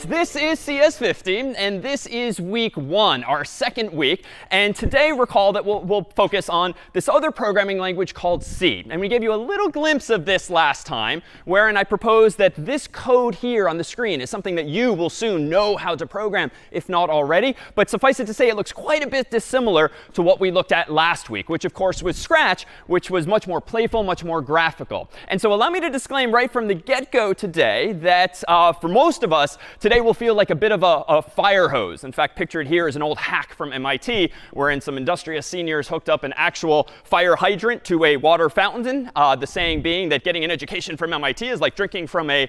This is CS50, and this is week 1, our second week. And today, recall that we'll focus on this other programming language called C. And we gave you a little glimpse of this last time, wherein I proposed that this code here on the screen is something that you will soon know how to program, if not already. But suffice it to say, it looks quite a bit dissimilar to what we looked at last week, which, of course, was Scratch, which was much more playful, much more graphical. And so allow me to disclaim right from the get-go today that for most of us, today will feel like a bit of a fire hose. In fact, pictured here is an old hack from MIT, wherein some industrious seniors hooked up an actual fire hydrant to a water fountain. The saying being that getting an education from MIT is like drinking from a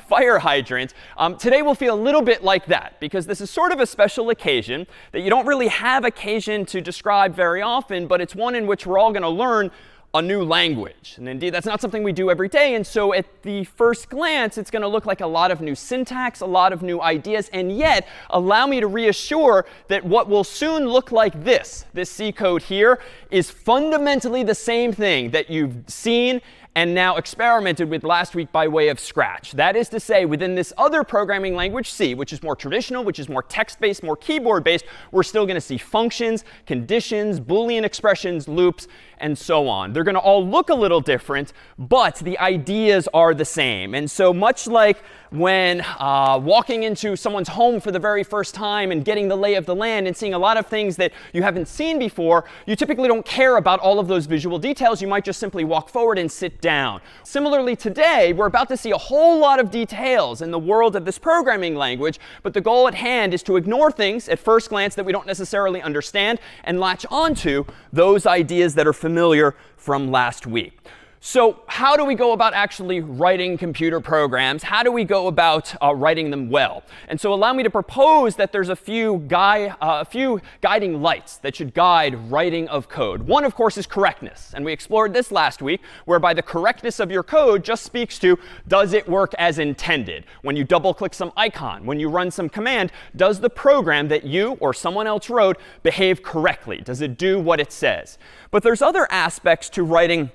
fire hydrant. Today will feel a little bit like that, because this is sort of a special occasion that you don't really have occasion to describe very often, but it's one in which we're all going to learn a new language. And indeed, that's not something we do every day. And so at the first glance, it's going to look like a lot of new syntax, a lot of new ideas. And yet, allow me to reassure that what will soon look like this C code here, is fundamentally the same thing that you've seen and now experimented with last week by way of Scratch. That is to say, within this other programming language, C, which is more traditional, which is more text-based, more keyboard-based, we're still going to see functions, conditions, Boolean expressions, loops, and so on. They're going to all look a little different, but the ideas are the same. And so much like when walking into someone's home for the very first time and getting the lay of the land and seeing a lot of things that you haven't seen before, you typically don't care about all of those visual details. You might just simply walk forward and sit down. Similarly, today, we're about to see a whole lot of details in the world of this programming language, but the goal at hand is to ignore things at first glance that we don't necessarily understand and latch onto those ideas that are familiar from last week. So how do we go about actually writing computer programs? How do we go about writing them well? And so allow me to propose that there's a few guiding lights that should guide writing of code. One, of course, is correctness. And we explored this last week, whereby the correctness of your code just speaks to, does it work as intended? When you double-click some icon, when you run some command, does the program that you or someone else wrote behave correctly? Does it do what it says? But there's other aspects to writing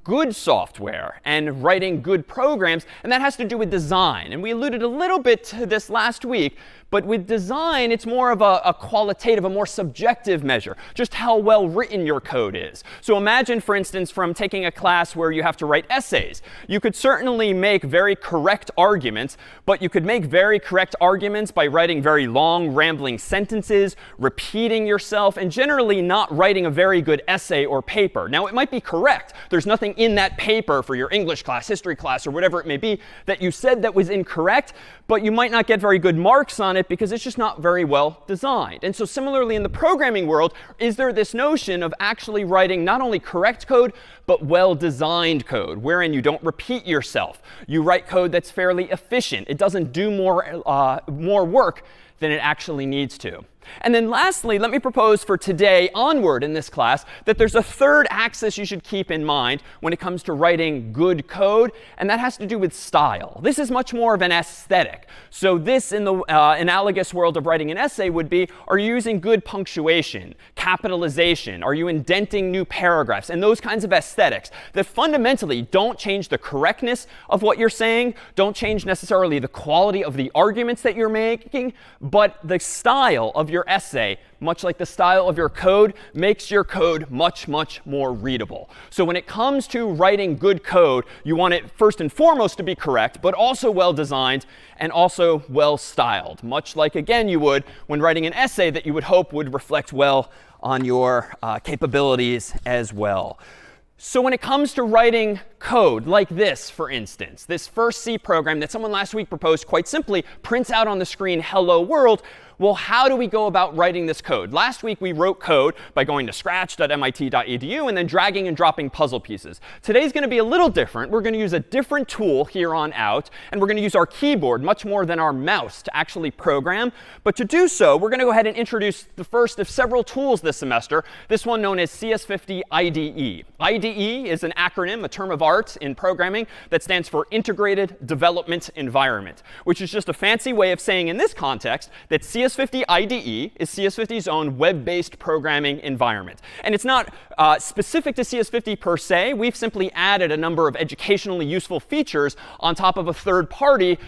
good software and writing good programs, and that has to do with design. And we alluded a little bit to this last week, but with design, it's more of a qualitative, a more subjective measure, just how well written your code is. So imagine, for instance, from taking a class where you have to write essays. You could certainly make very correct arguments, but you could make very correct arguments by writing very long, rambling sentences, repeating yourself, and generally not writing a very good essay or paper. Now, it might be correct. There's nothing in that paper for your English class, history class, or whatever it may be that you said that was incorrect, but you might not get very good marks on it because it's just not very well designed. And so similarly in the programming world, is there this notion of actually writing not only correct code, but well-designed code, wherein you don't repeat yourself. You write code that's fairly efficient. It doesn't do more work than it actually needs to. And then lastly, let me propose for today onward in this class that there's a third axis you should keep in mind when it comes to writing good code, and that has to do with style. This is much more of an aesthetic. So this, in the analogous world of writing an essay, would be, are you using good punctuation, capitalization? Are you indenting new paragraphs? And those kinds of aesthetics that fundamentally don't change the correctness of what you're saying, don't change necessarily the quality of the arguments that you're making, but the style of your essay, much like the style of your code, makes your code much, much more readable. So when it comes to writing good code, you want it first and foremost to be correct, but also well designed and also well styled, much like, again, you would when writing an essay that you would hope would reflect well on your capabilities as well. So when it comes to writing code like this, for instance. This first C program that someone last week proposed quite simply prints out on the screen, hello world. Well, how do we go about writing this code? Last week, we wrote code by going to scratch.mit.edu and then dragging and dropping puzzle pieces. Today's going to be a little different. We're going to use a different tool here on out, and we're going to use our keyboard much more than our mouse to actually program. But to do so, we're going to go ahead and introduce the first of several tools this semester, this one known as CS50 IDE. IDE is an acronym, a term of art in programming that stands for Integrated Development Environment, which is just a fancy way of saying in this context that CS50 IDE is CS50's own web-based programming environment. And it's not specific to CS50 per se. We've simply added a number of educationally useful features on top of a third-party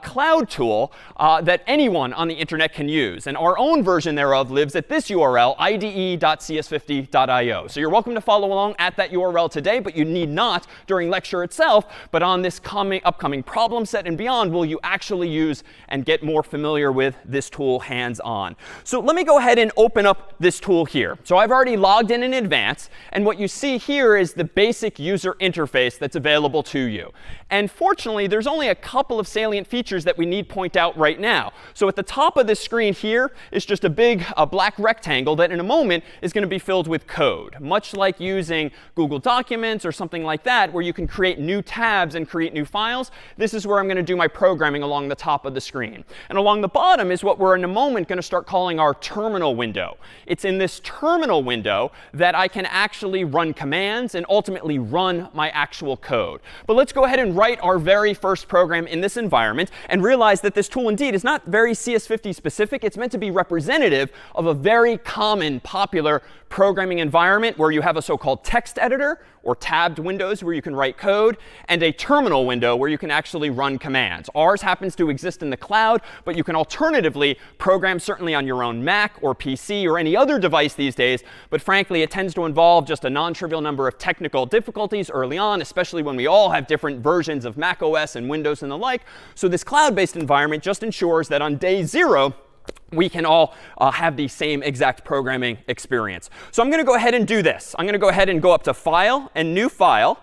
cloud tool that anyone on the internet can use. And our own version thereof lives at this URL, ide.cs50.io. So you're welcome to follow along at that URL today, but you need not during lecture itself. But on this upcoming problem set and beyond, will you actually use and get more familiar with this tool hands-on. So let me go ahead and open up this tool here. So I've already logged in advance. And what you see here is the basic user interface that's available to you. And fortunately, there's only a couple of salient features that we need point out right now. So at the top of this screen here is just a big black rectangle that in a moment is going to be filled with code, much like using Google Documents or something like that, where you can create new tabs and create new files. This is where I'm going to do my programming along the top of the screen. And along the bottom is what we're in a moment going to start calling our terminal window. It's in this terminal window that I can actually run commands and ultimately run my actual code. But let's go ahead and write our very first program in this environment and realize that this tool indeed is not very CS50 specific. It's meant to be representative of a very common, popular programming environment where you have a so-called text editor or tabbed windows where you can write code, and a terminal window where you can actually run commands. Ours happens to exist in the cloud, but you can alternatively program certainly on your own Mac or PC or any other device these days. But frankly, it tends to involve just a non-trivial number of technical difficulties early on, especially when we all have different versions of Mac OS and Windows and the like. So this cloud-based environment just ensures that on day 0, we can all have the same exact programming experience. So I'm going to go ahead and do this. I'm going to go ahead and go up to File and New File.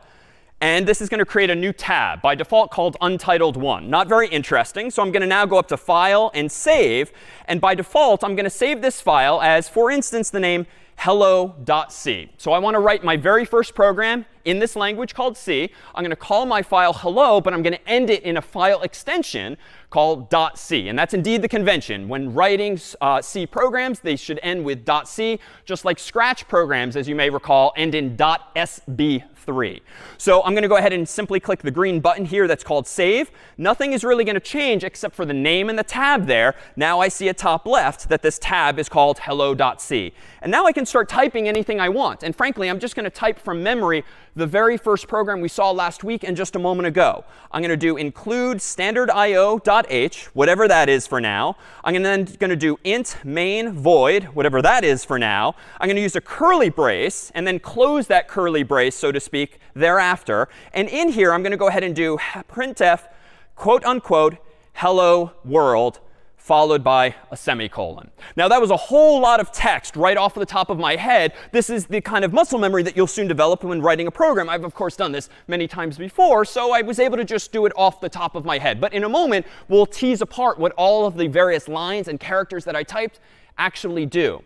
And this is going to create a new tab, by default called Untitled1. Not very interesting. So I'm going to now go up to File and Save. And by default, I'm going to save this file as, for instance, the name hello.c. So I want to write my very first program in this language called C. I'm going to call my file hello, but I'm going to end it in a file extension called .c. And that's indeed the convention. When writing C programs, they should end with .c, just like Scratch programs, as you may recall, end in .sb3. So I'm going to go ahead and simply click the green button here that's called Save. Nothing is really going to change except for the name and the tab there. Now I see at top left that this tab is called hello.c. And now I can start typing anything I want. And frankly, I'm just going to type from memory the very first program we saw last week and just a moment ago. I'm going to do include standardIO.h, whatever that is for now. I'm then going to do int main void, whatever that is for now. I'm going to use a curly brace and then close that curly brace, so to speak, thereafter. And in here, I'm going to go ahead and do printf, quote unquote, hello world, followed by a semicolon. Now, that was a whole lot of text right off the top of my head. This is the kind of muscle memory that you'll soon develop when writing a program. I've, of course, done this many times before, so I was able to just do it off the top of my head. But in a moment, we'll tease apart what all of the various lines and characters that I typed actually do.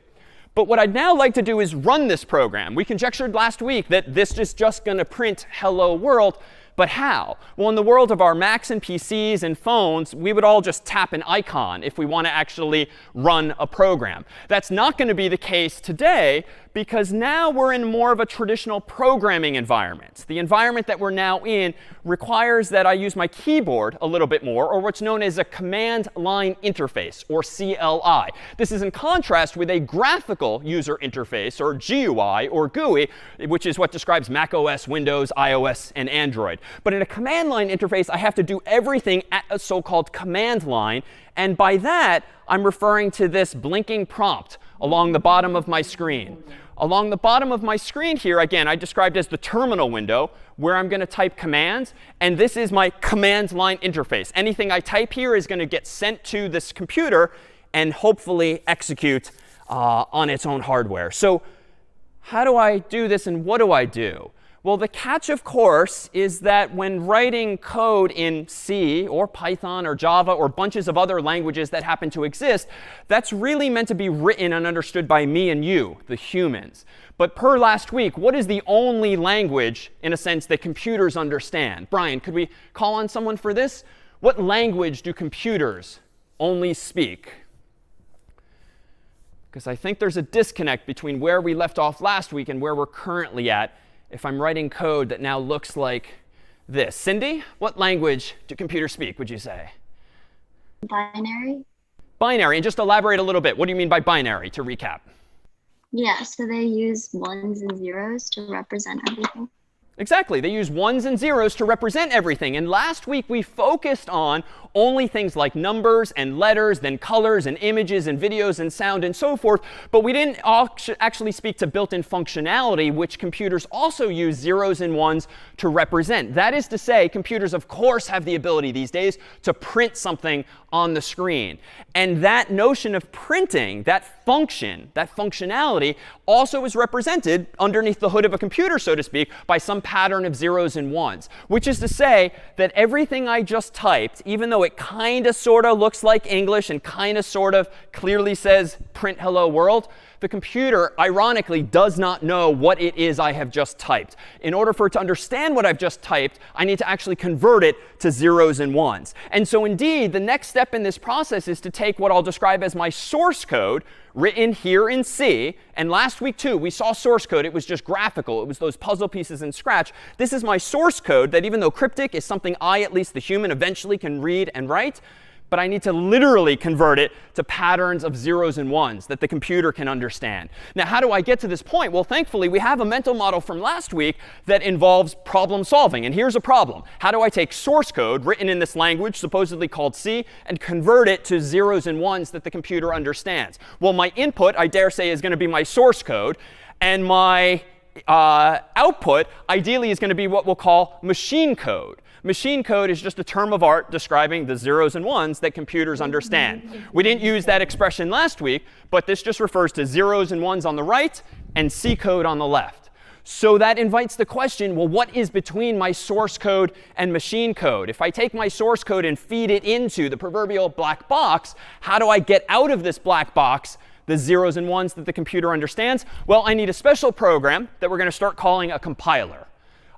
But what I'd now like to do is run this program. We conjectured last week that this is just going to print hello world. But how? Well, in the world of our Macs and PCs and phones, we would all just tap an icon if we want to actually run a program. That's not going to be the case today, because now we're in more of a traditional programming environment. The environment that we're now in requires that I use my keyboard a little bit more, or what's known as a command line interface, or CLI. This is in contrast with a graphical user interface, or GUI, or GUI, which is what describes Mac OS, Windows, iOS, and Android. But in a command line interface, I have to do everything at a so-called command line. And by that, I'm referring to this blinking prompt along the bottom of my screen. Along the bottom of my screen here, again, I described as the terminal window, where I'm going to type commands. And this is my command line interface. Anything I type here is going to get sent to this computer and hopefully execute on its own hardware. So how do I do this, and what do I do? Well, the catch, of course, is that when writing code in C or Python or Java or bunches of other languages that happen to exist, that's really meant to be written and understood by me and you, the humans. But per last week, what is the only language, in a sense, that computers understand? Brian, could we call on someone for this? What language do computers only speak? Because I think there's a disconnect between where we left off last week and where we're currently at if I'm writing code that now looks like this. Cindy, what language do computers speak, would you say? Binary. Binary. And just elaborate a little bit. What do you mean by binary, to recap? Yeah, so they use ones and zeros to represent everything. Exactly. They use ones and zeros to represent everything. And last week we focused on only things like numbers and letters, then colors and images and videos and sound and so forth. But we didn't actually speak to built-in functionality, which computers also use zeros and ones to represent. That is to say, computers, of course, have the ability these days to print something on the screen. And that notion of printing, that function, that functionality, also is represented underneath the hood of a computer, so to speak, by some pattern of zeros and ones. Which is to say that everything I just typed, even though it kind of sort of looks like English and kind of sort of clearly says print hello world, the computer, ironically, does not know what it is I have just typed. In order for it to understand what I've just typed, I need to actually convert it to zeros and ones. And so indeed, the next step in this process is to take what I'll describe as my source code written here in C. And last week, too, we saw source code. It was just graphical. It was those puzzle pieces in Scratch. This is my source code that, even though cryptic is something I, at least the human, eventually can read and write, but I need to literally convert it to patterns of zeros and ones that the computer can understand. Now, how do I get to this point? Well, thankfully, we have a mental model from last week that involves problem solving. And here's a problem. How do I take source code written in this language, supposedly called C, and convert it to zeros and ones that the computer understands? Well, my input, I dare say, is going to be my source code. And my output, ideally, is going to be what we'll call machine code. Machine code is just a term of art describing the zeros and ones that computers understand. We didn't use that expression last week, but this just refers to zeros and ones on the right and C code on the left. So that invites the question, well, what is between my source code and machine code? If I take my source code and feed it into the proverbial black box, how do I get out of this black box the zeros and ones that the computer understands? Well, I need a special program that we're going to start calling a compiler.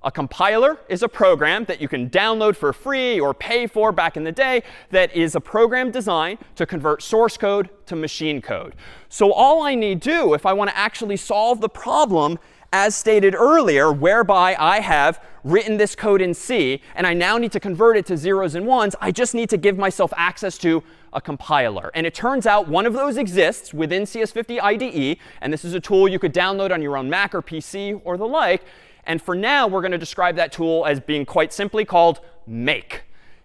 A compiler is a program that you can download for free or pay for back in the day that is a program designed to convert source code to machine code. So all I need to do if I want to actually solve the problem as stated earlier, whereby I have written this code in C and I now need to convert it to zeros and ones, I just need to give myself access to a compiler. And it turns out one of those exists within CS50 IDE. And this is a tool you could download on your own Mac or PC or the like. And for now, we're going to describe that tool as being quite simply called make.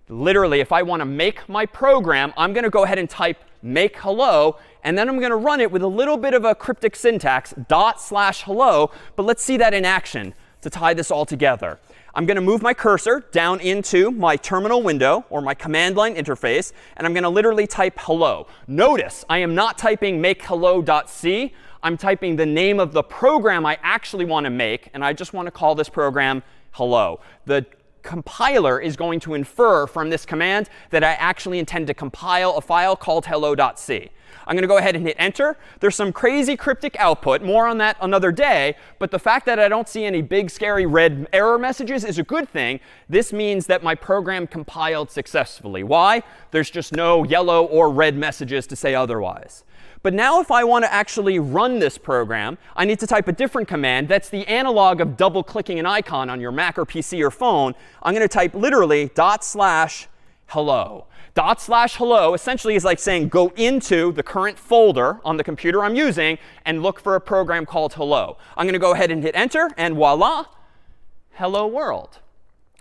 Literally, if I want to make my program, I'm going to go ahead and type make hello. And then I'm going to run it with a little bit of a cryptic syntax, /hello. But let's see that in action to tie this all together. I'm going to move my cursor down into my terminal window or my command line interface. And I'm going to literally type hello. Notice I am not typing make hello.c. I'm typing the name of the program I actually want to make. And I just want to call this program hello. The compiler is going to infer from this command that I actually intend to compile a file called hello.c. I'm going to go ahead and hit enter. There's some crazy cryptic output. More on that another day. But the fact that I don't see any big, scary red error messages is a good thing. This means that my program compiled successfully. Why? There's just no yellow or red messages to say otherwise. But now if I want to actually run this program, I need to type a different command. That's the analog of double-clicking an icon on your Mac or PC or phone. I'm going to type literally /hello. /hello essentially is like saying go into the current folder on the computer I'm using and look for a program called hello. I'm going to go ahead and hit enter, and voila, hello world.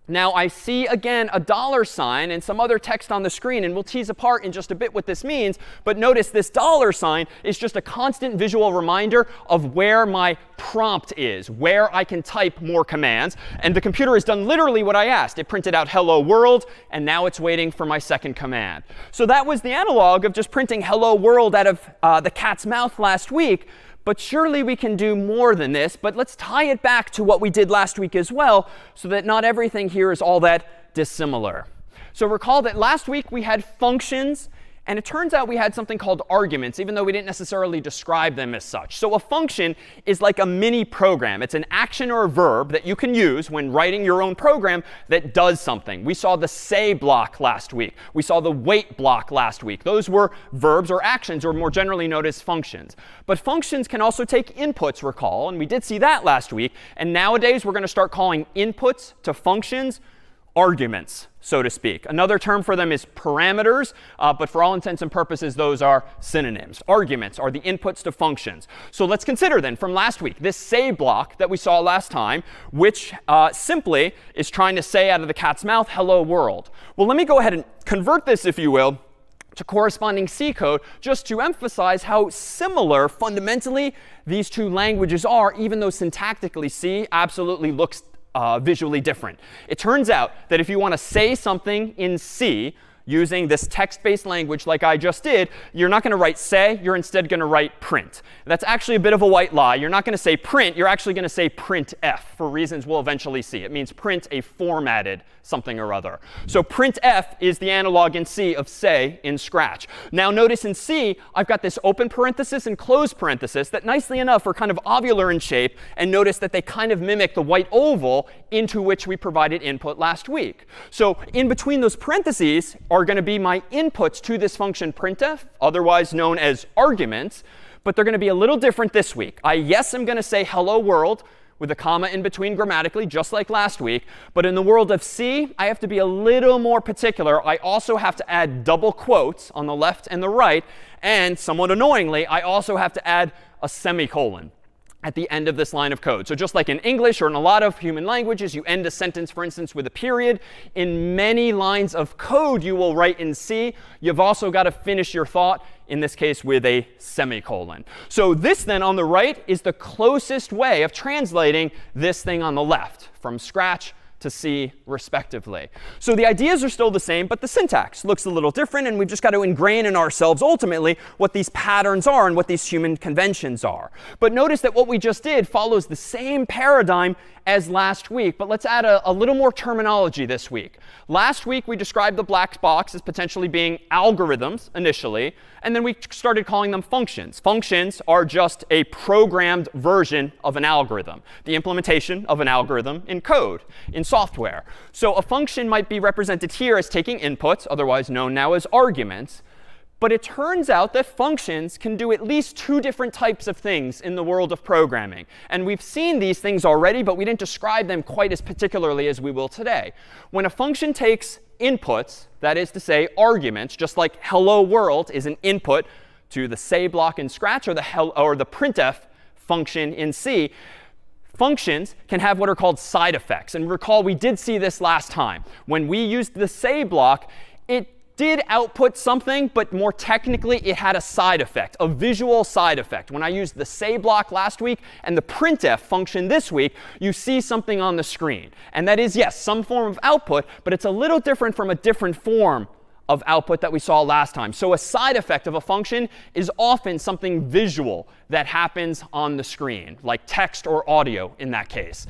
Now, I see, again, a $sign and some other text on the screen. And we'll tease apart in just a bit what this means. But notice this $sign is just a constant visual reminder of where my prompt is, where I can type more commands. And the computer has done literally what I asked. It printed out hello world. And now it's waiting for my second command. So that was the analog of just printing hello world out of the cat's mouth last week. But surely we can do more than this. But let's tie it back to what we did last week as well, so that not everything here is all that dissimilar. So recall that last week we had functions. And it turns out we had something called arguments, even though we didn't necessarily describe them as such. So a function is like a mini program. It's an action or a verb that you can use when writing your own program that does something. We saw the say block last week. We saw the wait block last week. Those were verbs or actions, or more generally known as functions. But functions can also take inputs, recall. And we did see that last week. And nowadays, we're going to start calling inputs to functions arguments, so to speak. Another term for them is parameters, but for all intents and purposes, those are synonyms. Arguments are the inputs to functions. So let's consider then from last week this say block that we saw last time, which simply is trying to say out of the cat's mouth, hello world. Well, let me go ahead and convert this, if you will, to corresponding C code, just to emphasize how similar fundamentally these two languages are, even though syntactically C absolutely looks visually different. It turns out that if you want to say something in C using this text-based language like I just did, you're not going to write say, you're instead going to write print. That's actually a bit of a white lie. You're not going to say print, you're actually going to say printf for reasons we'll eventually see. It means print a formatted something or other. So printf is the analog in C of say in Scratch. Now notice in C, I've got this open parenthesis and closed parenthesis that nicely enough are kind of ovular in shape. And notice that they kind of mimic the white oval into which we provided input last week. So in between those parentheses are going to be my inputs to this function printf, otherwise known as arguments. But they're going to be a little different this week. Yes, I'm going to say hello world with a comma in between grammatically, just like last week. But in the world of C, I have to be a little more particular. I also have to add double quotes on the left and the right. And somewhat annoyingly, I also have to add a semicolon at the end of this line of code. So just like in English or in a lot of human languages, you end a sentence, for instance, with a period. In many lines of code you will write in C, you've also got to finish your thought, in this case with a semicolon. So this then on the right is the closest way of translating this thing on the left from Scratch to C, respectively. So the ideas are still the same, but the syntax looks a little different. And we've just got to ingrain in ourselves, ultimately, what these patterns are and what these human conventions are. But notice that what we just did follows the same paradigm as last week. But let's add a little more terminology this week. Last week, we described the black box as potentially being algorithms initially. And then we started calling them functions. Functions are just a programmed version of an algorithm, the implementation of an algorithm in code, in software. So a function might be represented here as taking inputs, otherwise known now as arguments. But it turns out that functions can do at least two different types of things in the world of programming. And we've seen these things already, but we didn't describe them quite as particularly as we will today. When a function takes inputs, that is to say arguments, just like hello world is an input to the say block in Scratch or the printf function in C, functions can have what are called side effects. And recall, we did see this last time. When we used the say block, it did output something, but more technically, it had a side effect, a visual side effect. When I used the say block last week and the printf function this week, you see something on the screen. And that is, yes, some form of output, but it's a little different from a different form of output that we saw last time. So a side effect of a function is often something visual that happens on the screen, like text or audio in that case.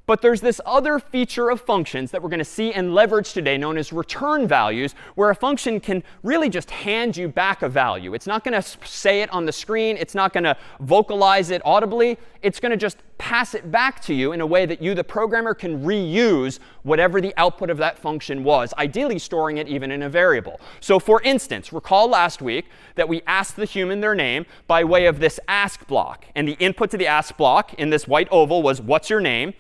But there's this other feature of functions that we're going to see and leverage today known as return values, where a function can really just hand you back a value. It's not going to say it on the screen. It's not going to vocalize it audibly. It's going to just pass it back to you in a way that you, the programmer, can reuse whatever the output of that function was, ideally storing it even in a variable. So for instance, recall last week that we asked the human their name by way of this ask block. And the input to the ask block in this white oval was, what's your name?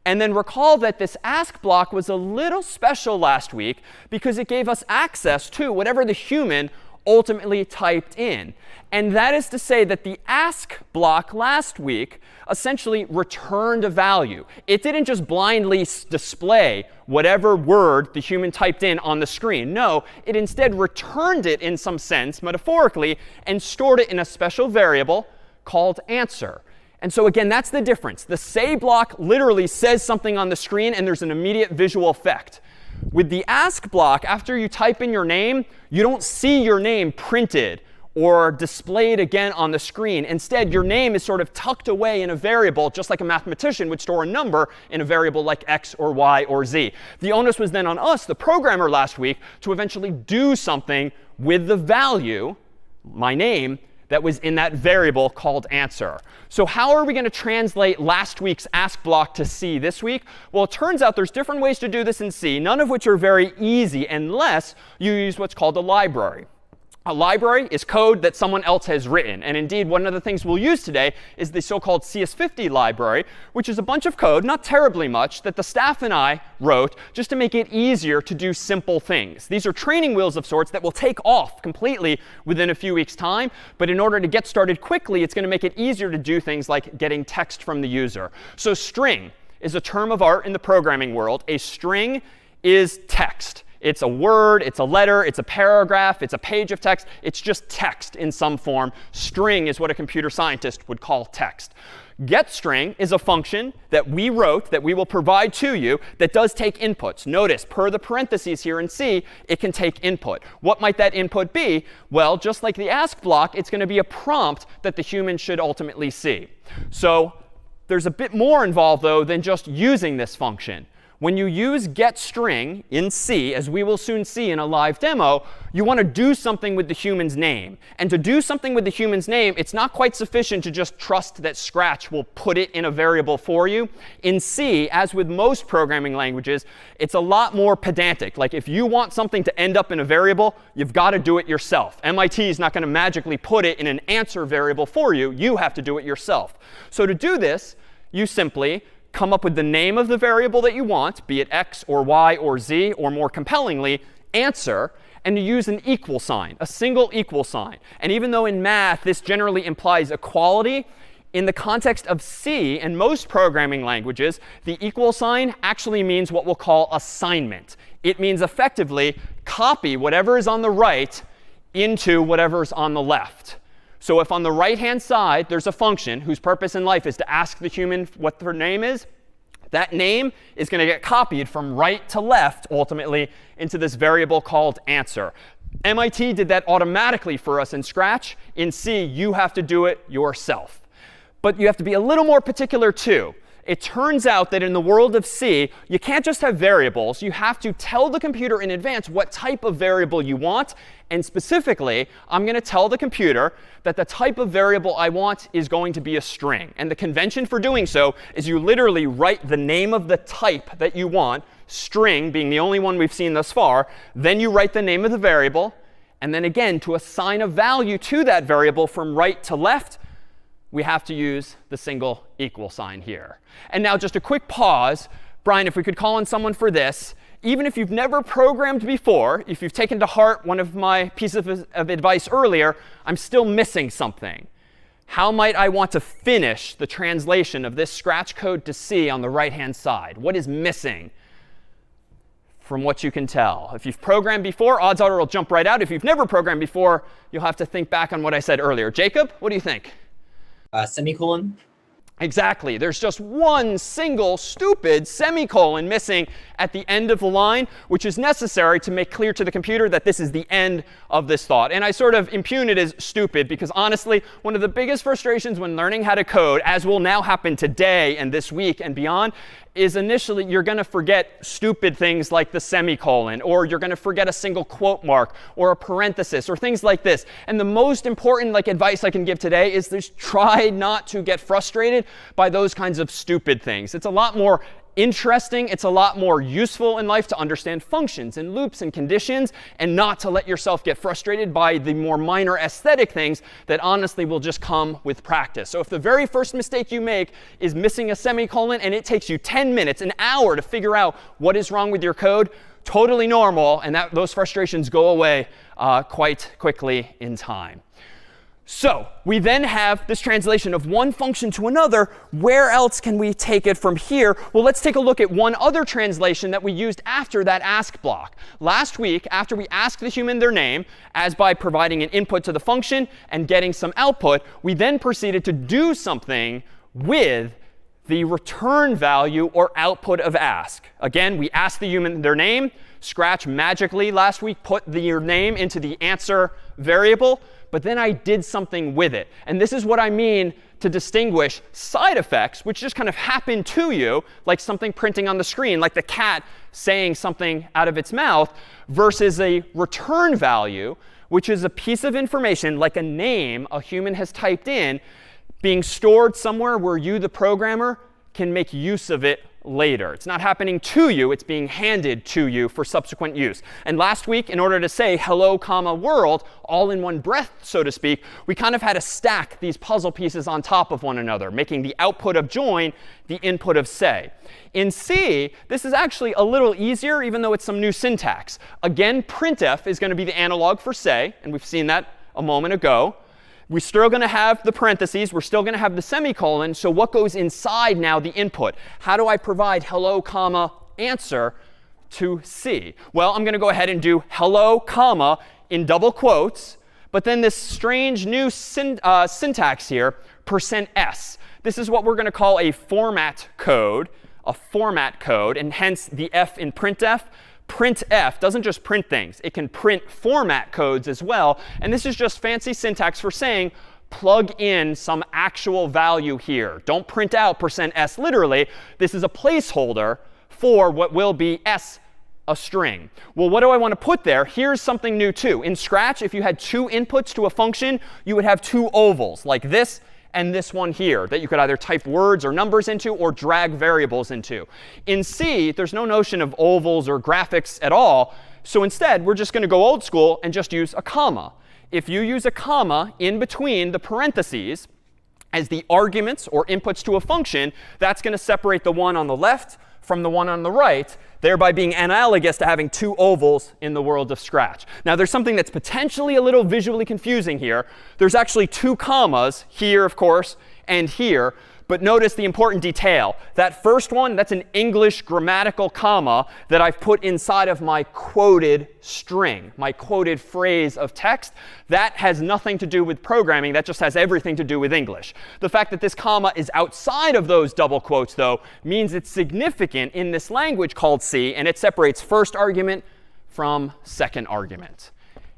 And then recall that this ask block was a little special last week because it gave us access to whatever the human ultimately typed in. And that is to say that the ask block last week essentially returned a value. It didn't just blindly display whatever word the human typed in on the screen. No, it instead returned it in some sense, metaphorically, and stored it in a special variable called answer. And so again, that's the difference. The say block literally says something on the screen, and there's an immediate visual effect. With the ask block, after you type in your name, you don't see your name printed or displayed again on the screen. Instead, your name is sort of tucked away in a variable, just like a mathematician would store a number in a variable like x or y or z. The onus was then on us, the programmer last week, to eventually do something with the value, my name, that was in that variable called answer. So how are we going to translate last week's ask block to C this week? Well, it turns out there's different ways to do this in C, none of which are very easy unless you use what's called a library. A library is code that someone else has written. And indeed, one of the things we'll use today is the so-called CS50 library, which is a bunch of code, not terribly much, that the staff and I wrote just to make it easier to do simple things. These are training wheels of sorts that will take off completely within a few weeks' time. But in order to get started quickly, it's going to make it easier to do things like getting text from the user. So string is a term of art in the programming world. A string is text. It's a word, it's a letter, it's a paragraph, it's a page of text. It's just text in some form. String is what a computer scientist would call text. GetString is a function that we wrote that we will provide to you that does take inputs. Notice, per the parentheses here in C, it can take input. What might that input be? Well, just like the ask block, it's going to be a prompt that the human should ultimately see. So there's a bit more involved, though, than just using this function. When you use getString in C, as we will soon see in a live demo, you want to do something with the human's name. And to do something with the human's name, it's not quite sufficient to just trust that Scratch will put it in a variable for you. In C, as with most programming languages, it's a lot more pedantic. Like if you want something to end up in a variable, you've got to do it yourself. MIT is not going to magically put it in an answer variable for you. You have to do it yourself. So to do this, you simply come up with the name of the variable that you want, be it x or y or z, or more compellingly, answer, and you use an equal sign, a single equal sign. And even though in math this generally implies equality, in the context of C and most programming languages, the equal sign actually means what we'll call assignment. It means effectively copy whatever is on the right into whatever is on the left. So if on the right-hand side there's a function whose purpose in life is to ask the human what their name is, that name is going to get copied from right to left, ultimately, into this variable called answer. MIT did that automatically for us in Scratch. In C, you have to do it yourself. But you have to be a little more particular, too. It turns out that in the world of C, you can't just have variables. You have to tell the computer in advance what type of variable you want. And specifically, I'm going to tell the computer that the type of variable I want is going to be a string. And the convention for doing so is you literally write the name of the type that you want, string being the only one we've seen thus far. Then you write the name of the variable. And then again, to assign a value to that variable from right to left, we have to use the single equal sign here. And now just a quick pause. Brian, if we could call on someone for this. Even if you've never programmed before, if you've taken to heart one of my pieces of advice earlier, I'm still missing something. How might I want to finish the translation of this Scratch code to C on the right-hand side? What is missing from what you can tell? If you've programmed before, odds are it'll jump right out. If you've never programmed before, you'll have to think back on what I said earlier. Jacob, what do you think? Semicolon. Exactly. There's just one single stupid semicolon missing at the end of the line, which is necessary to make clear to the computer that this is the end of this thought. And I sort of impugn it as stupid because honestly, one of the biggest frustrations when learning how to code, as will now happen today and this week and beyond, is initially you're going to forget stupid things like the semicolon, or you're going to forget a single quote mark, or a parenthesis, or things like this. And the most important advice I can give today is just try not to get frustrated by those kinds of stupid things. It's a lot more interesting, it's a lot more useful in life to understand functions and loops and conditions, and not to let yourself get frustrated by the more minor aesthetic things that honestly will just come with practice. So if the very first mistake you make is missing a semicolon and it takes you 10 minutes, an hour to figure out what is wrong with your code, totally normal, and those frustrations go away quite quickly in time. So we then have this translation of one function to another. Where else can we take it from here? Well, let's take a look at one other translation that we used after that ask block. Last week, after we asked the human their name, as by providing an input to the function and getting some output, we then proceeded to do something with the return value or output of ask. Again, we ask the human their name. Scratch magically last week put your name into the answer variable, but then I did something with it. And this is what I mean to distinguish side effects, which just kind of happen to you, like something printing on the screen, like the cat saying something out of its mouth, versus a return value, which is a piece of information, like a name a human has typed in, being stored somewhere where you, the programmer, can make use of it later. It's not happening to you. It's being handed to you for subsequent use. And last week, in order to say hello, comma, world, all in one breath, so to speak, we kind of had to stack these puzzle pieces on top of one another, making the output of join the input of say. In C, this is actually a little easier, even though it's some new syntax. Again, printf is going to be the analog for say, and we've seen that a moment ago. We're still going to have the parentheses. We're still going to have the semicolon. So what goes inside now the input? How do I provide hello, comma, answer to C? Well, I'm going to go ahead and do hello, comma, in double quotes. But then this strange new syntax here, %s. This is what we're going to call a format code, and hence the f in printf. Printf doesn't just print things. It can print format codes as well. And this is just fancy syntax for saying plug in some actual value here. Don't print out %s literally. This is a placeholder for what will be s, a string. Well, what do I want to put there? Here's something new too. In Scratch, if you had two inputs to a function, you would have two ovals like this and this one here that you could either type words or numbers into or drag variables into. In C, there's no notion of ovals or graphics at all. So instead, we're just going to go old school and just use a comma. If you use a comma in between the parentheses as the arguments or inputs to a function, that's going to separate the one on the left from the one on the right, thereby being analogous to having two ovals in the world of Scratch. Now, there's something that's potentially a little visually confusing here. There's actually two commas here, of course, and here. But notice the important detail. That first one, that's an English grammatical comma that I've put inside of my quoted string, my quoted phrase of text. That has nothing to do with programming. That just has everything to do with English. The fact that this comma is outside of those double quotes, though, means it's significant in this language called C, and it separates first argument from second argument.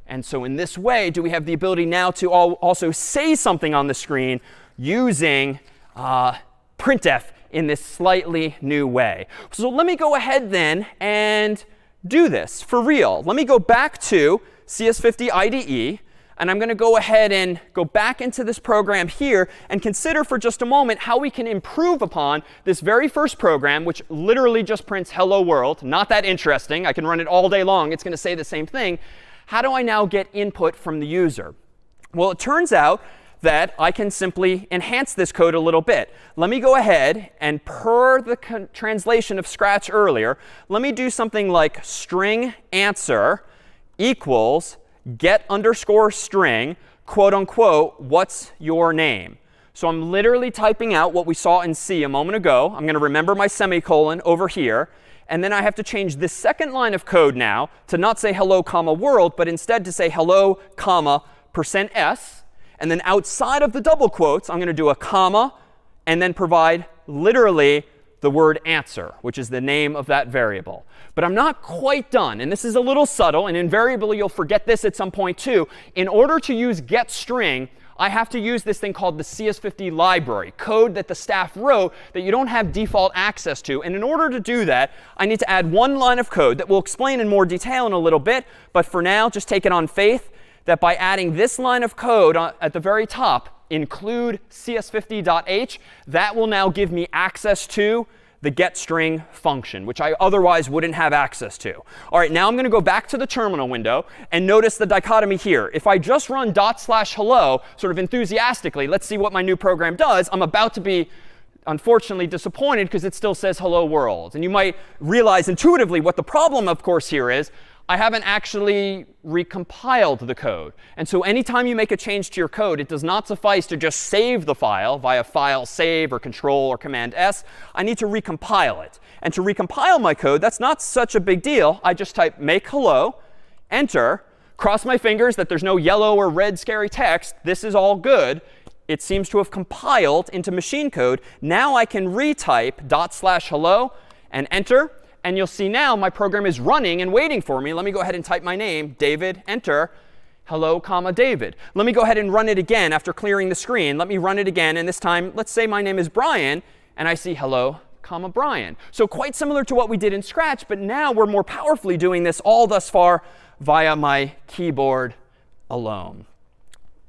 And so in this way, do we have the ability now to also say something on the screen using printf in this slightly new way. So let me go ahead then and do this for real. Let me go back to CS50 IDE, and I'm going to go ahead and go back into this program here and consider for just a moment how we can improve upon this very first program, which literally just prints hello world. Not that interesting. I can run it all day long. It's going to say the same thing. How do I now get input from the user? Well, it turns out that I can simply enhance this code a little bit. Let me go ahead and, per the translation of Scratch earlier, let me do something like string answer equals get underscore string, quote unquote, what's your name? So I'm literally typing out what we saw in C a moment ago. I'm going to remember my semicolon over here. And then I have to change this second line of code now to not say hello, comma, world, but instead to say hello, comma, %s. And then outside of the double quotes, I'm going to do a comma and then provide literally the word answer, which is the name of that variable. But I'm not quite done. And this is a little subtle. And invariably, you'll forget this at some point too. In order to use getString, I have to use this thing called the CS50 library, code that the staff wrote that you don't have default access to. And in order to do that, I need to add one line of code that we'll explain in more detail in a little bit. But for now, just take it on faith that by adding this line of code at the very top, include CS50.h, that will now give me access to the getString function, which I otherwise wouldn't have access to. All right, now I'm going to go back to the terminal window and notice the dichotomy here. If I just run /hello sort of enthusiastically, let's see what my new program does, I'm about to be unfortunately disappointed because it still says hello world. And you might realize intuitively what the problem, of course, here is. I haven't actually recompiled the code. And so anytime you make a change to your code, it does not suffice to just save the file via file save or control or command S. I need to recompile it. And to recompile my code, that's not such a big deal. I just type make hello, enter, cross my fingers that there's no yellow or red scary text. This is all good. it seems to have compiled into machine code. Now I can retype /hello and enter. And you'll see now my program is running and waiting for me. Let me go ahead and type my name, David, enter, hello, comma, David. Let me go ahead and run it again after clearing the screen. Let me run it again. And this time, let's say my name is Brian, and I see hello, comma, Brian. So quite similar to what we did in Scratch, but now we're more powerfully doing this all thus far via my keyboard alone.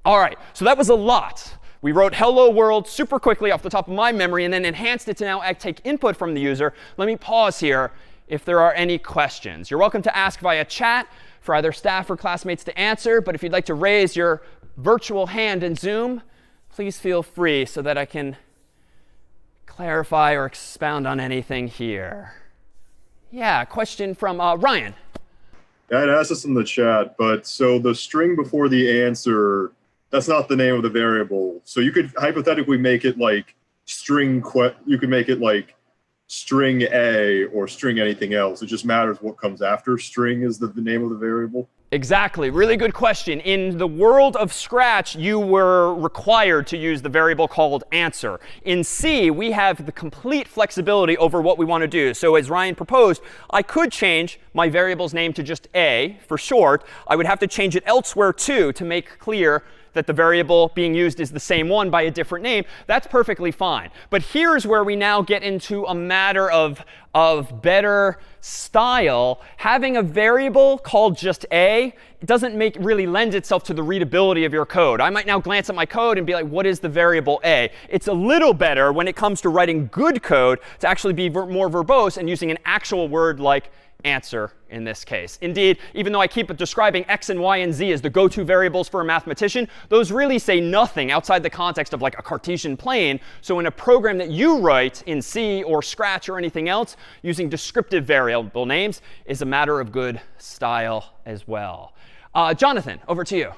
All right, so that was a lot. We wrote hello world super quickly off the top of my memory and then enhanced it to now take input from the user. Let me pause here if there are any questions. You're welcome to ask via chat for either staff or classmates to answer. But if you'd like to raise your virtual hand in Zoom, please feel free so that I can clarify or expound on anything here. Yeah, question from Ryan. Yeah, I'd asked this in the chat, but so the string before the answer, that's not the name of the variable. So you could hypothetically make it like you could make it like string A or string anything else. It just matters what comes after. String is the name of the variable. Exactly. Really good question. In the world of Scratch, you were required to use the variable called answer. In C, we have the complete flexibility over what we want to do. So as Ryan proposed, I could change my variable's name to just A for short. I would have to change it elsewhere too to make clear that the variable being used is the same one by a different name. That's perfectly fine. But here's where we now get into a matter of better style. Having a variable called just A doesn't really lend itself to the readability of your code. I might now glance at my code and be like, what is the variable A? It's a little better when it comes to writing good code to actually be more verbose and using an actual word like answer in this case. Indeed, even though I keep describing x and y and z as the go-to variables for a mathematician, those really say nothing outside the context of like a Cartesian plane. So in a program that you write in C or Scratch or anything else, using descriptive variable names is a matter of good style as well. Jonathan, over to you.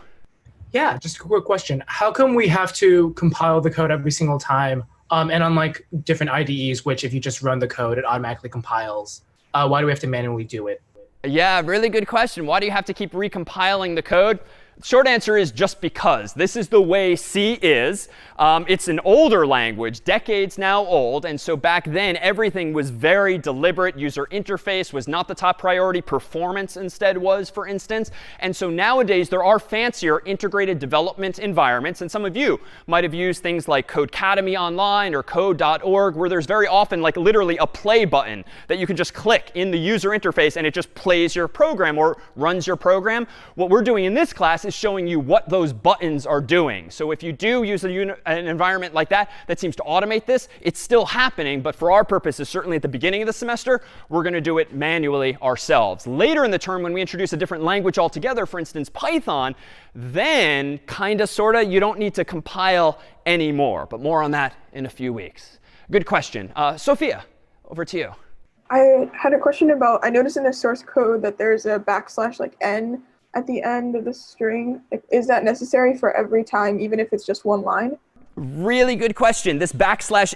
Yeah, just a quick question. How come we have to compile the code every single time? And unlike different IDEs, which if you just run the code, it automatically compiles. Why do we have to manually do it? Yeah, really good question. Why do you have to keep recompiling the code? Short answer is just because. This is the way C is. It's an older language, decades now old. And so back then, everything was very deliberate. User interface was not the top priority. Performance instead was, for instance. And so nowadays, there are fancier integrated development environments. And some of you might have used things like Codecademy Online or code.org, where there's very often like literally a play button that you can just click in the user interface and it just plays your program or runs your program. What we're doing in this class is showing you what those buttons are doing. So if you do use an environment like that that seems to automate this, it's still happening. But for our purposes, certainly at the beginning of the semester, we're going to do it manually ourselves. Later in the term, when we introduce a different language altogether, for instance, Python, then kind of, sort of, you don't need to compile anymore. But more on that in a few weeks. Good question. Sophia, over to you. I had a question about, I noticed in the source code that there's a \n at the end of the string. Is that necessary for every time, even if it's just one line? Really good question. This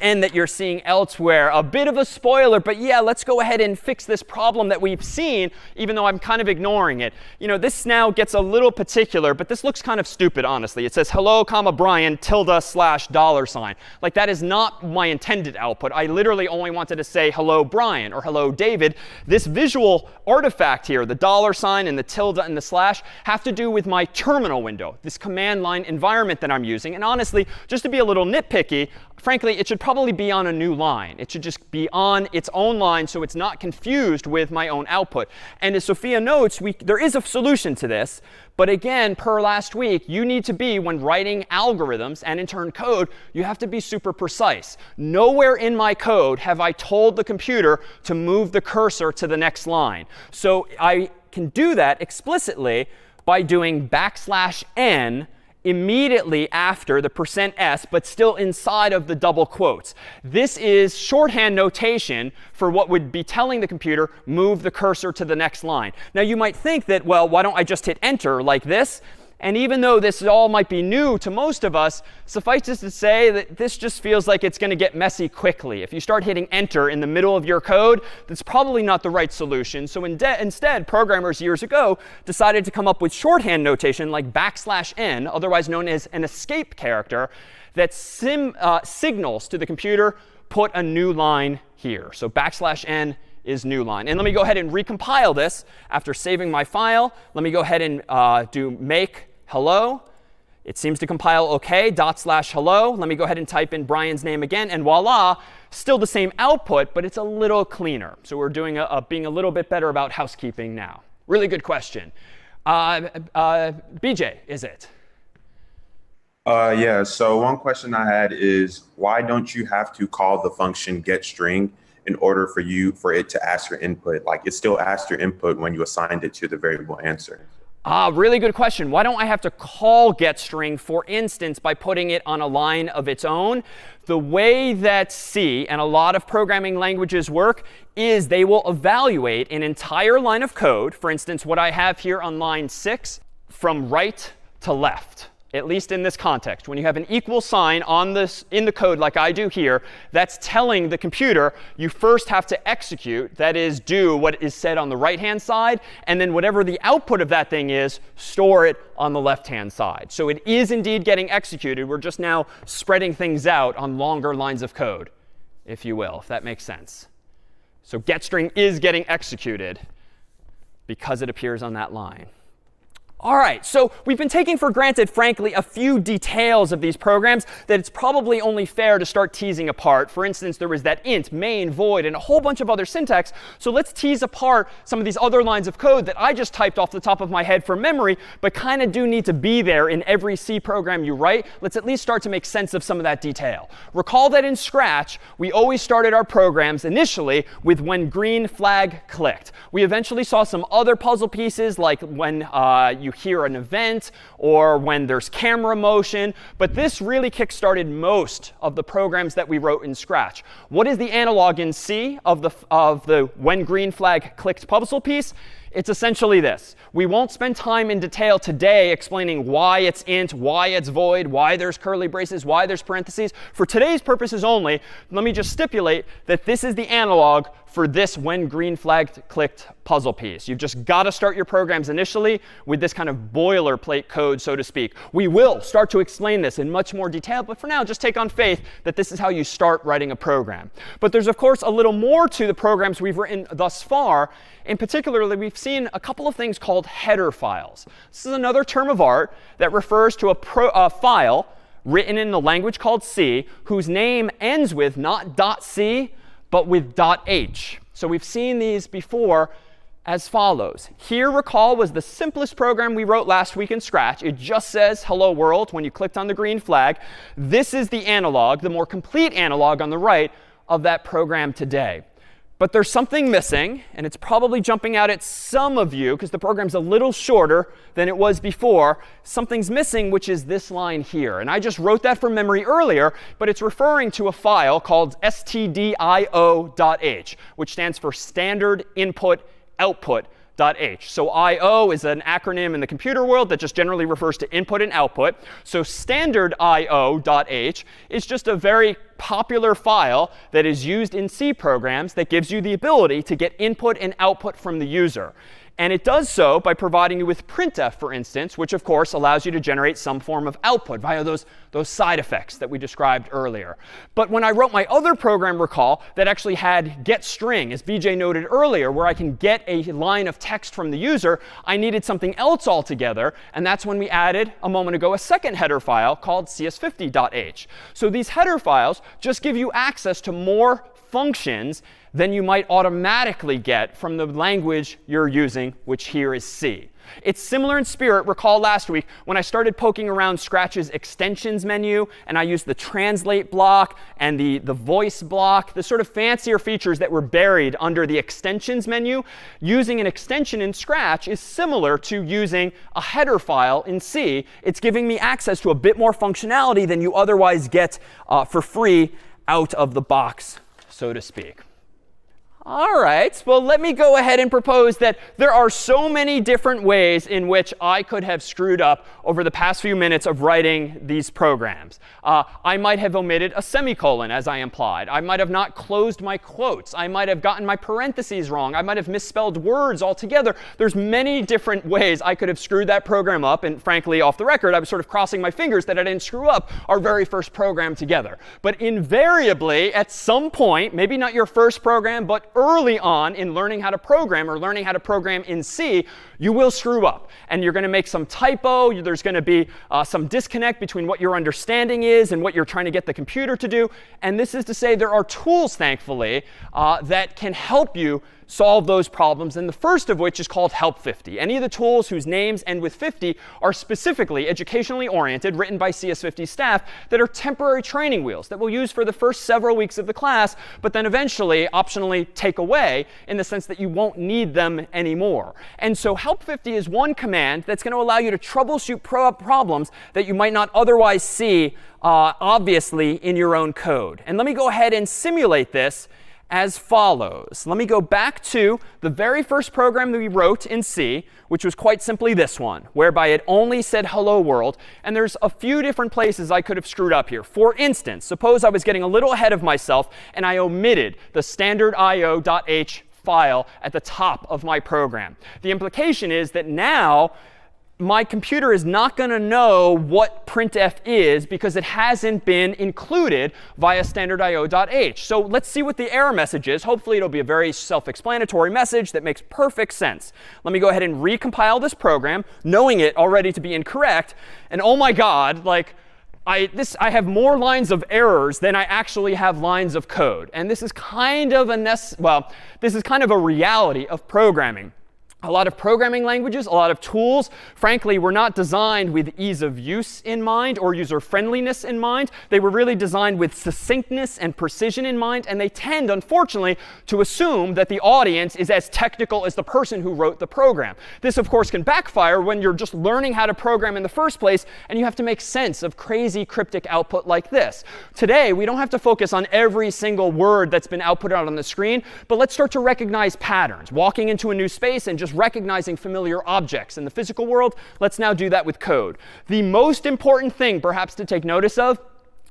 \n that you're seeing elsewhere, a bit of a spoiler, but yeah, let's go ahead and fix this problem that we've seen, even though I'm kind of ignoring it. You know, this now gets a little particular, but this looks kind of stupid, honestly. It says hello, comma, Brian, $$ Like that is not my intended output. I literally only wanted to say hello, Brian, or hello, David. This visual artifact here, the $ and the tilde and the slash, have to do with my terminal window, this command line environment that I'm using. And honestly, just to be a little nitpicky, frankly, it should probably be on a new line. It should just be on its own line so it's not confused with my own output. And as Sophia notes, there is a solution to this. But again, per last week, you need to be, when writing algorithms and in turn code, you have to be super precise. Nowhere in my code have I told the computer to move the cursor to the next line. So I can do that explicitly by doing \n immediately after the %s, but still inside of the double quotes. This is shorthand notation for what would be telling the computer, move the cursor to the next line. Now, you might think that, well, why don't I just hit enter like this? And even though this all might be new to most of us, suffice it to say that this just feels like it's going to get messy quickly. If you start hitting enter in the middle of your code, that's probably not the right solution. So instead, programmers years ago decided to come up with shorthand notation like \n, otherwise known as an escape character, that signals to the computer, put a new line here. So \n is new line. And let me go ahead and recompile this after saving my file. Let me go ahead and do make hello. It seems to compile OK, /hello. Let me go ahead and type in Brian's name again. And voila, still the same output, but it's a little cleaner. So we're doing being a little bit better about housekeeping now. Really good question. BJ, is it? Yeah, so one question I had is, why don't you have to call the function getString in order for it to ask your input? Like, it still asks your input when you assigned it to the variable answer. Really good question. Why don't I have to call getString, for instance, by putting it on a line of its own? The way that C and a lot of programming languages work is they will evaluate an entire line of code. For instance, what I have here on line 6, from right to left. At least in this context. When you have an equal sign on this in the code like I do here, that's telling the computer you first have to execute, that is, do what is said on the right-hand side, and then whatever the output of that thing is, store it on the left-hand side. So it is indeed getting executed. We're just now spreading things out on longer lines of code, if you will, if that makes sense. So getString is getting executed because it appears on that line. All right, so we've been taking for granted, frankly, a few details of these programs that it's probably only fair to start teasing apart. For instance, there was that int, main, void, and a whole bunch of other syntax. So let's tease apart some of these other lines of code that I just typed off the top of my head from memory, but kind of do need to be there in every C program you write. Let's at least start to make sense of some of that detail. Recall that in Scratch, we always started our programs initially with when green flag clicked. We eventually saw some other puzzle pieces, like when you hear an event or when there's camera motion. But this really kick-started most of the programs that we wrote in Scratch. What is the analog in C of the when green flag clicked puzzle piece? It's essentially this. We won't spend time in detail today explaining why it's int, why it's void, why there's curly braces, why there's parentheses. For today's purposes only, let me just stipulate that this is the analog for this when green flag clicked puzzle piece. You've just got to start your programs initially with this kind of boilerplate code, so to speak. We will start to explain this in much more detail, but for now, just take on faith that this is how you start writing a program. But there's, of course, a little more to the programs we've written thus far. In particular, we've seen a couple of things called header files. This is another term of art that refers to a file written in the language called C, whose name ends with not .c, but with .h. So we've seen these before as follows. Here, recall, was the simplest program we wrote last week in Scratch. It just says hello world when you clicked on the green flag. This is the analog, the more complete analog on the right of that program today. But there's something missing, and it's probably jumping out at some of you because the program's a little shorter than it was before. Something's missing, which is this line here. And I just wrote that from memory earlier, but it's referring to a file called stdio.h, which stands for Standard Input Output. .h. So I/O is an acronym in the computer world that just generally refers to input and output. So standard IO.h is just a very popular file that is used in C programs that gives you the ability to get input and output from the user. And it does so by providing you with printf, for instance, which, of course, allows you to generate some form of output via those side effects that we described earlier. But when I wrote my other program, recall, that actually had getString, as BJ noted earlier, where I can get a line of text from the user, I needed something else altogether. And that's when we added, a moment ago, a second header file called CS50.h. So these header files just give you access to more functions than you might automatically get from the language you're using, which here is C. It's similar in spirit. Recall last week when I started poking around Scratch's extensions menu, and I used the translate block and the voice block, the sort of fancier features that were buried under the extensions menu. Using an extension in Scratch is similar to using a header file in C. It's giving me access to a bit more functionality than you otherwise get for free out of the box, so to speak. All right. Well, let me go ahead and propose that there are so many different ways in which I could have screwed up over the past few minutes of writing these programs. I might have omitted a semicolon, as I implied. I might have not closed my quotes. I might have gotten my parentheses wrong. I might have misspelled words altogether. There's many different ways I could have screwed that program up. And frankly, off the record, I was sort of crossing my fingers that I didn't screw up our very first program together. But invariably, at some point, maybe not your first program, but early on in learning how to program or learning how to program in C, you will screw up. And you're going to make some typo. There's going to be some disconnect between what your understanding is and what you're trying to get the computer to do. And this is to say there are tools, thankfully, that can help you solve those problems, and the first of which is called Help 50. Any of the tools whose names end with 50 are specifically educationally oriented, written by CS50 staff, that are temporary training wheels that we'll use for the first several weeks of the class, but then eventually optionally take away in the sense that you won't need them anymore. And so Help 50 is one command that's going to allow you to troubleshoot problems that you might not otherwise see obviously in your own code. And let me go ahead and simulate this as follows. Let me go back to the very first program that we wrote in C, which was quite simply this one, whereby it only said hello world. And there's a few different places I could have screwed up here. For instance, suppose I was getting a little ahead of myself and I omitted the standard io.h file at the top of my program. The implication is that now my computer is not going to know what printf is because it hasn't been included via standard io.h. So let's see what the error message is. Hopefully, it'll be a very self-explanatory message that makes perfect sense. Let me go ahead and recompile this program, knowing it already to be incorrect. And oh my God, like, I have more lines of errors than I actually have lines of code. And this is kind of this is kind of a reality of programming. A lot of programming languages, a lot of tools, frankly, were not designed with ease of use in mind or user friendliness in mind. They were really designed with succinctness and precision in mind. And they tend, unfortunately, to assume that the audience is as technical as the person who wrote the program. This, of course, can backfire when you're just learning how to program in the first place and you have to make sense of crazy cryptic output like this. Today, we don't have to focus on every single word that's been output out on the screen, but let's start to recognize patterns. Walking into a new space and just recognizing familiar objects in the physical world, let's now do that with code. The most important thing, perhaps, to take notice of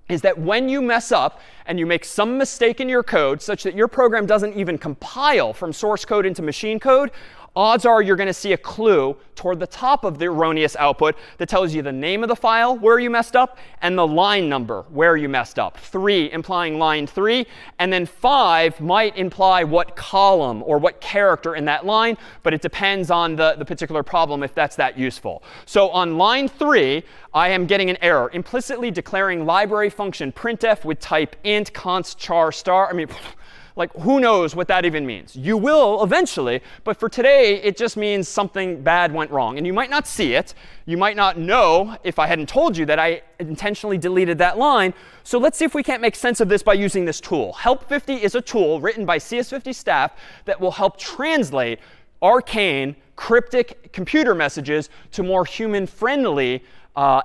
is that when you mess up and you make some mistake in your code such that your program doesn't even compile from source code into machine code, odds are you're going to see a clue toward the top of the erroneous output that tells you the name of the file where you messed up and the line number where you messed up. 3 implying line 3, and then 5 might imply what column or what character in that line, but it depends on the particular problem if that's that useful. So on line 3, I am getting an error, implicitly declaring library function printf with type int const char star. I mean, like, who knows what that even means? You will eventually, but for today, it just means something bad went wrong. And you might not see it. You might not know if I hadn't told you that I intentionally deleted that line. So let's see if we can't make sense of this by using this tool. Help 50 is a tool written by CS50 staff that will help translate arcane, cryptic computer messages to more human-friendly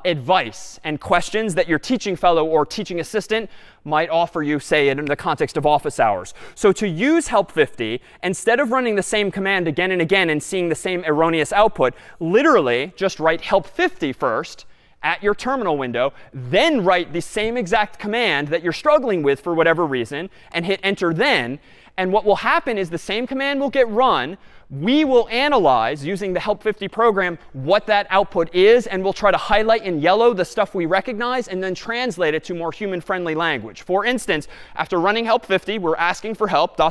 advice and questions that your teaching fellow or teaching assistant might offer you, say, in the context of office hours. So to use Help 50, instead of running the same command again and again and seeing the same erroneous output, literally just write Help 50 first at your terminal window, then write the same exact command that you're struggling with for whatever reason, and hit Enter then. And what will happen is the same command will get run. We will analyze, using the Help 50 program, what that output is, and we'll try to highlight in yellow the stuff we recognize and then translate it to more human-friendly language. For instance, after running Help 50, we're asking for help, ...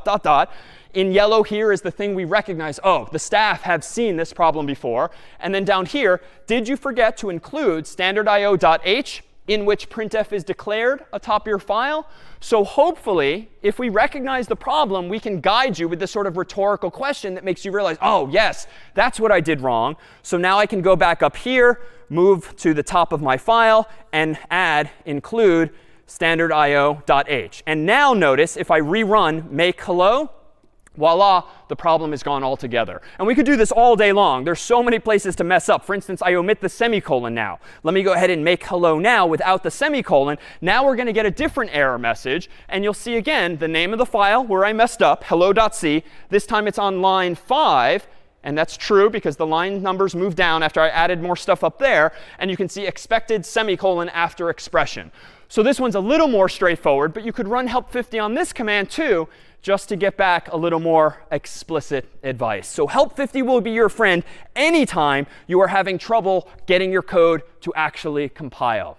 In yellow here is the thing we recognize. Oh, the staff have seen this problem before. And then down here, did you forget to include standard io.h in which printf is declared atop your file? So hopefully, if we recognize the problem, we can guide you with this sort of rhetorical question that makes you realize, oh, yes, that's what I did wrong. So now I can go back up here, move to the top of my file, and include standard io.h. And now notice, if I rerun make hello, Voila, the problem is gone altogether. And we could do this all day long. There's so many places to mess up. For instance, I omit the semicolon now. Let me go ahead and make hello now without the semicolon. Now we're going to get a different error message. And you'll see again the name of the file where I messed up, hello.c. This time it's on line 5. And that's true because the line numbers moved down after I added more stuff up there. And you can see expected semicolon after expression. So this one's a little more straightforward. But you could run help 50 on this command too, just to get back a little more explicit advice. So help 50 will be your friend anytime you are having trouble getting your code to actually compile.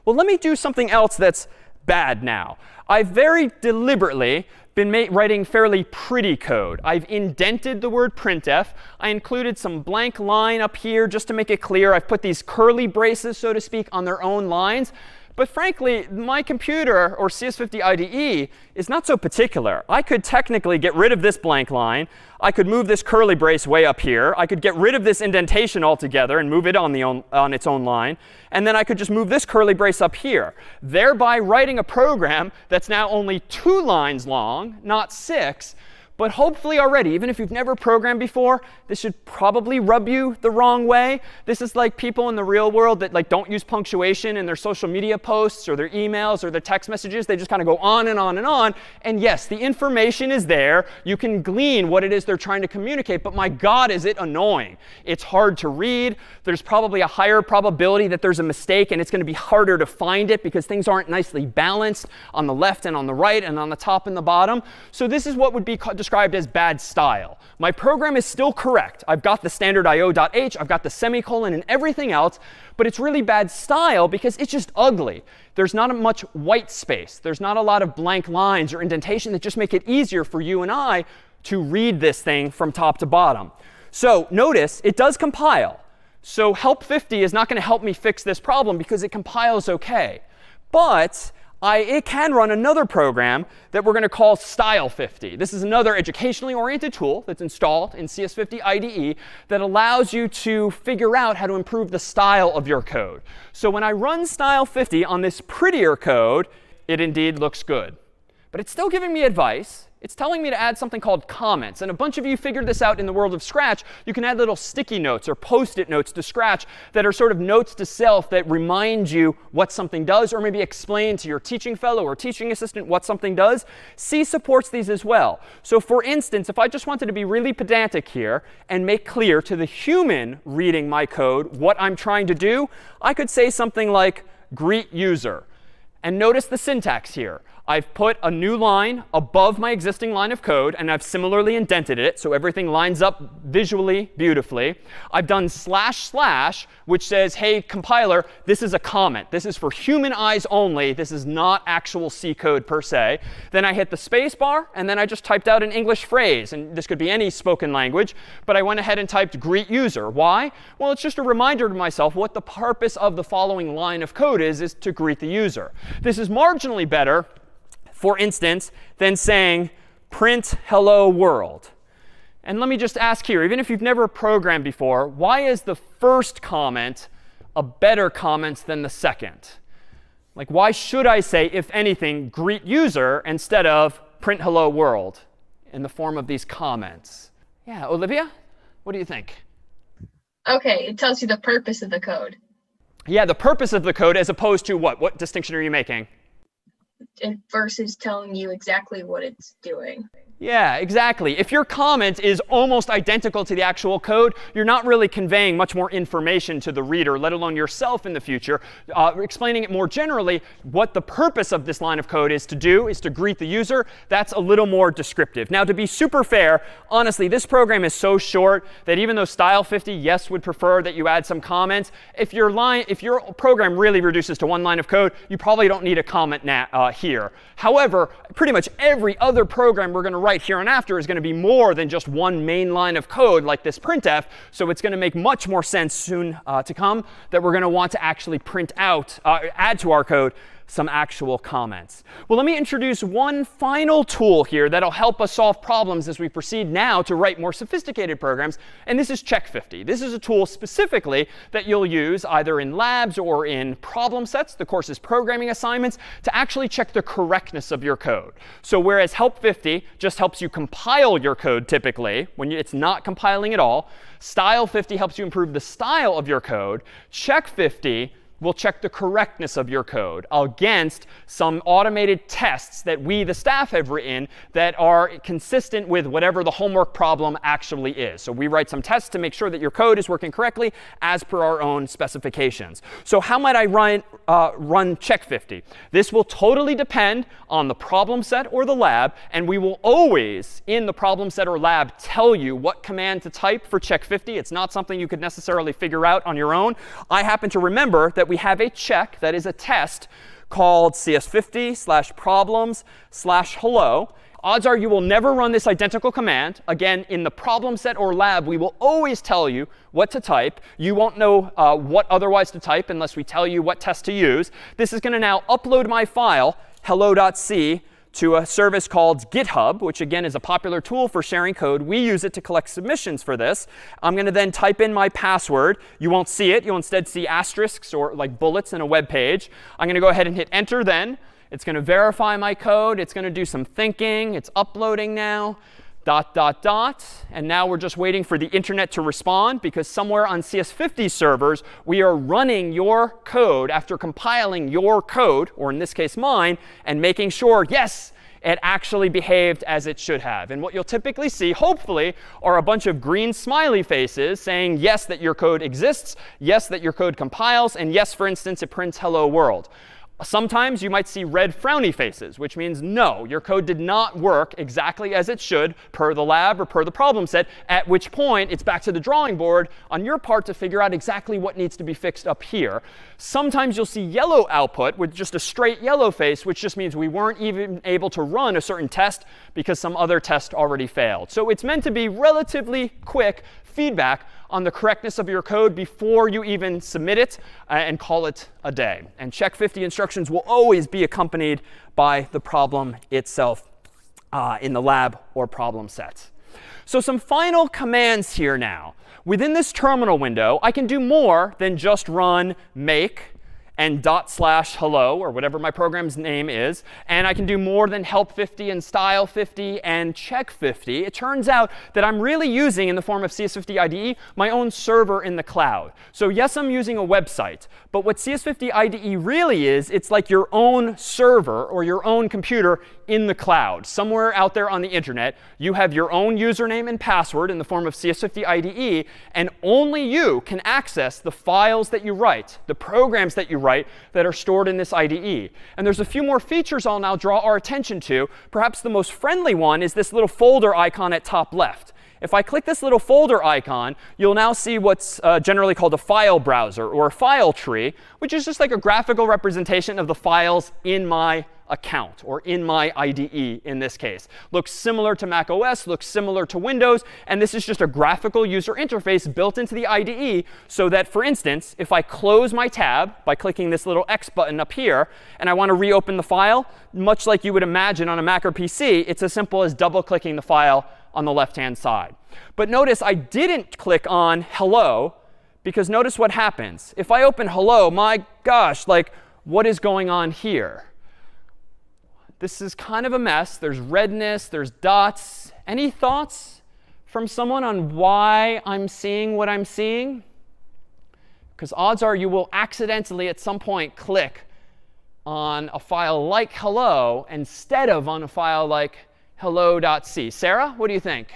Well, let me do something else that's bad now. I've very deliberately been writing fairly pretty code. I've indented the word printf. I included some blank line up here just to make it clear. I've put these curly braces, so to speak, on their own lines. But frankly, my computer, or CS50 IDE, is not so particular. I could technically get rid of this blank line. I could move this curly brace way up here. I could get rid of this indentation altogether and move it on its own line. And then I could just move this curly brace up here, thereby writing a program that's now only 2 lines long, not 6. But hopefully already, even if you've never programmed before, this should probably rub you the wrong way. This is like people in the real world that don't use punctuation in their social media posts or their emails or their text messages. They just kind of go on and on and on. And yes, the information is there. You can glean what it is they're trying to communicate. But my God, is it annoying. It's hard to read. There's probably a higher probability that there's a mistake. And it's going to be harder to find it because things aren't nicely balanced on the left and on the right and on the top and the bottom. So this is what would be described as bad style. My program is still correct. I've got the standard io.h, I've got the semicolon and everything else, but it's really bad style because it's just ugly. There's not much white space. There's not a lot of blank lines or indentation that just make it easier for you and I to read this thing from top to bottom. So notice it does compile. So help 50 is not going to help me fix this problem because it compiles OK. But it can run another program that we're going to call style50. This is another educationally oriented tool that's installed in CS50 IDE that allows you to figure out how to improve the style of your code. So when I run style50 on this prettier code, it indeed looks good. But it's still giving me advice. It's telling me to add something called comments. And a bunch of you figured this out in the world of Scratch. You can add little sticky notes or Post-it notes to Scratch that are sort of notes to self that remind you what something does, or maybe explain to your teaching fellow or teaching assistant what something does. C supports these as well. So for instance, if I just wanted to be really pedantic here and make clear to the human reading my code what I'm trying to do, I could say something like greet user. And notice the syntax here. I've put a new line above my existing line of code, and I've similarly indented it so everything lines up visually beautifully. I've done // which says, hey, compiler, this is a comment. This is for human eyes only. This is not actual C code per se. Then I hit the space bar, and then I just typed out an English phrase. And this could be any spoken language. But I went ahead and typed greet user. Why? Well, it's just a reminder to myself what the purpose of the following line of code is to greet the user. This is marginally better, for instance, than saying print hello world. And let me just ask here, even if you've never programmed before, why is the first comment a better comment than the second? Like, why should I say, if anything, greet user instead of print hello world in the form of these comments? Yeah, Olivia, what do you think? OK, it tells you the purpose of the code. Yeah, the purpose of the code as opposed to what? What distinction are you making? Versus telling you exactly what it's doing. Yeah, exactly. If your comment is almost identical to the actual code, you're not really conveying much more information to the reader, let alone yourself in the future. Explaining it more generally, what the purpose of this line of code is to do is to greet the user. That's a little more descriptive. Now, to be super fair, honestly, this program is so short that even though style50, yes, would prefer that you add some comments, if your program really reduces to one line of code, you probably don't need a comment here. However, pretty much every other program we're going to write here and after is going to be more than just one main line of code like this printf. So it's going to make much more sense soon to come that we're going to want to actually print out, add to our code some actual comments. Well, let me introduce one final tool here that'll help us solve problems as we proceed now to write more sophisticated programs, and this is Check50. This is a tool specifically that you'll use either in labs or in problem sets, the course's programming assignments, to actually check the correctness of your code. So whereas Help50 just helps you compile your code typically, when it's not compiling at all, Style50 helps you improve the style of your code. Check50 will check the correctness of your code against some automated tests that we, the staff, have written that are consistent with whatever the homework problem actually is. So we write some tests to make sure that your code is working correctly as per our own specifications. So how might I run Check50? This will totally depend on the problem set or the lab, and we will always, in the problem set or lab, tell you what command to type for Check50. It's not something you could necessarily figure out on your own. I happen to remember that we have a check that is a test called CS50/problems/hello. Odds are you will never run this identical command. Again, in the problem set or lab, we will always tell you what to type. You won't know what otherwise to type unless we tell you what test to use. This is going to now upload my file, hello.c, to a service called GitHub, which again is a popular tool for sharing code. We use it to collect submissions for this. I'm going to then type in my password. You won't see it. You'll instead see asterisks or like bullets in a web page. I'm going to go ahead and hit enter then. It's going to verify my code. It's going to do some thinking. It's uploading now. ... And now we're just waiting for the internet to respond, because somewhere on CS50 servers, we are running your code after compiling your code, or in this case mine, and making sure, yes, it actually behaved as it should have. And what you'll typically see, hopefully, are a bunch of green smiley faces saying, yes, that your code exists, yes, that your code compiles, and yes, for instance, it prints hello world. Sometimes you might see red frowny faces, which means no, your code did not work exactly as it should per the lab or per the problem set, at which point it's back to the drawing board on your part to figure out exactly what needs to be fixed up here. Sometimes you'll see yellow output with just a straight yellow face, which just means we weren't even able to run a certain test because some other test already failed. So it's meant to be relatively quick feedback on the correctness of your code before you even submit it and call it a day. And Check50 instructions will always be accompanied by the problem itself in the lab or problem set. So some final commands here now. Within this terminal window, I can do more than just run make and /hello, or whatever my program's name is. And I can do more than Help50 and Style50 and Check50. It turns out that I'm really using, in the form of CS50 IDE, my own server in the cloud. So yes, I'm using a website. But what CS50 IDE really is, it's like your own server or your own computer in the cloud. Somewhere out there on the internet, you have your own username and password in the form of CS50 IDE, and only you can access the files that you write, the programs that you write that are stored in this IDE. And there's a few more features I'll now draw our attention to. Perhaps the most friendly one is this little folder icon at top left. If I click this little folder icon, you'll now see what's generally called a file browser or a file tree, which is just like a graphical representation of the files in my account, or in my IDE in this case. Looks similar to Mac OS, looks similar to Windows, and this is just a graphical user interface built into the IDE so that, for instance, if I close my tab by clicking this little X button up here, and I want to reopen the file, much like you would imagine on a Mac or PC, it's as simple as double-clicking the file on the left-hand side. But notice I didn't click on hello, because notice what happens. If I open hello, my gosh, like, what is going on here? This is kind of a mess. There's redness, there's dots. Any thoughts from someone on why I'm seeing what I'm seeing? Because odds are you will accidentally at some point click on a file like hello instead of on a file like hello.c. Sarah, what do you think?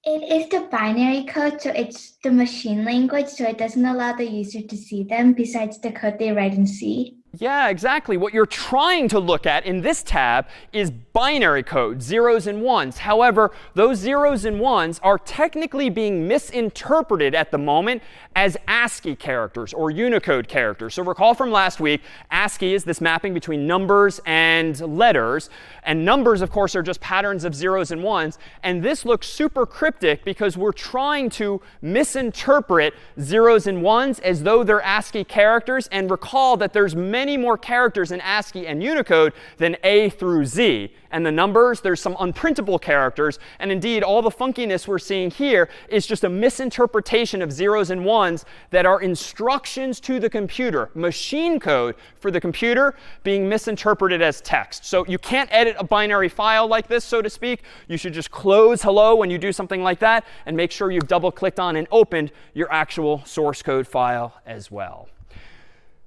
It is the binary code, so it's the machine language, so it doesn't allow the user to see them besides the code they write in C. Yeah, exactly. What you're trying to look at in this tab is binary code, zeros and ones. However, those zeros and ones are technically being misinterpreted at the moment as ASCII characters or Unicode characters. So recall from last week, ASCII is this mapping between numbers and letters. And numbers, of course, are just patterns of zeros and ones. And this looks super cryptic because we're trying to misinterpret zeros and ones as though they're ASCII characters. And recall that there's many many more characters in ASCII and Unicode than A through Z. And the numbers, there's some unprintable characters. And indeed, all the funkiness we're seeing here is just a misinterpretation of zeros and ones that are instructions to the computer, machine code for the computer being misinterpreted as text. So you can't edit a binary file like this, so to speak. You should just close hello when you do something like that and make sure you've double-clicked on and opened your actual source code file as well.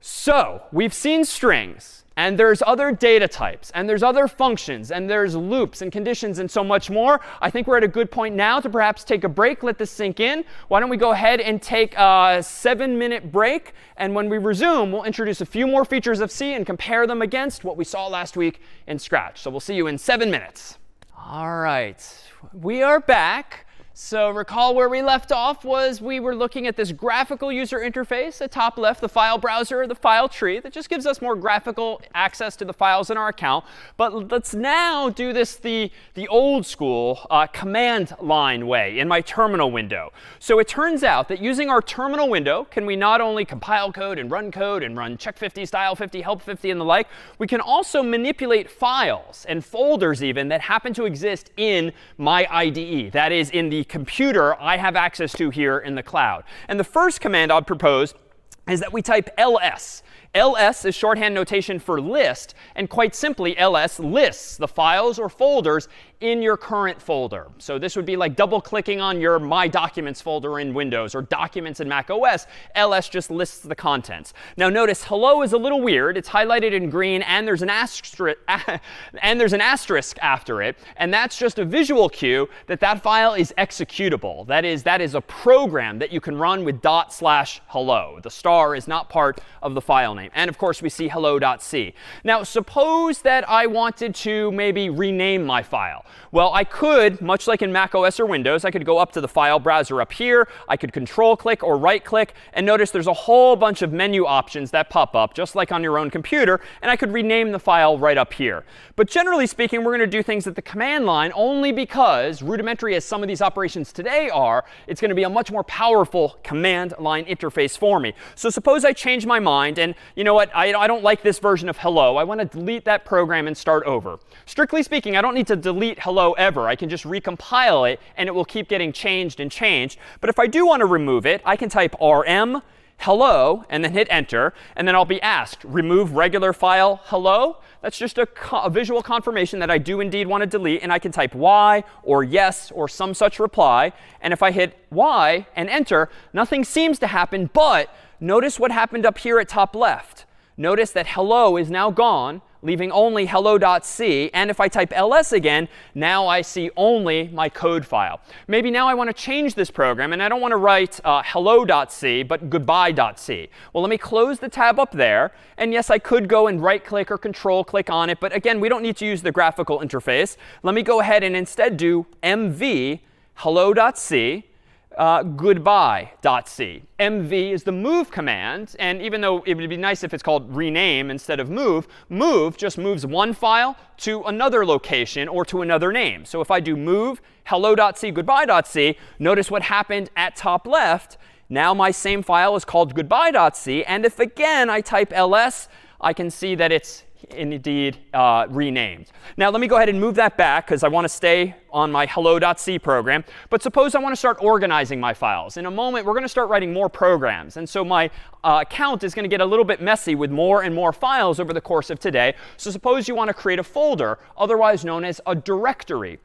So we've seen strings, and there's other data types, and there's other functions, and there's loops and conditions and so much more. I think we're at a good point now to perhaps take a break, let this sink in. Why don't we go ahead and take a 7-minute break, and when we resume, we'll introduce a few more features of C and compare them against what we saw last week in Scratch. So we'll see you in 7 minutes. All right, we are back. So recall where we left off was we were looking at this graphical user interface at top left, the file browser, the file tree. That just gives us more graphical access to the files in our account. But let's now do this the old school command line way in my terminal window. So it turns out that using our terminal window, can we not only compile code and run check 50, style 50, help 50, and the like, we can also manipulate files and folders even that happen to exist in my IDE. That is, in the computer I have access to here in the cloud. And the first command I'd propose is that we type ls. ls is shorthand notation for list, and quite simply, ls lists the files or folders in your current folder. So this would be like double-clicking on your My Documents folder in Windows or Documents in Mac OS. ls just lists the contents. Now notice hello is a little weird. It's highlighted in green, and there's an asterisk after it. And that's just a visual cue that that file is executable. That is a program that you can run with /hello. The star is not part of the file name. And of course, we see hello.c. Now suppose that I wanted to maybe rename my file. Well, I could, much like in Mac OS or Windows, I could go up to the file browser up here. I could control-click or right-click. And notice there's a whole bunch of menu options that pop up, just like on your own computer. And I could rename the file right up here. But generally speaking, we're going to do things at the command line only because, rudimentary as some of these operations today are, it's going to be a much more powerful command line interface for me. So suppose I change my mind, and you know what? I don't like this version of hello. I want to delete that program and start over. Strictly speaking, I don't need to delete hello ever. I can just recompile it, and it will keep getting changed and changed. But if I do want to remove it, I can type rm hello and then hit enter. And then I'll be asked, remove regular file hello. That's just a visual confirmation that I do indeed want to delete. And I can type y or yes or some such reply. And if I hit y and enter, nothing seems to happen. But notice what happened up here at top left. Notice that hello is now gone, leaving only hello.c. And if I type ls again, now I see only my code file. Maybe now I want to change this program, and I don't want to write hello.c, but goodbye.c. Well, let me close the tab up there. And yes, I could go and right-click or control-click on it. But again, we don't need to use the graphical interface. Let me go ahead and instead do mv hello.c. Goodbye.c. mv is the move command. And even though it would be nice if it's called rename instead of move, move just moves one file to another location or to another name. So if I do move hello.c, goodbye.c, notice what happened at top left. Now my same file is called goodbye.c. And if again I type ls, I can see that it's indeed renamed. Now let me go ahead and move that back because I want to stay on my hello.c program. But suppose I want to start organizing my files. In a moment, we're going to start writing more programs. And so my account is going to get a little bit messy with more and more files over the course of today. So suppose you want to create a folder, otherwise known as a directory.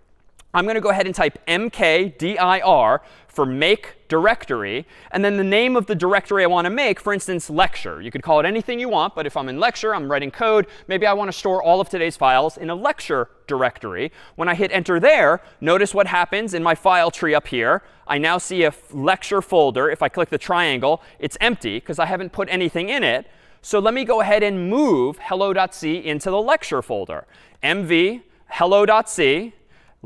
I'm going to go ahead and type mkdir for make directory, and then the name of the directory I want to make, for instance, lecture. You could call it anything you want, but if I'm in lecture, I'm writing code, maybe I want to store all of today's files in a lecture directory. When I hit enter there, notice what happens in my file tree up here. I now see a lecture folder. If I click the triangle, it's empty because I haven't put anything in it. So let me go ahead and move hello.c into the lecture folder. mv hello.c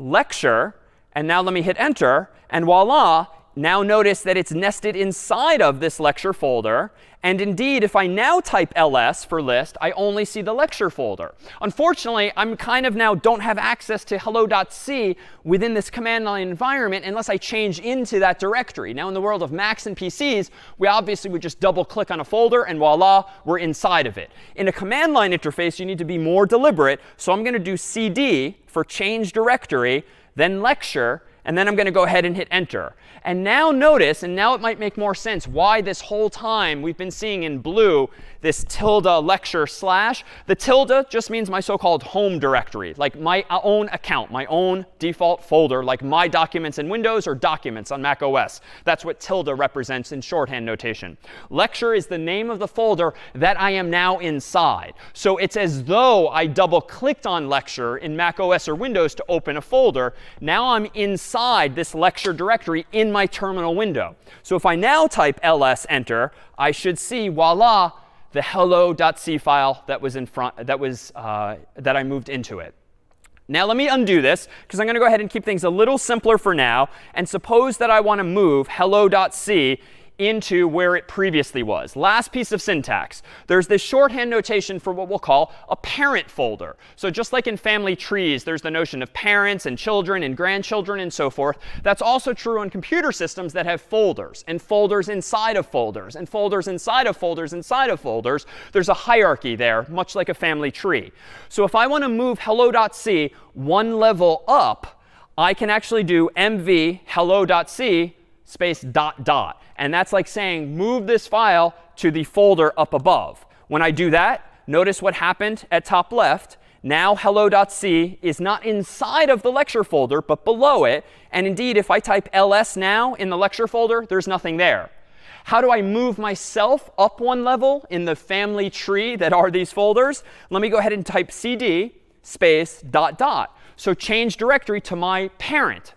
lecture, and now let me hit enter, and voila, now notice that it's nested inside of this lecture folder. And indeed, if I now type ls for list, I only see the lecture folder. Unfortunately, I'm kind of now don't have access to hello.c within this command line environment unless I change into that directory. Now, in the world of Macs and PCs, we obviously would just double click on a folder and voila, we're inside of it. In a command line interface, you need to be more deliberate. So I'm going to do cd for change directory, then lecture, and then I'm going to go ahead and hit enter. And now notice, and now it might make more sense, why this whole time we've been seeing in blue this tilde lecture slash. The tilde just means my so-called home directory, like my own account, my own default folder, like my documents in Windows or documents on Mac OS. That's what tilde represents in shorthand notation. Lecture is the name of the folder that I am now inside. So it's as though I double-clicked on lecture in Mac OS or Windows to open a folder. Now I'm inside this lecture directory in my terminal window. So if I now type ls enter, I should see, voila, the hello.c file that was in front, that I moved into it. Now let me undo this, because I'm going to go ahead and keep things a little simpler for now. And suppose that I want to move hello.c into where it previously was. Last piece of syntax. There's this shorthand notation for what we'll call a parent folder. So just like in family trees, there's the notion of parents and children and grandchildren and so forth. That's also true on computer systems that have folders and folders inside of folders and folders inside of folders inside of folders. There's a hierarchy there, much like a family tree. So if I want to move hello.c one level up, I can actually do mv hello.c space ... And that's like saying move this file to the folder up above. When I do that, notice what happened at top left. Now hello.c is not inside of the lecture folder, but below it. And indeed, if I type ls now in the lecture folder, there's nothing there. How do I move myself up one level in the family tree that are these folders? Let me go ahead and type cd space ... So change directory to my parent. ...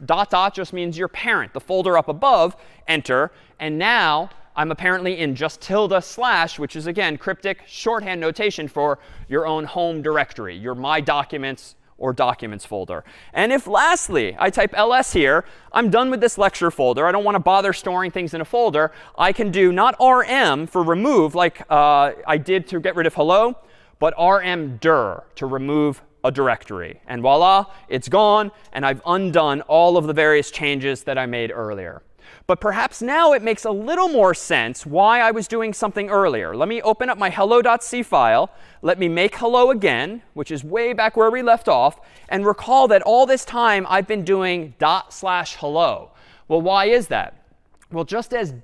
just means your parent, the folder up above. Enter. And now I'm apparently in just tilde slash, which is, again, cryptic shorthand notation for your own home directory, your My Documents or Documents folder. And if lastly I type ls here, I'm done with this lecture folder. I don't want to bother storing things in a folder. I can do not rm for remove like I did to get rid of hello, but rmdir to remove a directory. And voila, it's gone. And I've undone all of the various changes that I made earlier. But perhaps now it makes a little more sense why I was doing something earlier. Let me open up my hello.c file. Let me make hello again, which is way back where we left off. And recall that all this time I've been doing /hello. Well, why is that? Well, just as ...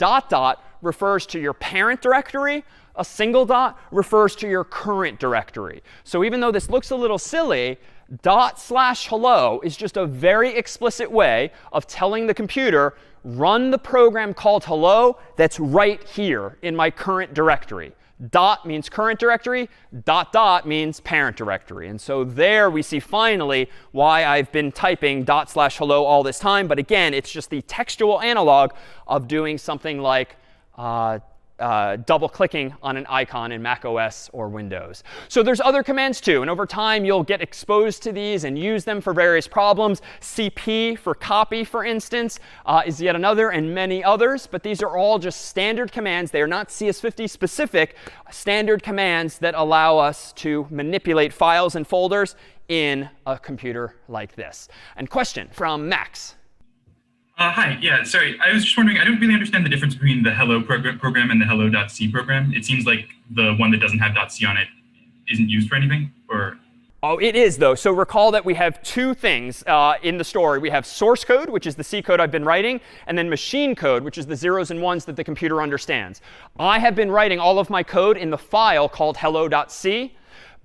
refers to your parent directory, a single dot refers to your current directory. So even though this looks a little silly, /hello is just a very explicit way of telling the computer, run the program called hello that's right here in my current directory. Dot means current directory. ... means parent directory. And so there we see finally why I've been typing /hello all this time. But again, it's just the textual analog of doing something like double clicking on an icon in Mac OS or Windows. So there's other commands too. And over time, you'll get exposed to these and use them for various problems. CP for copy, for instance, is yet another, and many others. But these are all just standard commands. They are not CS50 specific, standard commands that allow us to manipulate files and folders in a computer like this. And question from Max. Hi. Yeah, sorry. I was just wondering, I don't really understand the difference between the hello program and the hello.c program. It seems like the one that doesn't have .c on it isn't used for anything, or? Oh, it is, though. So recall that we have two things in the story. We have source code, which is the C code I've been writing, and then machine code, which is the zeros and ones that the computer understands. I have been writing all of my code in the file called hello.c,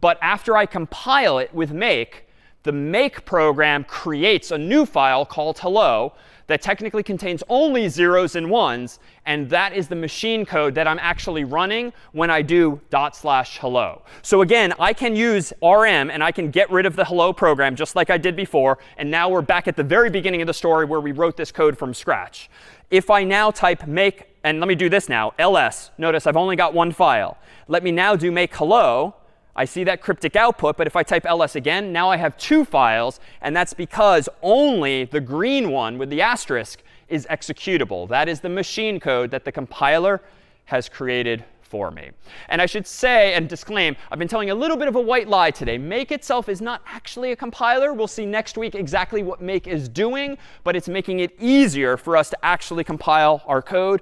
but after I compile it with make, the make program creates a new file called hello that technically contains only zeros and ones, and that is the machine code that I'm actually running when I do /hello. So again, I can use rm and I can get rid of the hello program just like I did before, and now we're back at the very beginning of the story where we wrote this code from scratch. If I now type make, and let me do this now, ls, notice I've only got one file. Let me now do make hello. I see that cryptic output, but if I type ls again, now I have two files, and that's because only the green one with the asterisk is executable. That is the machine code that the compiler has created for me. And I should say and disclaim, I've been telling a little bit of a white lie today. Make itself is not actually a compiler. We'll see next week exactly what make is doing, but it's making it easier for us to actually compile our code.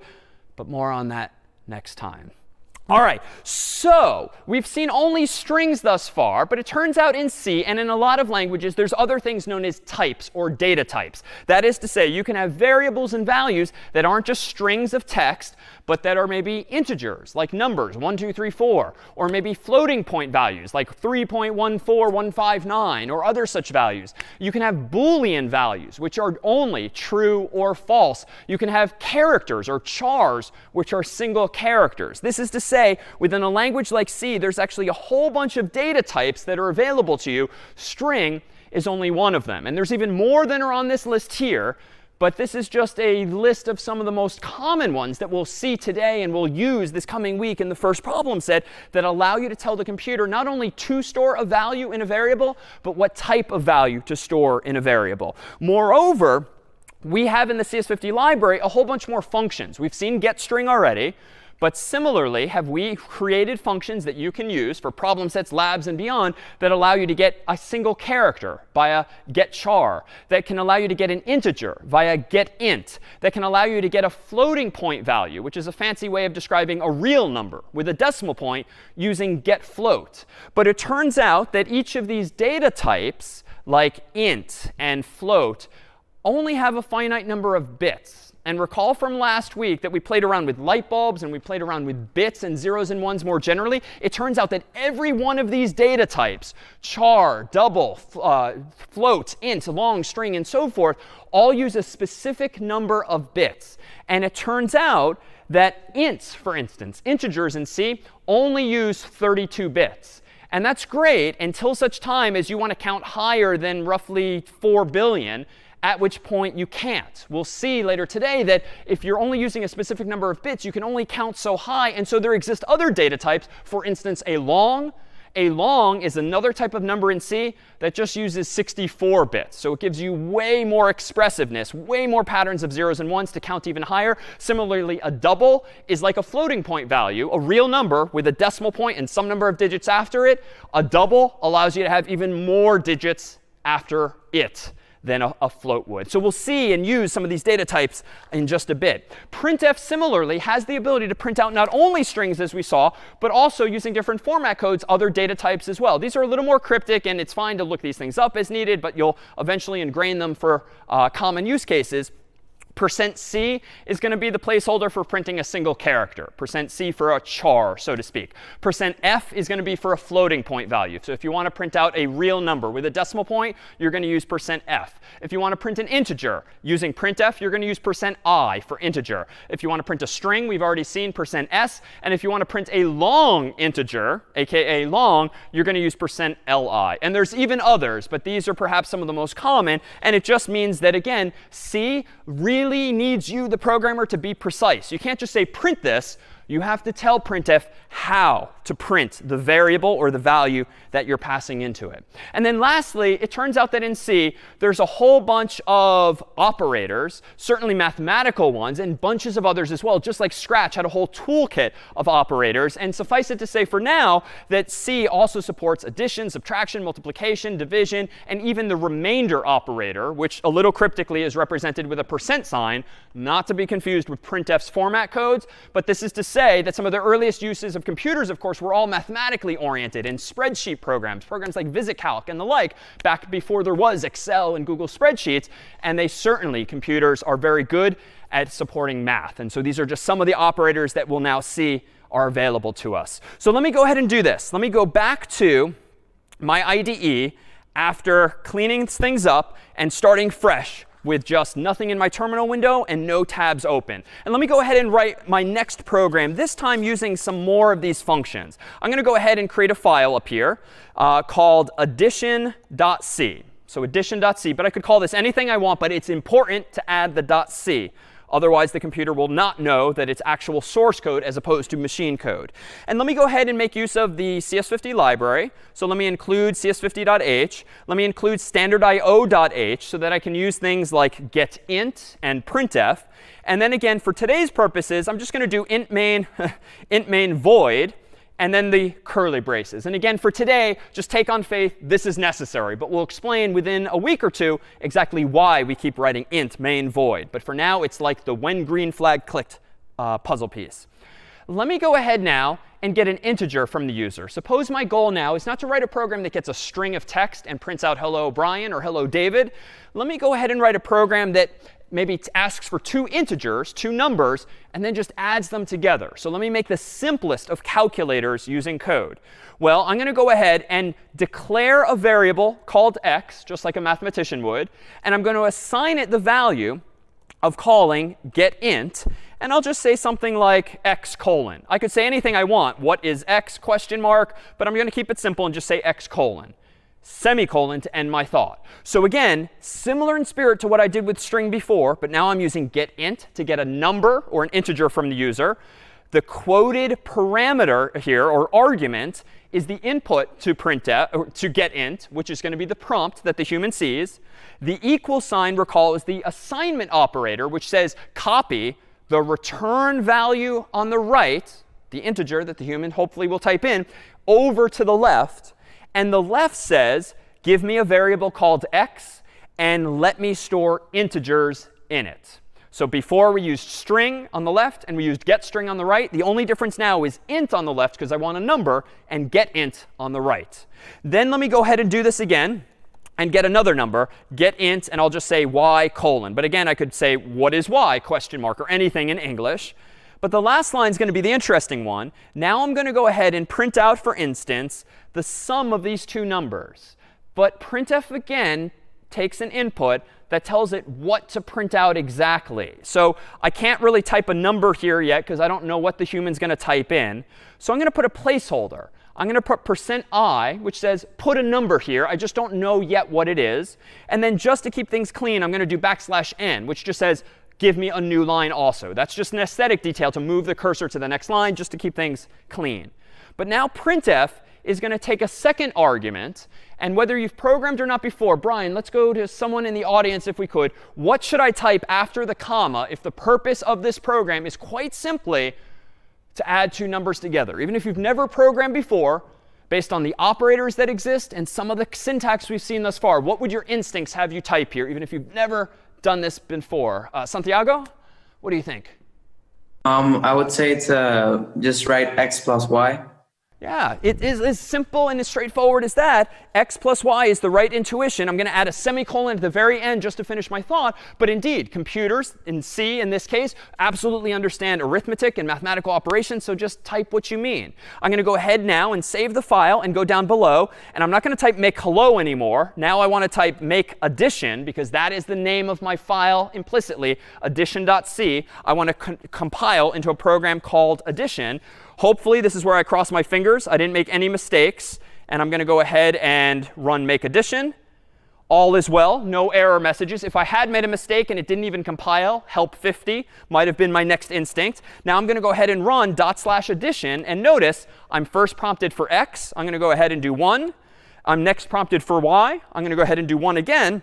But more on that next time. All right, so we've seen only strings thus far, but it turns out in C and in a lot of languages, there's other things known as types or data types. That is to say, you can have variables and values that aren't just strings of text, but that are maybe integers, like numbers, 1, 2, 3, 4, or maybe floating point values, like 3.14159, or other such values. You can have Boolean values, which are only true or false. You can have characters or chars, which are single characters. This is to say, within a language like C, there's actually a whole bunch of data types that are available to you. String is only one of them. And there's even more than are on this list here. But this is just a list of some of the most common ones that we'll see today and we'll use this coming week in the first problem set that allow you to tell the computer not only to store a value in a variable, but what type of value to store in a variable. Moreover, we have in the CS50 library a whole bunch more functions. We've seen getString already. But similarly, have we created functions that you can use for problem sets, labs, and beyond that allow you to get a single character via getChar, that can allow you to get an integer via getInt, that can allow you to get a floating point value, which is a fancy way of describing a real number with a decimal point using getFloat. But it turns out that each of these data types, like int and float, only have a finite number of bits. And recall from last week that we played around with light bulbs and we played around with bits and zeros and ones more generally. It turns out that every one of these data types, char, double, float, int, long, string, and so forth, all use a specific number of bits. And it turns out that ints, for instance, integers in C, only use 32 bits. And that's great until such time as you want to count higher than roughly 4 billion, at which point you can't. We'll see later today that if you're only using a specific number of bits, you can only count so high. And so there exist other data types. For instance, a long. A long is another type of number in C that just uses 64 bits. So it gives you way more expressiveness, way more patterns of zeros and ones to count even higher. Similarly, a double is like a floating point value, a real number with a decimal point and some number of digits after it. A double allows you to have even more digits after it than a float would. So we'll see and use some of these data types in just a bit. Printf similarly has the ability to print out not only strings as we saw, but also using different format codes, other data types as well. These are a little more cryptic, and it's fine to look these things up as needed, but you'll eventually ingrain them for common use cases. %C is going to be the placeholder for printing a single character. %C for a char, so to speak. %F is going to be for a floating point value. So if you want to print out a real number with a decimal point, you're going to use %F. If you want to print an integer using printf, you're going to use %I for integer. If you want to print a string, we've already seen %S. And if you want to print a long integer, aka long, you're going to use %Li. And there's even others, but these are perhaps some of the most common. And it just means that, again, C really needs you, the programmer, to be precise. You can't just say print this. You have to tell printf how to print the variable or the value that you're passing into it. And then lastly, it turns out that in C, there's a whole bunch of operators, certainly mathematical ones, and bunches of others as well, just like Scratch had a whole toolkit of operators. And suffice it to say for now that C also supports addition, subtraction, multiplication, division, and even the remainder operator, which a little cryptically is represented with a %sign, not to be confused with printf's format codes. But this is to say that some of the earliest uses of computers, of course, were all mathematically oriented in spreadsheet programs like VisiCalc and the like, back before there was Excel and Google Spreadsheets. And they certainly, computers are very good at supporting math. And so these are just some of the operators that we'll now see are available to us. So let me go ahead and do this. Let me go back to my IDE after cleaning things up and starting fresh with just nothing in my terminal window and no tabs open. And let me go ahead and write my next program, this time using some more of these functions. I'm going to go ahead and create a file up here called addition.c. So addition.c, but I could call this anything I want, but it's important to add the .c Otherwise, the computer will not know that it's actual source code as opposed to machine code. And let me go ahead and make use of the CS50 library. So let me include cs50.h. Let me include standardIO.h so that I can use things like getInt and printf. And then again, for today's purposes, I'm just going to do int main, int main void, and then the curly braces. And again, for today, just take on faith, this is necessary. But we'll explain within a week or two exactly why we keep writing int main void. But for now, it's like the when green flag clicked puzzle piece. Let me go ahead now and get an integer from the user. Suppose my goal now is not to write a program that gets a string of text and prints out hello Brian or hello David. Let me go ahead and write a program that maybe asks for two integers, two numbers, and then just adds them together. So let me make the simplest of calculators using code. Well, I'm going to go ahead and declare a variable called x, just like a mathematician would. And I'm going to assign it the value of calling getInt. And I'll just say something like x colon. I could say anything I want. What is x question mark? But I'm going to keep it simple and just say x colon. Semicolon to end my thought. So again, similar in spirit to what I did with string before, but now I'm using getInt to get a number or an integer from the user. The quoted parameter here, or argument, is the input to printf, or to getInt, which is going to be the prompt that the human sees. The equal sign, recall, is the assignment operator, which says copy the return value on the right, the integer that the human hopefully will type in, over to the left. And the left says, give me a variable called x and let me store integers in it. So before we used string on the left and we used getString on the right. The only difference now is int on the left because I want a number, and getInt on the right. Then let me go ahead and do this again and get another number, getInt, and I'll just say y colon. But again, I could say what is y question mark or anything in English. But the last line is going to be the interesting one. Now I'm going to go ahead and print out, for instance, the sum of these two numbers. But printf, again, takes an input that tells it what to print out exactly. So I can't really type a number here yet because I don't know what the human's going to type in. So I'm going to put a placeholder. I'm going to put %i, which says put a number here. I just don't know yet what it is. And then just to keep things clean, I'm going to do \n, which just says give me a new line also. That's just an aesthetic detail to move the cursor to the next line just to keep things clean. But now printf is going to take a second argument. And whether you've programmed or not before, Brian, let's go to someone in the audience if we could. What should I type after the comma if the purpose of this program is quite simply to add two numbers together? Even if you've never programmed before, based on the operators that exist and some of the syntax we've seen thus far, what would your instincts have you type here, even if you've never done this before? Santiago, what do you think? I would say to just write x plus y. Yeah, it is as simple and as straightforward as that. X plus y is the right intuition. I'm going to add a semicolon at the very end just to finish my thought. But indeed, computers, in C in this case, absolutely understand arithmetic and mathematical operations. So just type what you mean. I'm going to go ahead now and save the file and go down below. And I'm not going to type make hello anymore. Now I want to type make addition because that is the name of my file implicitly, addition.c. I want to compile into a program called addition. Hopefully, this is where I cross my fingers. I didn't make any mistakes. And I'm going to go ahead and run make addition. All is well. No error messages. If I had made a mistake and it didn't even compile, help 50 might have been my next instinct. Now I'm going to go ahead and run /addition. And notice I'm first prompted for x. I'm going to go ahead and do 1. I'm next prompted for y. I'm going to go ahead and do 1 again.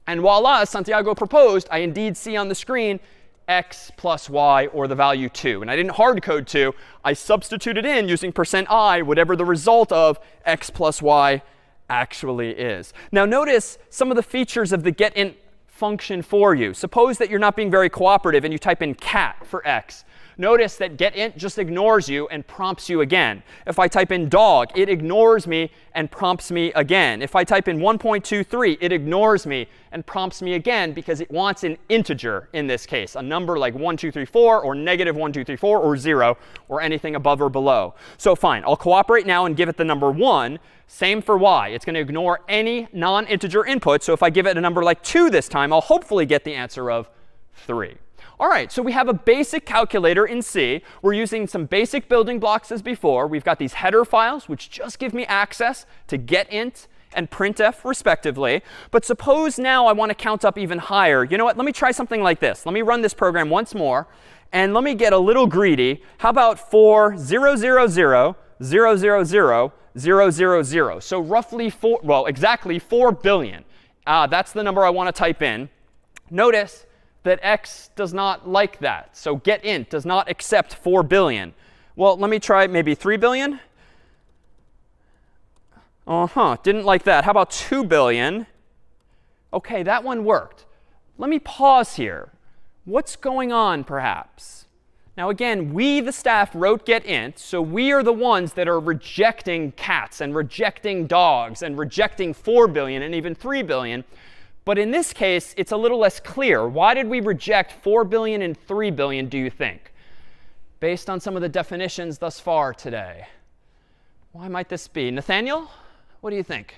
And voila, as Santiago proposed, I indeed see on the screen x plus y, or the value 2. And I didn't hard code 2. I substituted in using %i whatever the result of x plus y actually is. Now notice some of the features of the getInt function for you. Suppose that you're not being very cooperative and you type in cat for x. Notice that getInt just ignores you and prompts you again. If I type in dog, it ignores me and prompts me again. If I type in 1.23, it ignores me and prompts me again because it wants an integer in this case, a number like 1, 2, 3, 4, or negative 1, 2, 3, 4, or 0, or anything above or below. So fine, I'll cooperate now and give it the number 1. Same for y. It's going to ignore any non-integer input. So if I give it a number like 2 this time, I'll hopefully get the answer of 3. All right, so we have a basic calculator in C. We're using some basic building blocks as before. We've got these header files, which just give me access to getInt and printf respectively. But suppose now I want to count up even higher. You know what? Let me try something like this. Let me run this program once more. And let me get a little greedy. How about 4, 0, 0, 0, 0, 0, 0, 0, 0, 0. So roughly exactly 4 billion. That's the number I want to type in. Notice that x does not like that. So getInt does not accept 4 billion. Well, let me try maybe 3 billion. Didn't like that. How about 2 billion? OK, that one worked. Let me pause here. What's going on, perhaps? Now, again, we, the staff, wrote getInt. So we are the ones that are rejecting cats and rejecting dogs and rejecting 4 billion and even 3 billion. But in this case, it's a little less clear. Why did we reject 4 billion and 3 billion, do you think? Based on some of the definitions thus far today. Why might this be? Nathaniel, what do you think?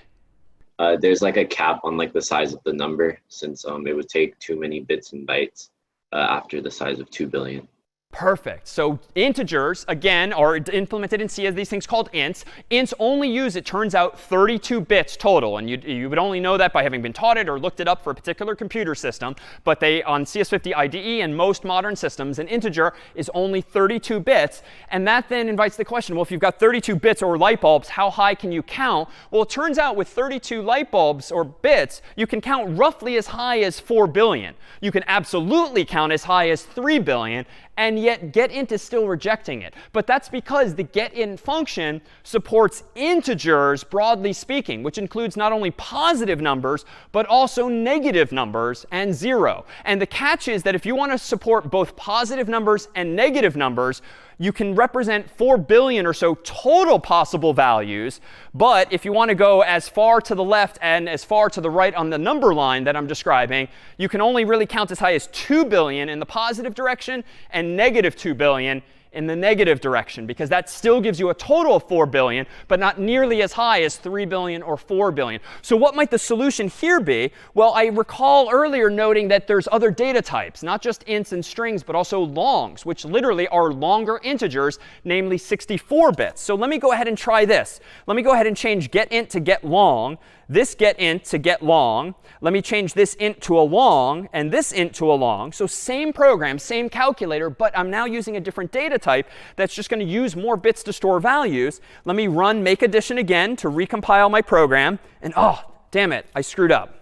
There's like a cap on like the size of the number, since it would take too many bits and bytes after the size of 2 billion. Perfect. So integers, again, are implemented in C as these things called ints. Ints only use, it turns out, 32 bits total. And you would only know that by having been taught it or looked it up for a particular computer system. But they, on CS50 IDE and most modern systems, an integer is only 32 bits. And that then invites the question, well, if you've got 32 bits or light bulbs, how high can you count? Well, it turns out with 32 light bulbs or bits, you can count roughly as high as 4 billion. You can absolutely count as high as 3 billion. And yet getInt is still rejecting it. But that's because the getInt function supports integers, broadly speaking, which includes not only positive numbers, but also negative numbers and 0. And the catch is that if you want to support both positive numbers and negative numbers, you can represent 4 billion or so total possible values. But if you want to go as far to the left and as far to the right on the number line that I'm describing, you can only really count as high as 2 billion in the positive direction and negative 2 billion in the negative direction, because that still gives you a total of 4 billion, but not nearly as high as 3 billion or 4 billion. So what might the solution here be? Well, I recall earlier noting that there's other data types, not just ints and strings, but also longs, which literally are longer integers, namely 64 bits. So let me go ahead and try this. Let me go ahead and change getInt to getLong, this getInt to getLong. Let me change this int to a long and this int to a long. So same program, same calculator, but I'm now using a different data type that's just going to use more bits to store values. Let me run make addition again to recompile my program. And oh, damn it, I screwed up.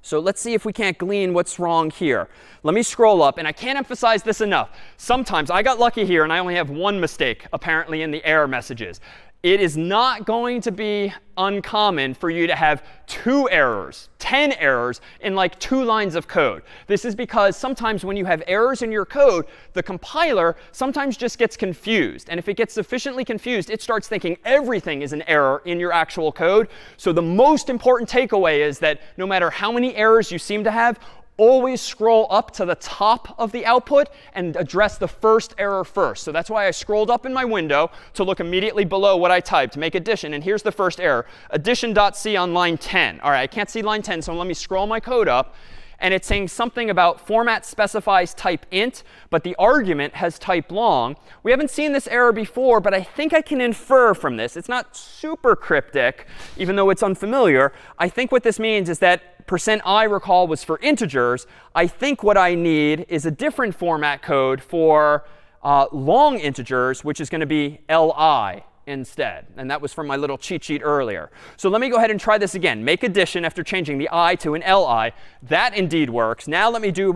So let's see if we can't glean what's wrong here. Let me scroll up. And I can't emphasize this enough. Sometimes I got lucky here and I only have one mistake, apparently, in the error messages. It is not going to be uncommon for you to have 2 errors, 10 errors in like 2 lines of code. This is because sometimes when you have errors in your code, the compiler sometimes just gets confused. And if it gets sufficiently confused, it starts thinking everything is an error in your actual code. So the most important takeaway is that no matter how many errors you seem to have, always scroll up to the top of the output and address the first error first. So that's why I scrolled up in my window to look immediately below what I typed, make addition. And here's the first error, addition.c on line 10. All right, I can't see line 10, so let me scroll my code up. And it's saying something about format specifies type int, but the argument has type long. We haven't seen this error before, but I think I can infer from this. It's not super cryptic, even though it's unfamiliar. I think what this means is that %I, recall, was for integers. I think what I need is a different format code for long integers, which is going to be li instead. And that was from my little cheat sheet earlier. So let me go ahead and try this again. Make addition after changing the I to an li. That indeed works. Now let me do,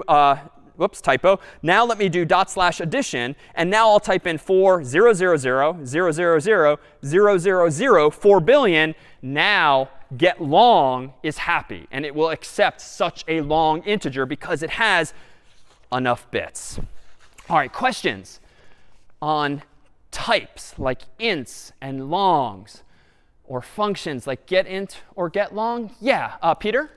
whoops, typo. Now let me do /addition. And now I'll type in 4, 0, 0, 0, 0, 0, 0, 0, 0, 0, 4 billion. Now getLong is happy. And it will accept such a long integer because it has enough bits. All right, questions on types like ints and longs, or functions like getInt or getLong? Yeah, Peter?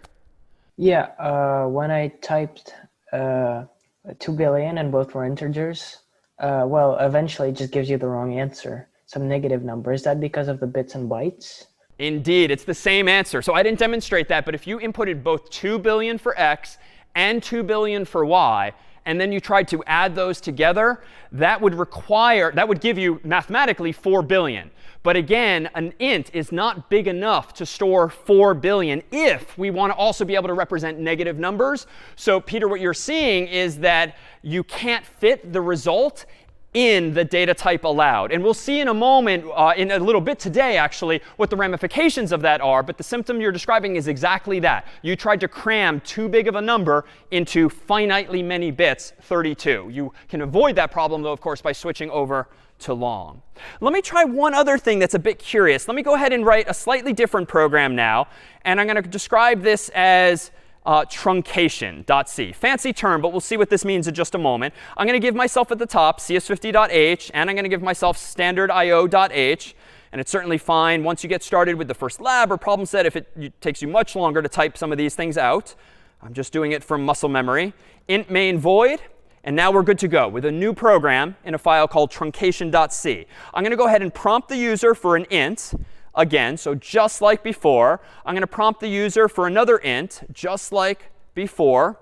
Yeah, when I typed 2 billion and both were integers, well, eventually it just gives you the wrong answer, some negative number. Is that because of the bits and bytes? Indeed, it's the same answer. So I didn't demonstrate that, but if you inputted both 2 billion for x and 2 billion for y, and then you tried to add those together, that would give you mathematically 4 billion. But again, an int is not big enough to store 4 billion if we want to also be able to represent negative numbers. So Peter, what you're seeing is that you can't fit the result in the data type allowed. And we'll see in a moment, in a little bit today actually, what the ramifications of that are. But the symptom you're describing is exactly that. You tried to cram too big of a number into finitely many bits, 32. You can avoid that problem, though, of course, by switching over to long. Let me try one other thing that's a bit curious. Let me go ahead and write a slightly different program now. And I'm going to describe this as truncation.c. Fancy term, but we'll see what this means in just a moment. I'm going to give myself at the top CS50.h, and I'm going to give myself standard.io.h. And it's certainly fine once you get started with the first lab or problem set if it takes you much longer to type some of these things out. I'm just doing it from muscle memory. Int main void. And now we're good to go with a new program in a file called truncation.c. I'm going to go ahead and prompt the user for an int. Again, so just like before, I'm going to prompt the user for another int, just like before.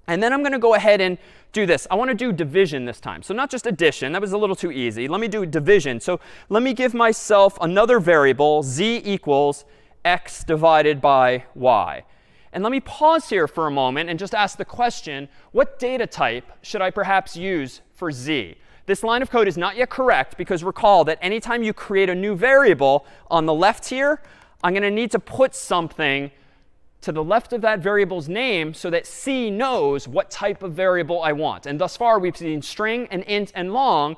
And then I'm going to go ahead and do this. I want to do division this time. So not just addition. That was a little too easy. Let me do division. So let me give myself another variable, z equals x divided by y. And let me pause here for a moment and just ask the question, what data type should I perhaps use for z? This line of code is not yet correct because recall that anytime you create a new variable on the left here, I'm going to need to put something to the left of that variable's name so that C knows what type of variable I want. And thus far, we've seen string and int and long.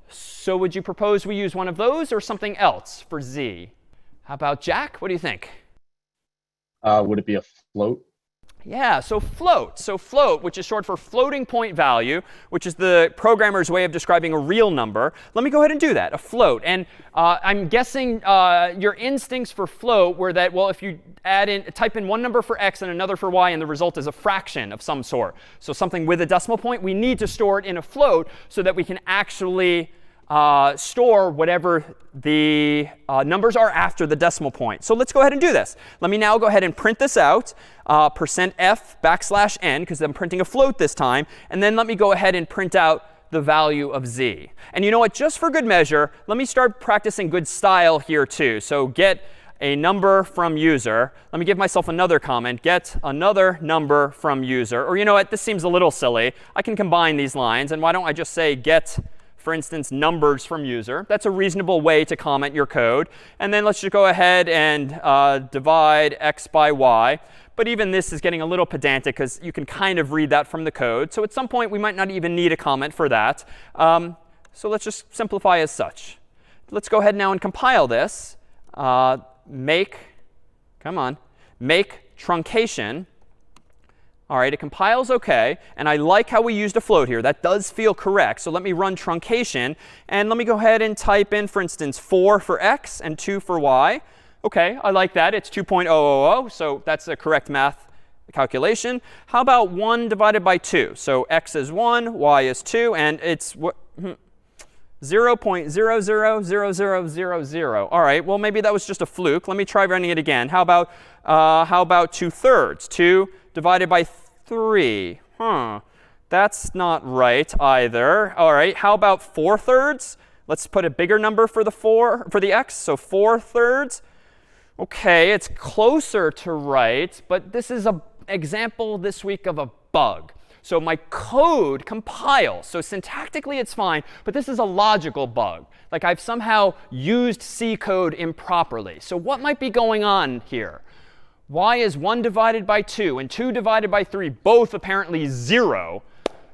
So would you propose we use one of those or something else for z? How about Jack? What do you think? Would it be a float? Yeah, so float. So float, which is short for floating point value, which is the programmer's way of describing a real number. Let me go ahead and do that, a float. And I'm guessing your instincts for float were that, well, if you type in one number for x and another for y, and the result is a fraction of some sort, so something with a decimal point, we need to store it in a float so that we can actually store whatever the numbers are after the decimal point. So let's go ahead and do this. Let me now go ahead and print this out, %f\n, because I'm printing a float this time. And then let me go ahead and print out the value of z. And you know what? Just for good measure, let me start practicing good style here too. So get a number from user. Let me give myself another comment. Get another number from user. Or you know what? This seems a little silly. I can combine these lines. And why don't I just say get, for instance, numbers from user. That's a reasonable way to comment your code. And then let's just go ahead and divide x by y. But even this is getting a little pedantic because you can kind of read that from the code. So at some point, we might not even need a comment for that. So let's just simplify as such. Let's go ahead now and compile this. Make truncation. All right, it compiles OK. And I like how we used a float here. That does feel correct. So let me run truncation. And let me go ahead and type in, for instance, 4 for x and 2 for y. OK, I like that. It's 2.000. So that's a correct math calculation. How about 1 divided by 2? So x is 1, y is 2. And it's 0.000000. All right, well, maybe that was just a fluke. Let me try running it again. How about 2/3? 2 divided by 3. That's not right either. All right, how about 4/3? Let's put a bigger number for the x. So 4/3. OK, it's closer to right. But this is an example this week of a bug. So my code compiles. So syntactically, it's fine. But this is a logical bug. Like I've somehow used C code improperly. So what might be going on here? Y is 1 divided by 2 and 2 divided by 3, both apparently 0,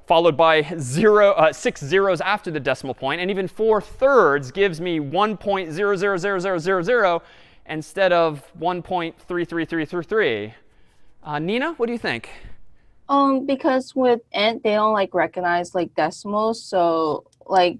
followed by 6 zeros after the decimal point. And even 4/3 gives me 1.000000 instead of 1.33333. Nina, what do you think? Because with int, they don't like recognize like decimals. So like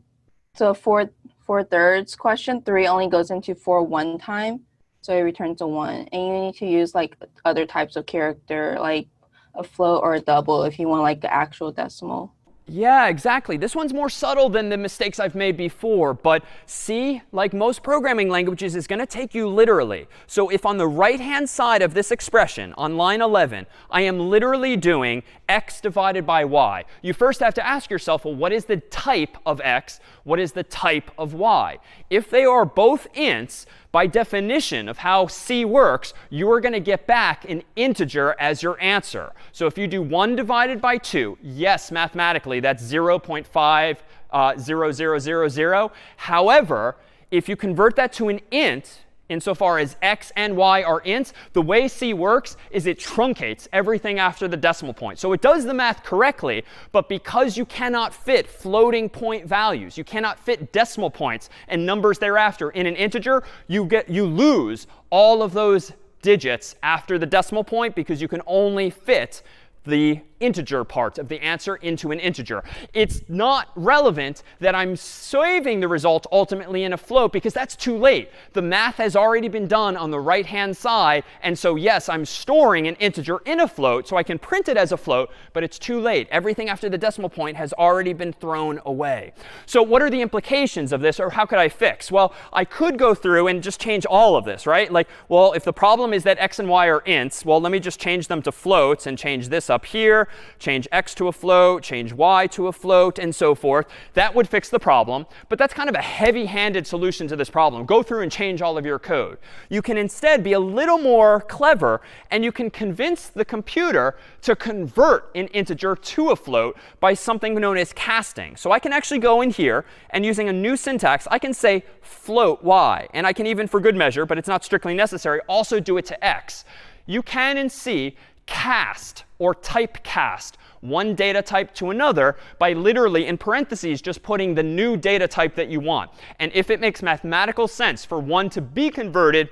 the 4/3 question, 3 only goes into 4 one time. So it returns a 1. And you need to use like other types of character, like a float or a double if you want like the actual decimal. Yeah, exactly. This one's more subtle than the mistakes I've made before. But C, like most programming languages, is going to take you literally. So if on the right-hand side of this expression, on line 11, I am literally doing x divided by y. You first have to ask yourself, well, what is the type of x? What is the type of y? If they are both ints, by definition of how C works, you are going to get back an integer as your answer. So if you do 1 divided by 2, yes, mathematically, that's 0.50000. However, if you convert that to an int, insofar as x and y are ints, the way C works is it truncates everything after the decimal point. So it does the math correctly, but because you cannot fit floating point values, you cannot fit decimal points and numbers thereafter in an integer, you lose all of those digits after the decimal point because you can only fit the integer part of the answer into an integer. It's not relevant that I'm saving the result ultimately in a float because that's too late. The math has already been done on the right-hand side. And so, yes, I'm storing an integer in a float so I can print it as a float, but it's too late. Everything after the decimal point has already been thrown away. So what are the implications of this, or how could I fix? Well, I could go through and just change all of this, right? Like, well, if the problem is that x and y are ints, well, let me just change them to floats and change this up here. Change x to a float, change y to a float, and so forth. That would fix the problem. But that's kind of a heavy-handed solution to this problem. Go through and change all of your code. You can instead be a little more clever, and you can convince the computer to convert an integer to a float by something known as casting. So I can actually go in here, and using a new syntax, I can say float y. And I can even, for good measure, but it's not strictly necessary, also do it to x. You can in C cast or typecast one data type to another by literally, in parentheses, just putting the new data type that you want. And if it makes mathematical sense for one to be converted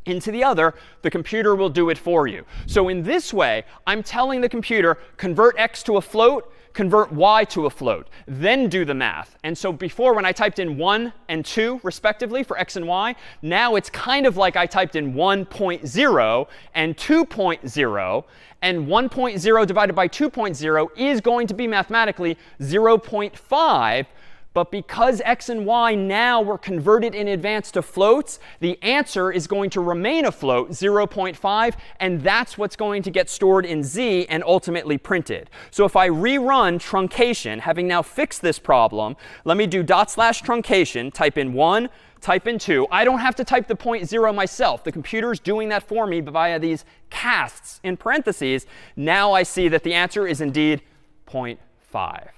into the other, the computer will do it for you. So in this way, I'm telling the computer, convert x to a float, convert y to a float, then do the math. And so before, when I typed in 1 and 2, respectively, for x and y, now it's kind of like I typed in 1.0 and 2.0. And 1.0 divided by 2.0 is going to be mathematically 0.5. But because x and y now were converted in advance to floats, the answer is going to remain a float, 0.5. And that's what's going to get stored in Z and ultimately printed. So if I rerun truncation, having now fixed this problem, let me do /truncation, type in 1, type in 2. I don't have to type the 0.0 myself. The computer's doing that for me via these casts in parentheses. Now I see that the answer is indeed 0.5.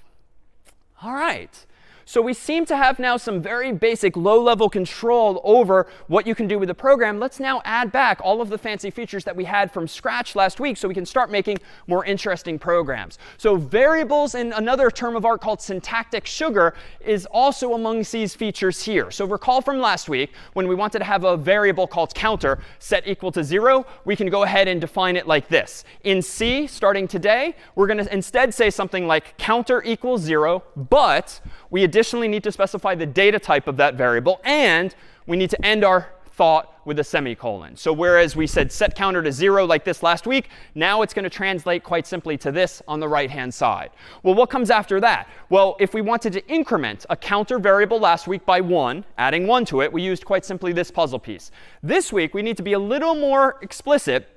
All right. So we seem to have now some very basic low-level control over what you can do with the program. Let's now add back all of the fancy features that we had from scratch last week so we can start making more interesting programs. So variables, in another term of art called syntactic sugar, is also among these features here. So recall from last week when we wanted to have a variable called counter set equal to 0, we can go ahead and define it like this. In C, starting today, we're going to instead say something like counter equals 0, but we additionally need to specify the data type of that variable, and we need to end our thought with a semicolon. So whereas we said set counter to 0 like this last week, now it's going to translate quite simply to this on the right-hand side. Well, what comes after that? Well, if we wanted to increment a counter variable last week by 1, adding 1 to it, we used quite simply this puzzle piece. This week, we need to be a little more explicit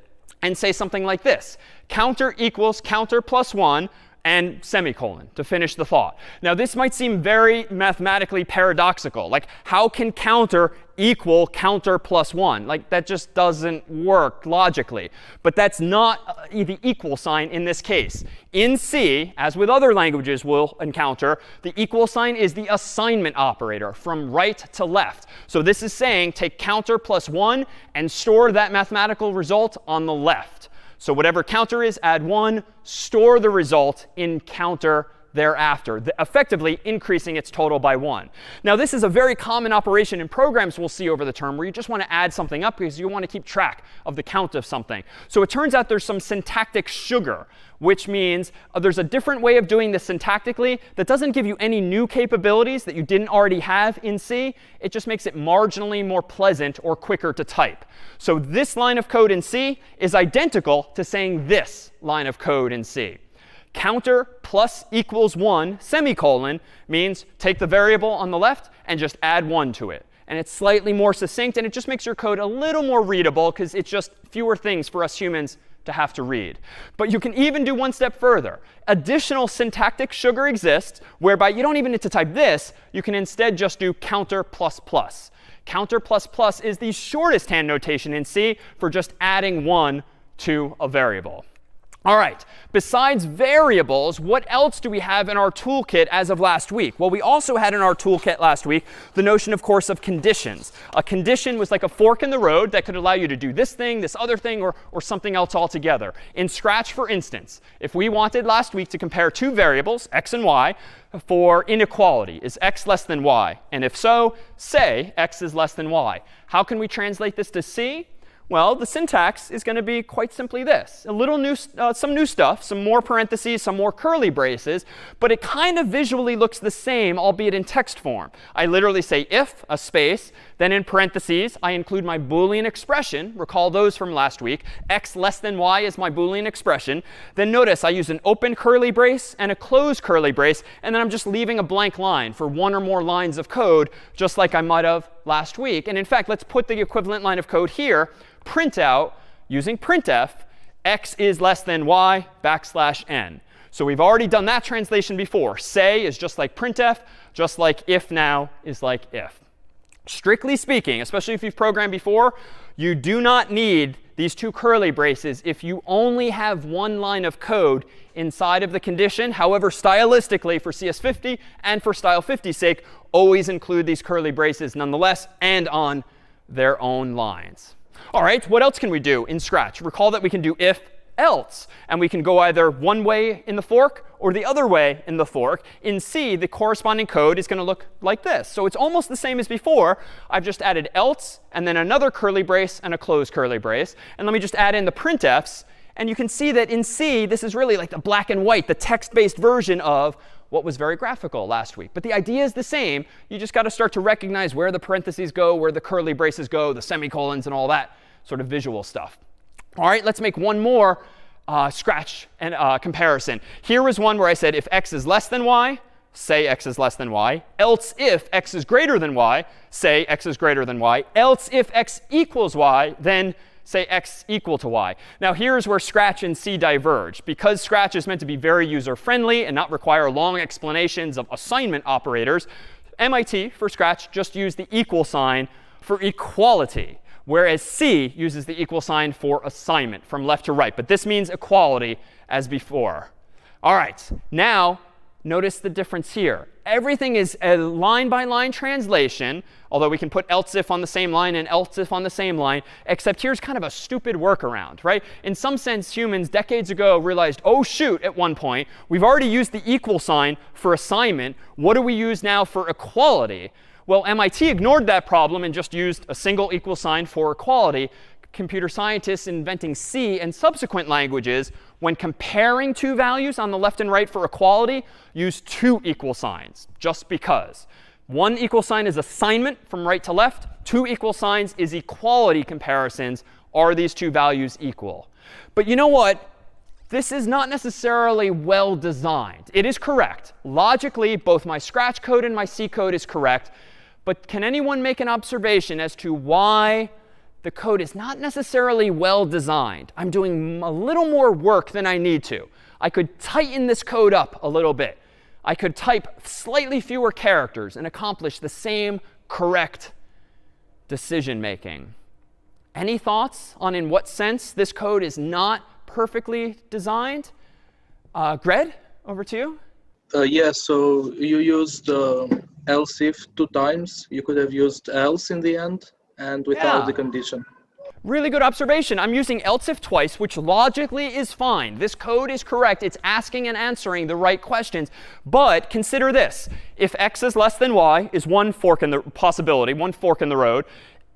and say something like this. Counter equals counter plus 1, and semicolon to finish the thought. Now, this might seem very mathematically paradoxical. Like, how can counter equal counter plus 1? Like, that just doesn't work logically. But that's not the equal sign in this case. In C, as with other languages we'll encounter, the equal sign is the assignment operator from right to left. So this is saying take counter plus 1 and store that mathematical result on the left. So whatever counter is, add 1, store the result in counter thereafter, effectively increasing its total by 1. Now, this is a very common operation in programs we'll see over the term where you just want to add something up because you want to keep track of the count of something. So it turns out there's some syntactic sugar, which means there's a different way of doing this syntactically that doesn't give you any new capabilities that you didn't already have in C. It just makes it marginally more pleasant or quicker to type. So this line of code in C is identical to saying this line of code in C. Counter plus equals 1 semicolon means take the variable on the left and just add 1 to it. and it's slightly more succinct, and it just makes your code a little more readable because it's just fewer things for us humans to have to read. But you can even do one step further. Additional syntactic sugar exists whereby you don't even need to type this. You can instead just do counter plus plus. Counter plus plus is the shortest hand notation in C for just adding 1 to a variable. All right, besides variables, what else do we have in our toolkit as of last week? Well, we also had in our toolkit last week the notion, of course, of conditions. A condition was like a fork in the road that could allow you to do this thing, this other thing, or something else altogether. In Scratch, for instance, if we wanted last week to compare two variables, x and y, for inequality, is x less than y? And if so, say x is less than y. How can we translate this to C? Well, the syntax is going to be quite simply this. A little new, some new stuff, some more parentheses, some more curly braces, but it kind of visually looks the same, albeit in text form. I literally say if, a space, then in parentheses, I include my Boolean expression. Recall those from last week. X less than y is my Boolean expression. Then notice I use an open curly brace and a closed curly brace, and then I'm just leaving a blank line for one or more lines of code, just like I might have last week. And in fact, let's put the equivalent line of code here. Print out, using printf, x is less than y backslash n. So we've already done that translation before. Say is just like printf, just like if now is like if. Strictly speaking, especially if you've programmed before, you do not need these two curly braces if you only have one line of code inside of the condition. However, stylistically, for CS50 and for style 50's sake, always include these curly braces nonetheless and on their own lines. All right, what else can we do in Scratch? Recall that we can do if, else. And we can go either one way in the fork or the other way in the fork. In C, the corresponding code is going to look like this. So it's almost the same as before. I've just added else and then another curly brace and a closed curly brace. And let me just add in the printfs. And you can see that in C, this is really like the black and white, the text-based version of what was very graphical last week. But the idea is the same. You just got to start to recognize where the parentheses go, where the curly braces go, the semicolons, and all that sort of visual stuff. All right, let's make one more Scratch and comparison. Here was one where I said if x is less than y, say x is less than y. Else if x is greater than y, say x is greater than y. Else if x equals y, then say x equal to y. Now here's where Scratch and C diverge. Because Scratch is meant to be very user-friendly and not require long explanations of assignment operators, MIT, for Scratch, just used the equal sign for equality, whereas C uses the equal sign for assignment from left to right. But this means equality as before. All right, now notice the difference here. Everything is a line-by-line translation, although we can put else if on the same line and else if on the same line, except here's kind of a stupid workaround, right? In some sense, humans decades ago realized, oh, shoot, at one point, we've already used the equal sign for assignment. What do we use now for equality? Well, MIT ignored that problem and just used a single equal sign for equality. Computer scientists inventing C and subsequent languages, when comparing two values on the left and right for equality, use two equal signs, just because. One equal sign is assignment from right to left. Two equal signs is equality comparisons. Are these two values equal? But you know what? This is not necessarily well designed. It is correct. Logically, both my Scratch code and my C code is correct. But can anyone make an observation as to why the code is not necessarily well designed? I'm doing a little more work than I need to. I could tighten this code up a little bit. I could type slightly fewer characters and accomplish the same correct decision making. Any thoughts on in what sense this code is not perfectly designed? Gred, over to you. Yeah, so you used else if 2 times. You could have used else in the end and without the condition. Really good observation. I'm using else if twice, which logically is fine. This code is correct. It's asking and answering the right questions. But consider this. If x is less than y is one fork in the possibility, one fork in the road.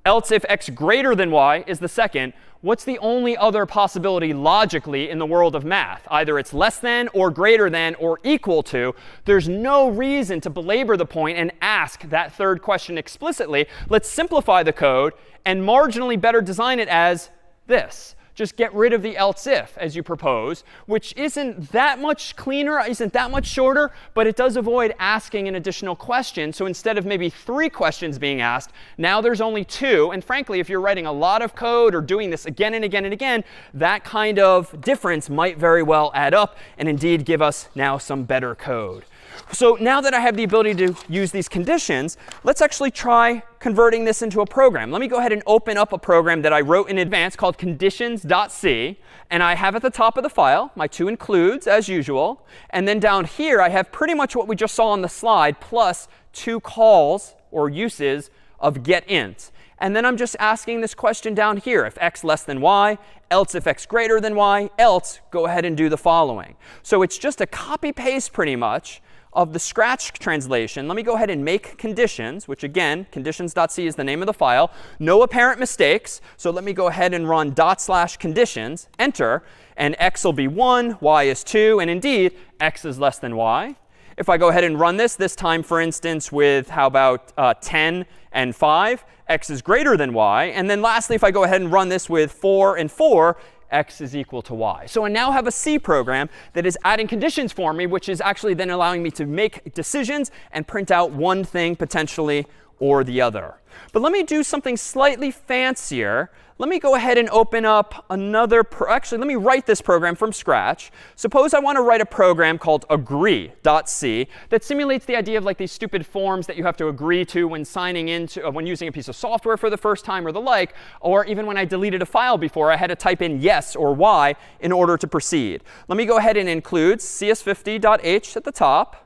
Else if x greater than y is the second. What's the only other possibility logically in the world of math? Either it's less than or greater than or equal to. There's no reason to belabor the point and ask that third question explicitly. Let's simplify the code and marginally better design it as this. Just get rid of the else if, as you propose, which isn't that much cleaner, isn't that much shorter, but it does avoid asking an additional question. So instead of maybe 3 questions being asked, now there's only 2. And frankly, if you're writing a lot of code or doing this again and again and again, that kind of difference might very well add up and indeed give us now some better code. So now that I have the ability to use these conditions, let's actually try converting this into a program. Let me go ahead and open up a program that I wrote in advance called conditions.c. And I have at the top of the file my 2 includes, as usual. And then down here, I have pretty much what we just saw on the slide, plus 2 calls or uses of getInt. And then I'm just asking this question down here. If x less than y, else if x greater than y, else go ahead and do the following. So it's just a copy paste pretty much of the Scratch translation. Let me go ahead and make conditions, which again, conditions.c is the name of the file. No apparent mistakes. So let me go ahead and run /conditions, enter, and x will be 1, y is 2, and indeed, x is less than y. If I go ahead and run this time, for instance, with how about 10 and 5, x is greater than y. And then lastly, if I go ahead and run this with 4 and 4, x is equal to y. So I now have a C program that is adding conditions for me, which is actually then allowing me to make decisions and print out one thing potentially or the other. But let me do something slightly fancier. Let me go ahead and open up another, actually, let me write this program from scratch. Suppose I want to write a program called agree.c that simulates the idea of like these stupid forms that you have to agree to when signing into, when using a piece of software for the first time or the like, or even when I deleted a file before, I had to type in yes or y in order to proceed. Let me go ahead and include CS50.h at the top.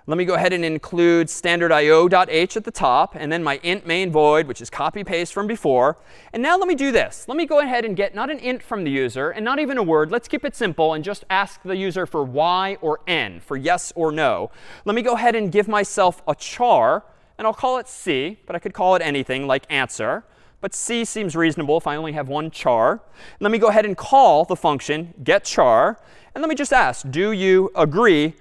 Let me go ahead and include standard.io.h at the top, and then my int main void, which is copy paste from before. And now let me do this. Let me go ahead and get not an int from the user and not even a word. Let's keep it simple and just ask the user for y or n, for yes or no. Let me go ahead and give myself a char, and I'll call it C, but I could call it anything like answer. But C seems reasonable if I only have one char. Let me go ahead and call the function getChar, and let me just ask, do you agree? ?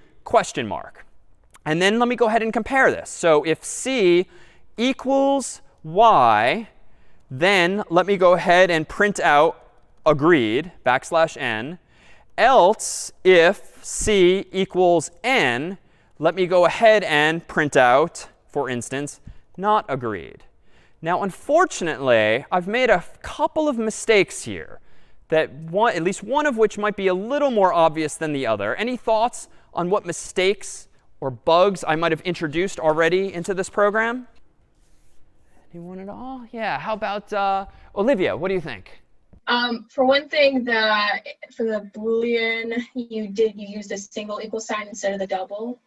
And then let me go ahead and compare this. So if C equals y, then let me go ahead and print out agreed, \n. Else, if C equals n, let me go ahead and print out, for instance, not agreed. Now, unfortunately, I've made a couple of mistakes here, that at least one of which might be a little more obvious than the other. Any thoughts on what mistakes or bugs I might have introduced already into this program? Anyone at all? Yeah, how about Olivia, what do you think? For one thing, for the Boolean, you used a single equal sign instead of the double.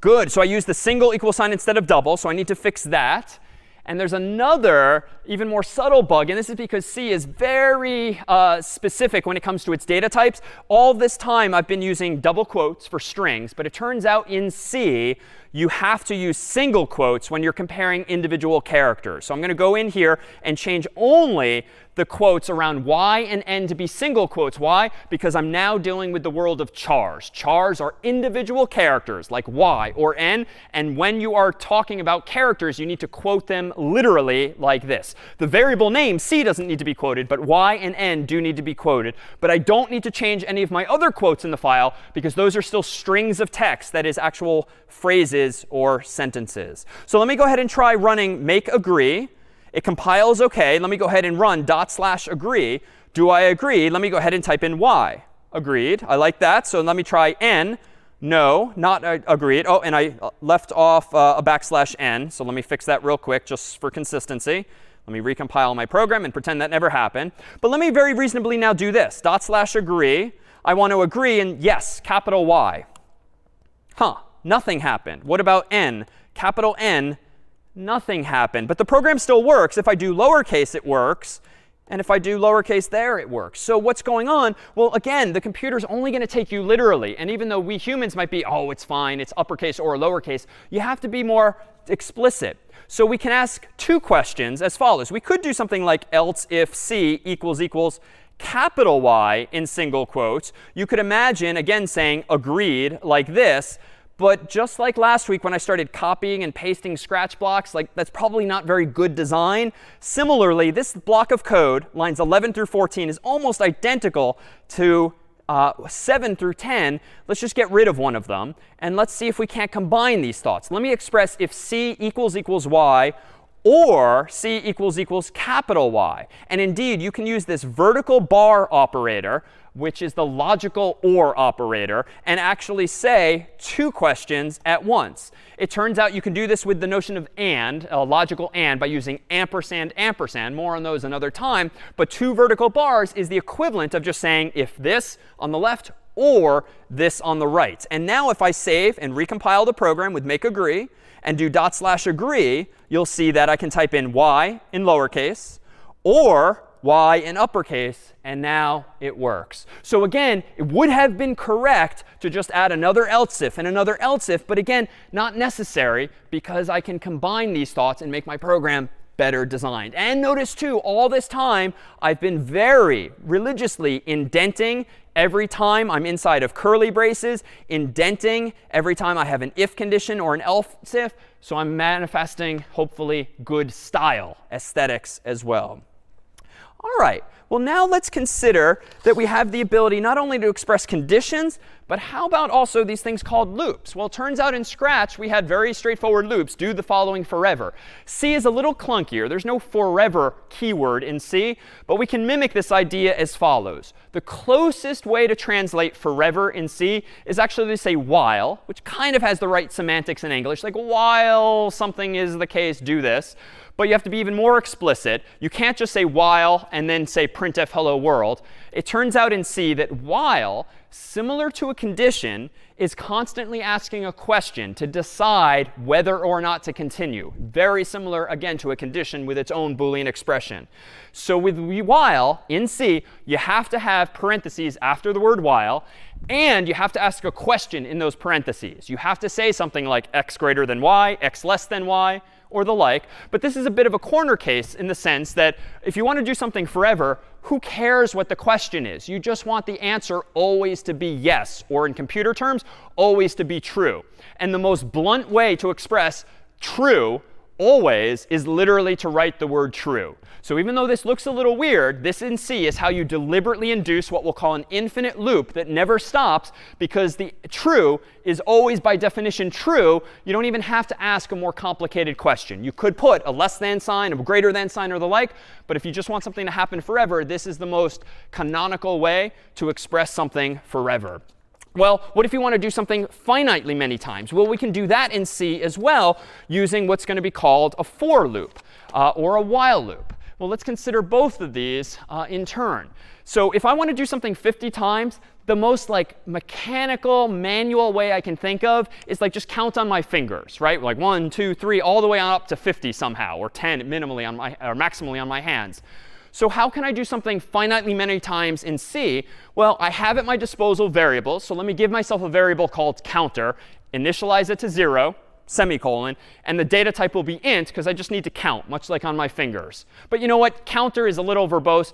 Good. So I used the single equal sign instead of double, so I need to fix that. And there's another, even more subtle bug, and this is because C is very specific when it comes to its data types. All this time, I've been using double quotes for strings, but it turns out in C, you have to use single quotes when you're comparing individual characters. So I'm going to go in here and change only the quotes around y and n to be single quotes. Why? Because I'm now dealing with the world of chars. Chars are individual characters like y or n. And when you are talking about characters, you need to quote them literally like this. The variable name C doesn't need to be quoted, but y and n do need to be quoted. But I don't need to change any of my other quotes in the file because those are still strings of text, that is actual phrases or sentences. So let me go ahead and try running make agree. It compiles OK. Let me go ahead and run /agree. Do I agree? Let me go ahead and type in y. Agreed. I like that. So let me try n. No, not agreed. Oh, and I left off a \n. So let me fix that real quick just for consistency. Let me recompile my program and pretend that never happened. But let me very reasonably now do this. /agree. I want to agree and yes, capital Y. Nothing happened. What about n? Capital N. Nothing happened. But the program still works. If I do lowercase, it works. And if I do lowercase there, it works. So what's going on? Well, again, the computer's only going to take you literally. And even though we humans might be, oh, it's fine, it's uppercase or lowercase, you have to be more explicit. So we can ask 2 questions as follows. We could do something like else if C equals capital Y in single quotes. You could imagine, again, saying agreed like this. But just like last week when I started copying and pasting scratch blocks, like that's probably not very good design. Similarly, this block of code, lines 11 through 14, is almost identical to 7 through 10. Let's just get rid of one of them. And let's see if we can't combine these thoughts. Let me express if C equals y, or C equals capital Y. And indeed, you can use this vertical bar operator, which is the logical OR operator, and actually say two questions at once. It turns out you can do this with the notion of AND, a logical AND, by using ampersand, ampersand. More on those another time. But two vertical bars is the equivalent of just saying if this on the left or this on the right. And now if I save and recompile the program with make agree and do /agree, you'll see that I can type in y in lowercase or y in uppercase, and now it works. So again, it would have been correct to just add another else if and another else if, but again, not necessary because I can combine these thoughts and make my program better designed. And notice too, all this time, I've been very religiously indenting every time I'm inside of curly braces, indenting every time I have an if condition or an else if. So I'm manifesting, hopefully, good style, aesthetics as well. All right. Well, now let's consider that we have the ability not only to express conditions, but how about also these things called loops? Well, it turns out in Scratch, we had very straightforward loops. Do the following forever. C is a little clunkier. There's no forever keyword in C, but we can mimic this idea as follows. The closest way to translate forever in C is actually to say while, which kind of has the right semantics in English. Like while something is the case, do this. But you have to be even more explicit. You can't just say while and then say printf hello world. It turns out in C that while, similar to a condition, is constantly asking a question to decide whether or not to continue. Very similar, again, to a condition with its own Boolean expression. So with while in C, you have to have parentheses after the word while, and you have to ask a question in those parentheses. You have to say something like x greater than y, x less than y, or the like. But this is a bit of a corner case in the sense that if you want to do something forever, who cares what the question is? You just want the answer always to be yes, or in computer terms, always to be true. And the most blunt way to express true always is literally to write the word true. So even though this looks a little weird, this in C is how you deliberately induce what we'll call an infinite loop that never stops, because the true is always by definition true. You don't even have to ask a more complicated question. You could put a less than sign, a greater than sign, or the like, but if you just want something to happen forever, this is the most canonical way to express something forever. Well, what if you want to do something finitely many times? Well, we can do that in C as well using what's going to be called a for loop or a while loop. Well, let's consider both of these in turn. So if I want to do something 50 times, the most like mechanical, manual way I can think of is like just count on my fingers, right? Like 1, 2, 3, all the way on up to 50 somehow, or 10 minimally on my, or maximally on my hands. So how can I do something finitely many times in C? Well, I have at my disposal variables. So let me give myself a variable called counter, initialize it to 0, semicolon, and the data type will be int because I just need to count, much like on my fingers. But you know what? Counter is a little verbose.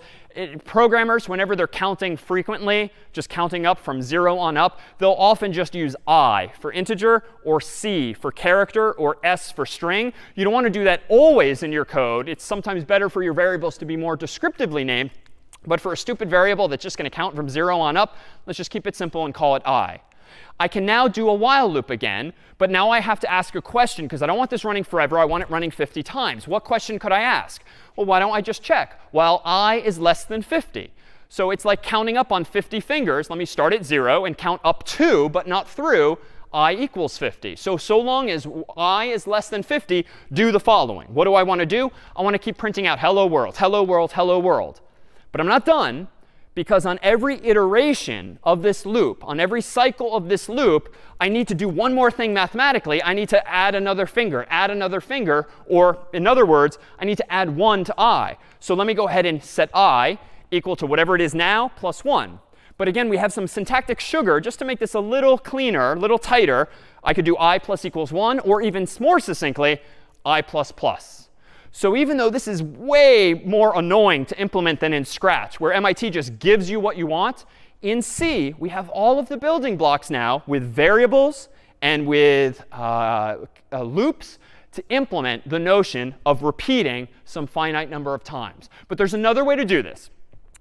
Programmers, whenever they're counting frequently, just counting up from 0 on up, they'll often just use I for integer, or C for character, or S for string. You don't want to do that always in your code. It's sometimes better for your variables to be more descriptively named. But for a stupid variable that's just going to count from 0 on up, let's just keep it simple and call it I. I can now do a while loop again, but now I have to ask a question because I don't want this running forever. I want it running 50 times. What question could I ask? Well, why don't I just check? While I is less than 50. So it's like counting up on 50 fingers. Let me start at 0 and count up to, but not through, I equals 50. So long as I is less than 50, do the following. What do I want to do? I want to keep printing out hello world, hello world, hello world. But I'm not done, because on every iteration of this loop, on every cycle of this loop, I need to do one more thing mathematically. I need to add another finger, or in other words, I need to add 1 to I. So let me go ahead and set I equal to whatever it is now plus 1. But again, we have some syntactic sugar. Just to make this a little cleaner, a little tighter, I could do I plus equals 1, or even more succinctly, I plus plus. So even though this is way more annoying to implement than in Scratch, where MIT just gives you what you want, in C, we have all of the building blocks now with variables and with loops to implement the notion of repeating some finite number of times. But there's another way to do this.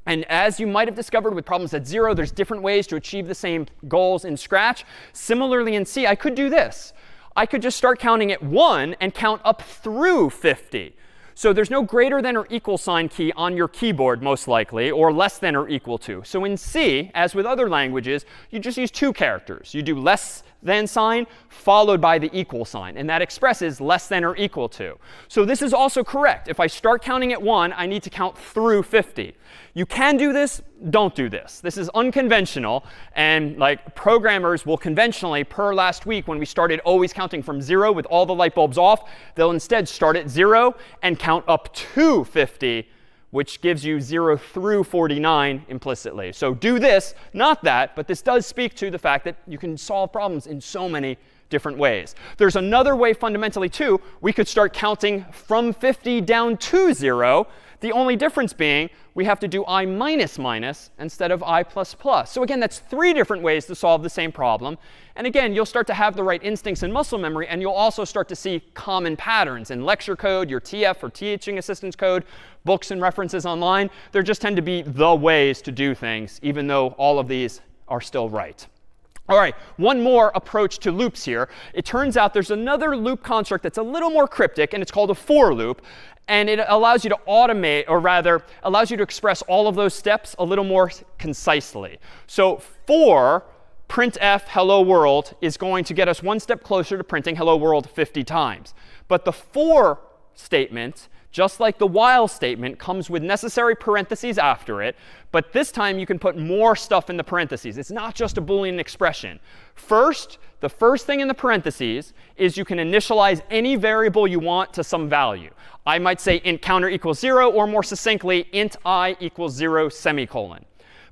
And as you might have discovered with problems at 0, there's different ways to achieve the same goals in Scratch. Similarly in C, I could do this. I could just start counting at 1 and count up through 50. So there's no greater than or equal sign key on your keyboard, most likely, or less than or equal to. So in C, as with other languages, you just use 2 characters. You do less than sign followed by the equal sign. And that expresses less than or equal to. So this is also correct. If I start counting at 1, I need to count through 50. You can do this. Don't do this. This is unconventional. And like programmers will conventionally, per last week when we started always counting from 0 with all the light bulbs off, they'll instead start at 0 and count up to 50, which gives you 0 through 49 implicitly. So do this, not that. But this does speak to the fact that you can solve problems in so many different ways. There's another way fundamentally, too. We could start counting from 50 down to 0. The only difference being we have to do I minus minus instead of I plus plus. So again, that's 3 different ways to solve the same problem. And again, you'll start to have the right instincts and muscle memory, and you'll also start to see common patterns in lecture code, your TF or teaching assistance code, books and references online. There just tend to be the ways to do things, even though all of these are still right. All right, one more approach to loops here. It turns out there's another loop construct that's a little more cryptic, and it's called a for loop. And it allows you to automate, or rather, allows you to express all of those steps a little more concisely. So for printf hello world is going to get us one step closer to printing hello world 50 times. But the for statement, just like the while statement, comes with necessary parentheses after it. But this time you can put more stuff in the parentheses. It's not just a Boolean expression. First, the first thing in the parentheses is you can initialize any variable you want to some value. I might say int counter equals 0, or more succinctly, int I equals 0 semicolon.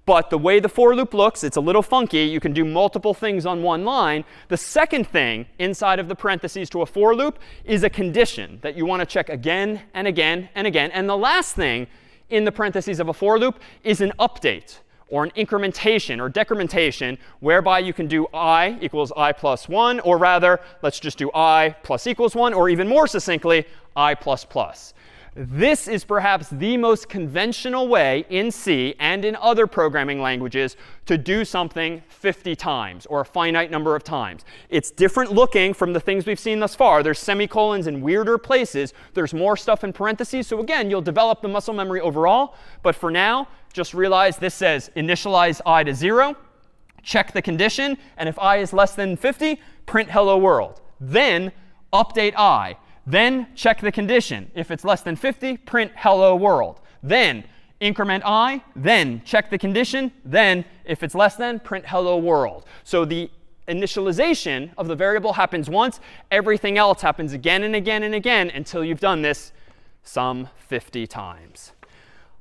But the way the for loop looks, it's a little funky. You can do multiple things on one line. The second thing inside of the parentheses to a for loop is a condition that you want to check again and again and again. And the last thing in the parentheses of a for loop is an update, or an incrementation or decrementation, whereby you can do I equals I plus 1, or rather, let's just do I plus equals 1, or even more succinctly, I plus plus. This is perhaps the most conventional way in C and in other programming languages to do something 50 times, or a finite number of times. It's different looking from the things we've seen thus far. There's semicolons in weirder places. There's more stuff in parentheses. So again, you'll develop the muscle memory overall. But for now, just realize this says initialize I to 0, check the condition, and if I is less than 50, print hello world. Then update I. Then check the condition. If it's less than 50, print hello world. Then increment I. Then check the condition. Then if it's less than, print hello world. So the initialization of the variable happens once. Everything else happens again and again and again until you've done this some 50 times.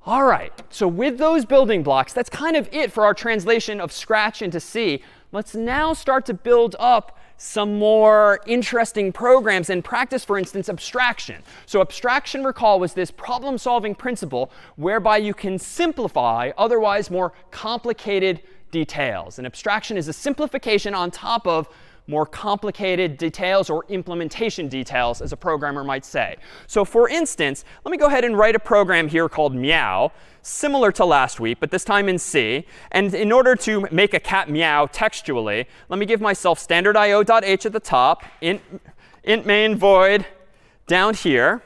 All right, so with those building blocks, that's kind of it for our translation of Scratch into C. Let's now start to build up some more interesting programs and practice, for instance, abstraction. So abstraction, recall, was this problem-solving principle whereby you can simplify otherwise more complicated details. And abstraction is a simplification on top of more complicated details, or implementation details, as a programmer might say. So for instance, let me go ahead and write a program here called meow, similar to last week, but this time in C. And in order to make a cat meow textually, let me give myself standard io.h at the top, int main void down here.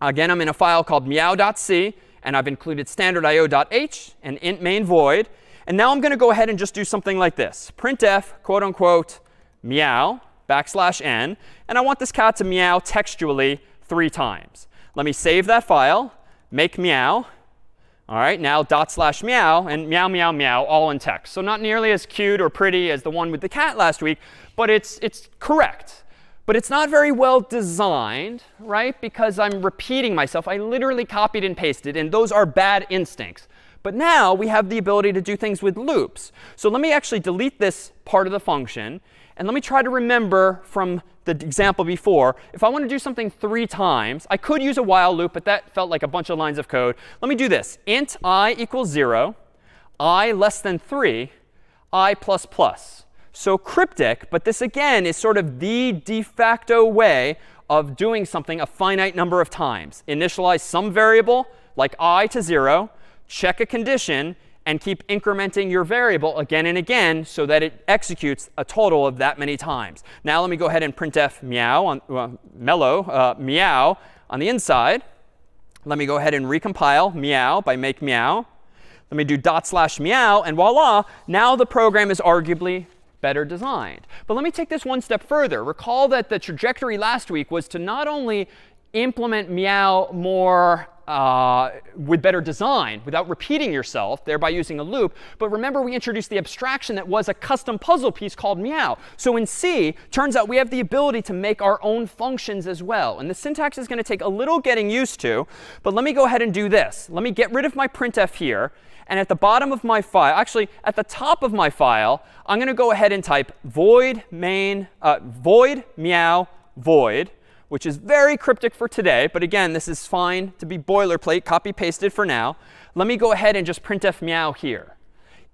Again, I'm in a file called meow.c, and I've included standard io.h and int main void. And now I'm going to go ahead and just do something like this. Printf, quote unquote, meow, \n. And I want this cat to meow textually 3 times. Let me save that file, make meow. All right, now /meow, and meow, meow, meow, all in text. So not nearly as cute or pretty as the one with the cat last week, but it's correct. But it's not very well designed, right? Because I'm repeating myself. I literally copied and pasted, and those are bad instincts. But now we have the ability to do things with loops. So let me actually delete this part of the function. And let me try to remember from the example before. If I want to do something 3 times, I could use a while loop, but that felt like a bunch of lines of code. Let me do this. Int I equals 0, I less than 3, I plus plus. So cryptic, but this again is sort of the de facto way of doing something a finite number of times. Initialize some variable, like I, to 0, check a condition, and keep incrementing your variable again and again so that it executes a total of that many times. Now let me go ahead and printf meow on meow on the inside. Let me go ahead and recompile meow by make meow. Let me do /meow, and voila, now the program is arguably better designed. But let me take this one step further. Recall that the trajectory last week was to not only implement meow more with better design without repeating yourself, thereby using a loop. But remember, we introduced the abstraction that was a custom puzzle piece called meow. So in C, turns out we have the ability to make our own functions as well. And the syntax is going to take a little getting used to. But let me go ahead and do this. Let me get rid of my printf here. And at the bottom of my file, actually at the top of my file, I'm going to go ahead and type void meow void, which is very cryptic for today. But again, this is fine to be boilerplate, copy pasted for now. Let me go ahead and just printf meow here.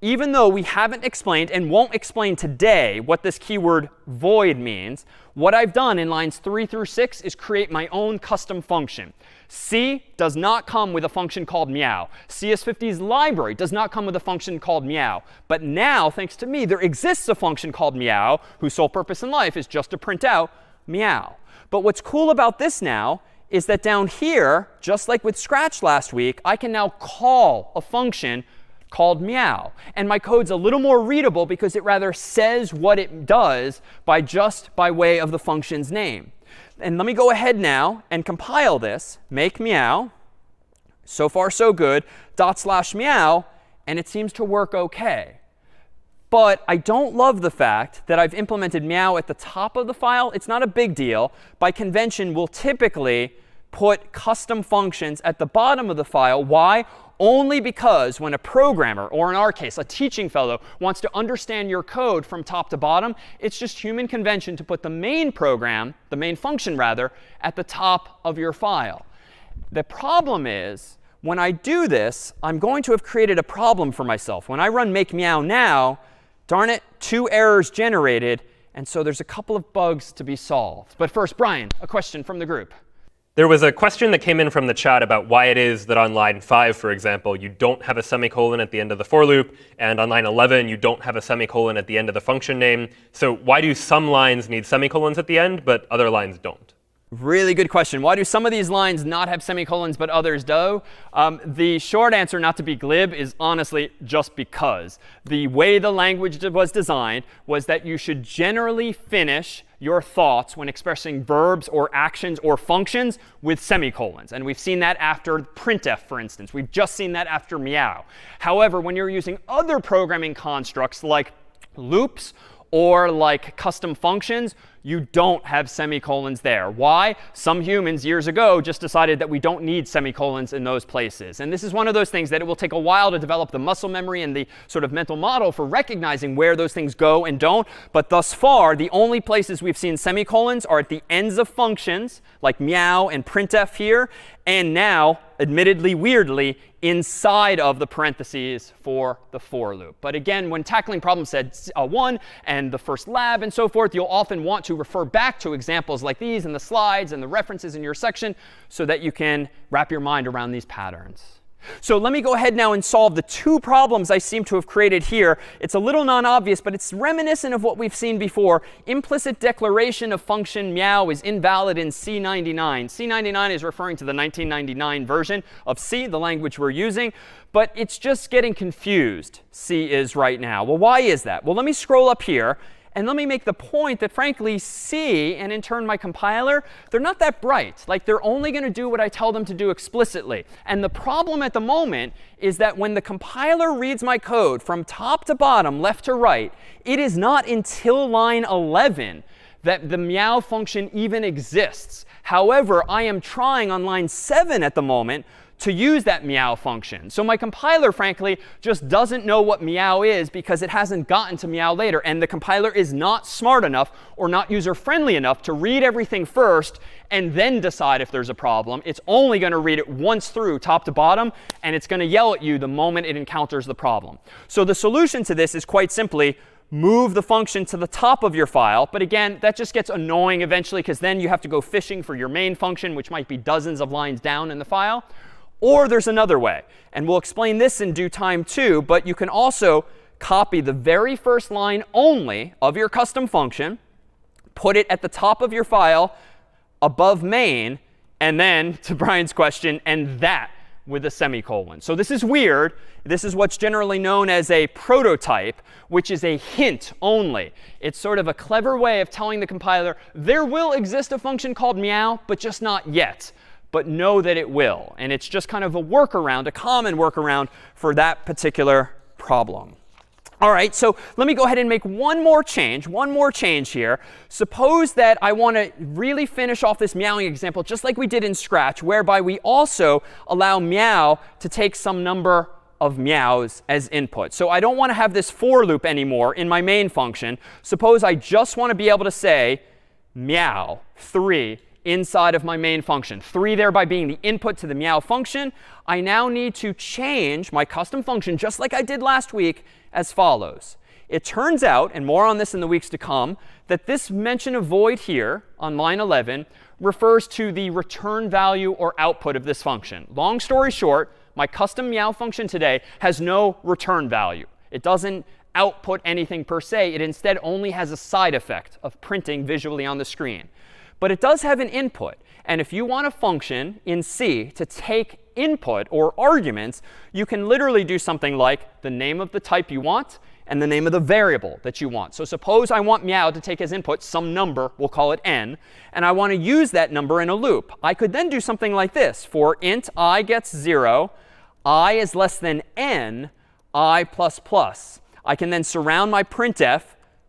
Even though we haven't explained and won't explain today what this keyword void means, what I've done in lines 3 through 6 is create my own custom function. C does not come with a function called meow. CS50's library does not come with a function called meow. But now, thanks to me, there exists a function called meow whose sole purpose in life is just to print out meow. But what's cool about this now is that down here, just like with Scratch last week, I can now call a function called meow. And my code's a little more readable because it rather says what it does by way of the function's name. And let me go ahead now and compile this, make meow. So far, so good. /meow, and it seems to work OK. But I don't love the fact that I've implemented meow at the top of the file. It's not a big deal. By convention, we'll typically put custom functions at the bottom of the file. Why? Only because when a programmer, or in our case, a teaching fellow, wants to understand your code from top to bottom, it's just human convention to put the main program, the main function rather, at the top of your file. The problem is, when I do this, I'm going to have created a problem for myself. When I run make meow now, darn it, 2 errors generated. And so there's a couple of bugs to be solved. But first, Brian, a question from the group. There was a question that came in from the chat about why it is that on line 5, for example, you don't have a semicolon at the end of the for loop, and on line 11, you don't have a semicolon at the end of the function name. So why do some lines need semicolons at the end, but other lines don't? Really good question. Why do some of these lines not have semicolons, but others do? The short answer, not to be glib, is honestly just because. The way the language was designed was that you should generally finish your thoughts when expressing verbs or actions or functions with semicolons. And we've seen that after printf, for instance. We've just seen that after meow. However, when you're using other programming constructs like loops or like custom functions, you don't have semicolons there. Why? Some humans years ago just decided that we don't need semicolons in those places. And this is one of those things that it will take a while to develop the muscle memory and the sort of mental model for recognizing where those things go and don't. But thus far, the only places we've seen semicolons are at the ends of functions, like meow and printf here, and now, admittedly weirdly, inside of the parentheses for the for loop. But again, when tackling problem set 1 and the first lab and so forth, you'll often want to refer back to examples like these in the slides and the references in your section so that you can wrap your mind around these patterns. So let me go ahead now and solve the 2 problems I seem to have created here. It's a little non-obvious, but it's reminiscent of what we've seen before. Implicit declaration of function meow is invalid in C99. C99 is referring to the 1999 version of C, the language we're using. But it's just getting confused, C is right now. Well, why is that? Well, let me scroll up here. And let me make the point that, frankly, C, and in turn my compiler, they're not that bright. Like, they're only going to do what I tell them to do explicitly. And the problem at the moment is that when the compiler reads my code from top to bottom, left to right, it is not until line 11 that the meow function even exists. However, I am trying on line 7 at the moment to use that meow function. So my compiler, frankly, just doesn't know what meow is because it hasn't gotten to meow later. And the compiler is not smart enough or not user-friendly enough to read everything first and then decide if there's a problem. It's only going to read it once through, top to bottom, and it's going to yell at you the moment it encounters the problem. So the solution to this is quite simply move the function to the top of your file. But again, that just gets annoying eventually, because then you have to go fishing for your main function, which might be dozens of lines down in the file. Or there's another way. And we'll explain this in due time too. But you can also copy the very first line only of your custom function, put it at the top of your file above main, and then, to Brian's question, and that with a semicolon. So this is weird. This is what's generally known as a prototype, which is a hint only. It's sort of a clever way of telling the compiler, there will exist a function called meow, but just not yet. But know that it will. And it's just kind of a workaround, a common workaround for that particular problem. All right, so let me go ahead and make one more change here. Suppose that I want to really finish off this meowing example just like we did in Scratch, whereby we also allow meow to take some number of meows as input. So I don't want to have this for loop anymore in my main function. Suppose I just want to be able to say meow 3 inside of my main function. 3 thereby being the input to the meow function. I now need to change my custom function, just like I did last week, as follows. It turns out, and more on this in the weeks to come, that this mention of void here on line 11 refers to the return value or output of this function. Long story short, my custom meow function today has no return value. It doesn't output anything per se. It instead only has a side effect of printing visually on the screen. But it does have an input. And if you want a function in C to take input or arguments, you can literally do something like the name of the type you want and the name of the variable that you want. So suppose I want meow to take as input some number, we'll call it n, and I want to use that number in a loop. I could then do something like this. For int I gets 0, I is less than n, I plus plus. I can then surround my printf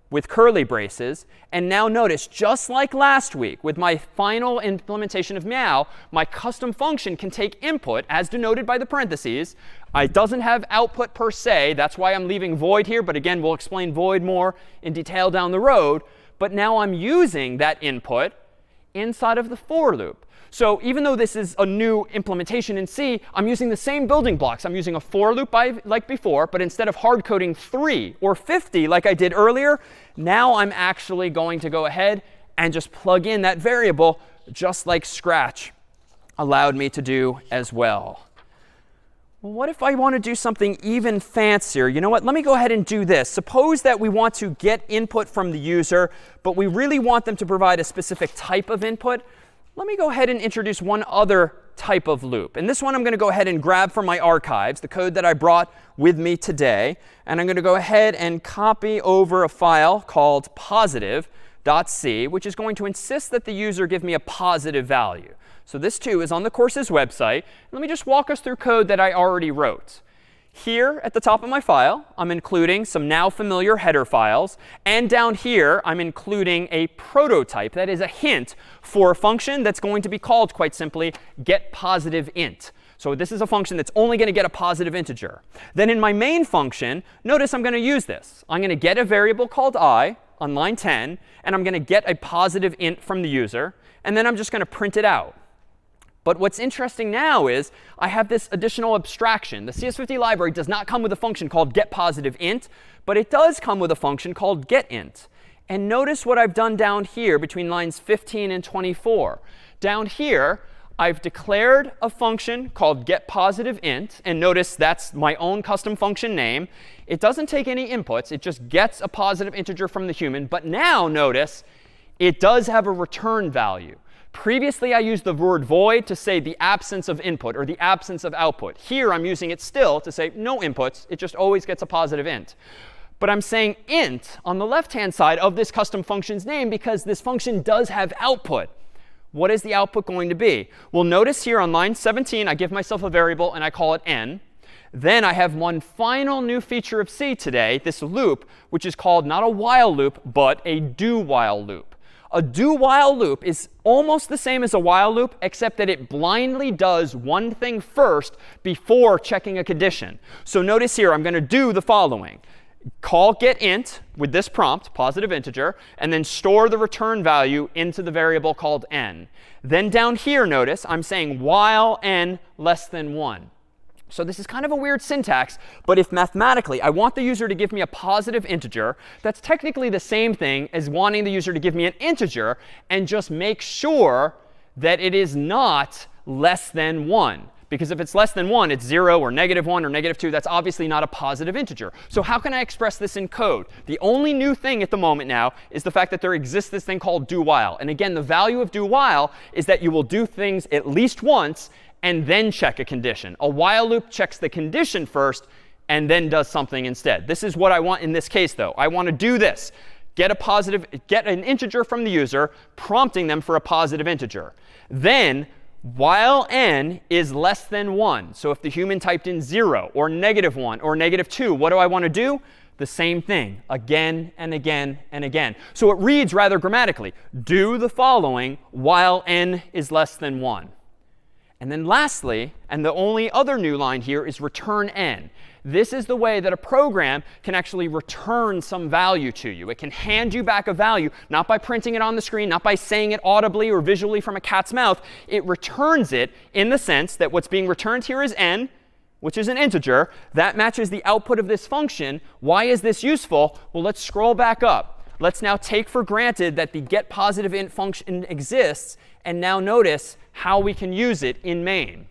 with curly braces. And now notice, just like last week with my final implementation of meow, my custom function can take input as denoted by the parentheses. It doesn't have output per se. That's why I'm leaving void here. But again, we'll explain void more in detail down the road. But now I'm using that input inside of the for loop. So even though this is a new implementation in C, I'm using the same building blocks. I'm using a for loop like before, but instead of hard coding 3 or 50 like I did earlier, now I'm actually going to go ahead and just plug in that variable just like Scratch allowed me to do as well. Well, what if I want to do something even fancier? You know what? Let me go ahead and do this. Suppose that we want to get input from the user, but we really want them to provide a specific type of input. Let me go ahead and introduce one other type of loop. And this one I'm going to go ahead and grab from my archives, the code that I brought with me today. And I'm going to go ahead and copy over a file called positive.c, which is going to insist that the user give me a positive value. So this too is on the course's website. Let me just walk us through code that I already wrote. Here at the top of my file, I'm including some now familiar header files. And down here, I'm including a prototype, that is a hint for a function that's going to be called, quite simply, getPositiveInt. So this is a function that's only going to get a positive integer. Then in my main function, notice I'm going to use this. I'm going to get a variable called I on line 10, and I'm going to get a positive int from the user. And then I'm just going to print it out. But what's interesting now is I have this additional abstraction. The CS50 library does not come with a function called getPositiveInt, but it does come with a function called getInt. And notice what I've done down here between lines 15 and 24. Down here, I've declared a function called getPositiveInt. And notice that's my own custom function name. It doesn't take any inputs. It just gets a positive integer from the human. But now notice it does have a return value. Previously, I used the word void to say the absence of input or the absence of output. Here, I'm using it still to say no inputs. It just always gets a positive int. But I'm saying int on the left-hand side of this custom function's name because this function does have output. What is the output going to be? Well, notice here on line 17, I give myself a variable and I call it n. Then I have one final new feature of C today, this loop, which is called not a while loop, but a do while loop. A do while loop is almost the same as a while loop, except that it blindly does one thing first before checking a condition. So notice here, I'm going to do the following. Call getInt with this prompt, positive integer, and then store the return value into the variable called n. Then down here, notice, I'm saying while n less than 1. So this is kind of a weird syntax, but if mathematically I want the user to give me a positive integer, that's technically the same thing as wanting the user to give me an integer and just make sure that it is not less than 1. Because if it's less than 1, it's 0 or -1 or -2. That's obviously not a positive integer. So how can I express this in code? The only new thing at the moment now is the fact that there exists this thing called do while. And again, the value of do while is that you will do things at least once and then check a condition. A while loop checks the condition first and then does something instead. This is what I want in this case, though. I want to do this. Get an integer from the user, prompting them for a positive integer. Then, while n is less than 1, so if the human typed in 0 or -1 or -2, what do I want to do? The same thing again and again and again. So it reads rather grammatically, do the following while n is less than 1. And then lastly, and the only other new line here, is return n. This is the way that a program can actually return some value to you. It can hand you back a value, not by printing it on the screen, not by saying it audibly or visually from a cat's mouth. It returns it in the sense that what's being returned here is n, which is an integer. That matches the output of this function. Why is this useful? Well, let's scroll back up. Let's now take for granted that the getPositiveInt function exists. And now notice how we can use it in main.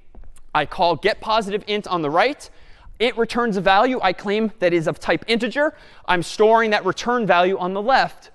I call getPositiveInt on the right. It returns a value I claim that is of type integer. I'm storing that return value on the left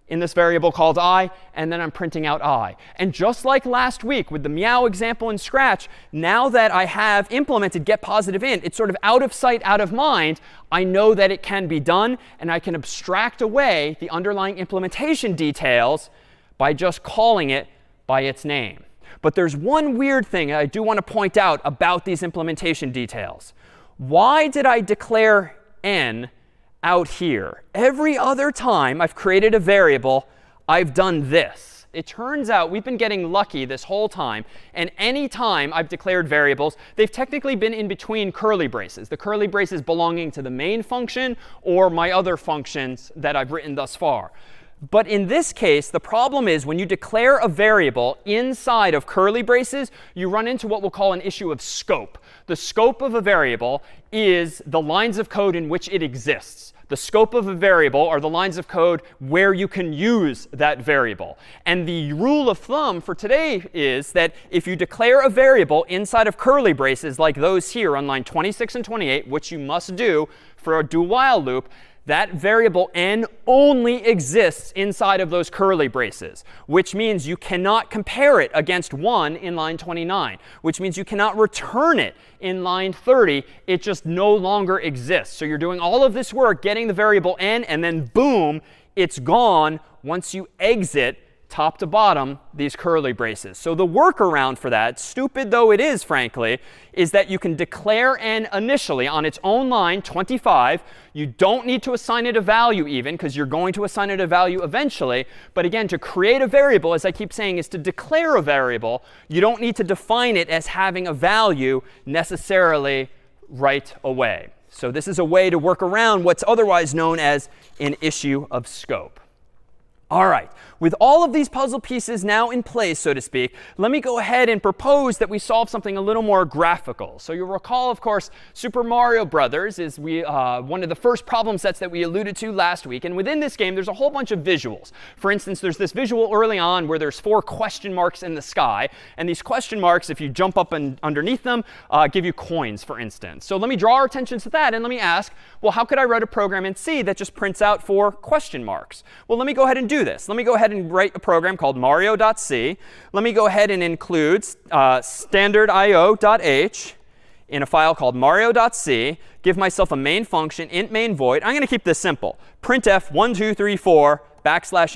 in this variable called I, and then I'm printing out I. And just like last week with the meow example in Scratch, now that I have implemented getPositiveInt, it's sort of out of sight, out of mind. I know that it can be done, and I can abstract away the underlying implementation details by just calling it by its name. But there's one weird thing I do want to point out about these implementation details. Why did I declare n out here? Every other time I've created a variable, I've done this. It turns out we've been getting lucky this whole time. And any time I've declared variables, they've technically been in between curly braces. The curly braces belonging to the main function or my other functions that I've written thus far. But in this case, the problem is when you declare a variable inside of curly braces, you run into what we'll call an issue of scope. The scope of a variable is the lines of code in which it exists. The scope of a variable are the lines of code where you can use that variable. And the rule of thumb for today is that if you declare a variable inside of curly braces like those here on line 26 and 28, which you must do for a do while loop, that variable n only exists inside of those curly braces, which means you cannot compare it against 1 in line 29, which means you cannot return it in line 30. It just no longer exists. So you're doing all of this work getting the variable n, and then boom, it's gone once you exit top to bottom these curly braces. So the workaround for that, stupid though it is, frankly, is that you can declare n initially on its own line 25. You don't need to assign it a value even, because you're going to assign it a value eventually. But again, to create a variable, as I keep saying, is to declare a variable. You don't need to define it as having a value necessarily right away. So this is a way to work around what's otherwise known as an issue of scope. All right, with all of these puzzle pieces now in place, so to speak, let me go ahead and propose that we solve something a little more graphical. So you'll recall, of course, Super Mario Brothers is one of the first problem sets that we alluded to last week. And within this game, there's a whole bunch of visuals. For instance, there's this visual early on where there's 4 question marks in the sky. And these question marks, if you jump up and underneath them, give you coins, for instance. So let me draw our attention to that, and let me ask, well, how could I write a program in C that just prints out 4 question marks? Well, let me go ahead and do this. Let me go ahead and write a program called mario.c. Let me go ahead and include standardIO.h in a file called mario.c. Give myself a main function, int main void. I'm going to keep this simple. Printf 1, 2, 3, 4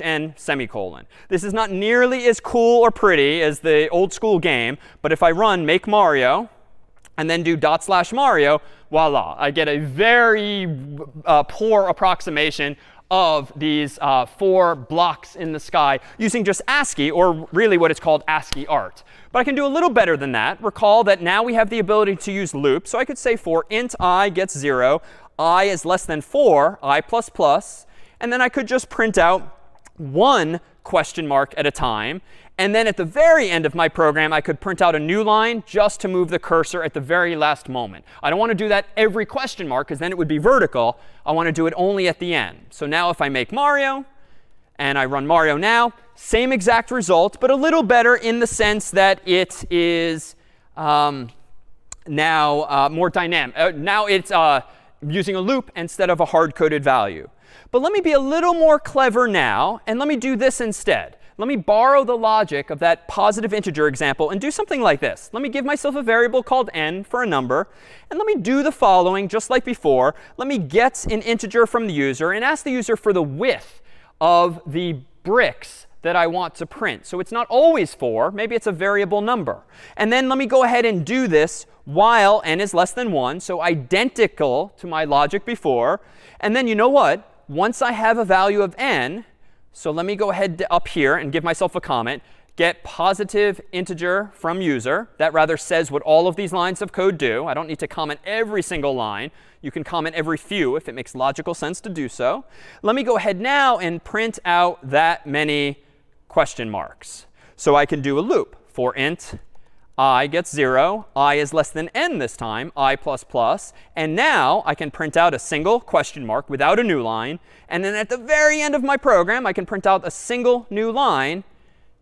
\n semicolon. This is not nearly as cool or pretty as the old school game. But if I run make Mario and then do /Mario, voila, I get a very poor approximation of these 4 blocks in the sky using just ASCII, or really what it's called ASCII art. But I can do a little better than that. Recall that now we have the ability to use loops. So I could say for int I gets 0, I is less than 4, I++, and then I could just print out 1 question mark at a time. And then at the very end of my program, I could print out a new line just to move the cursor at the very last moment. I don't want to do that every question mark, because then it would be vertical. I want to do it only at the end. So now if I make Mario, and I run Mario now, same exact result, but a little better in the sense that it is now more dynamic. Now it's using a loop instead of a hard-coded value. But let me be a little more clever now, and let me do this instead. Let me borrow the logic of that positive integer example and do something like this. Let me give myself a variable called n for a number. And let me do the following, just like before. Let me get an integer from the user and ask the user for the width of the bricks that I want to print. So it's not always 4. Maybe it's a variable number. And then let me go ahead and do this while n is less than 1. So identical to my logic before. And then you know what? Once I have a value of n, so let me go ahead up here and give myself a comment. Get positive integer from user. That rather says what all of these lines of code do. I don't need to comment every single line. You can comment every few if it makes logical sense to do so. Let me go ahead now and print out that many question marks. So I can do a loop. For int I gets 0. I is less than n this time, I++. And now I can print out a single question mark without a new line. And then at the very end of my program, I can print out a single new line,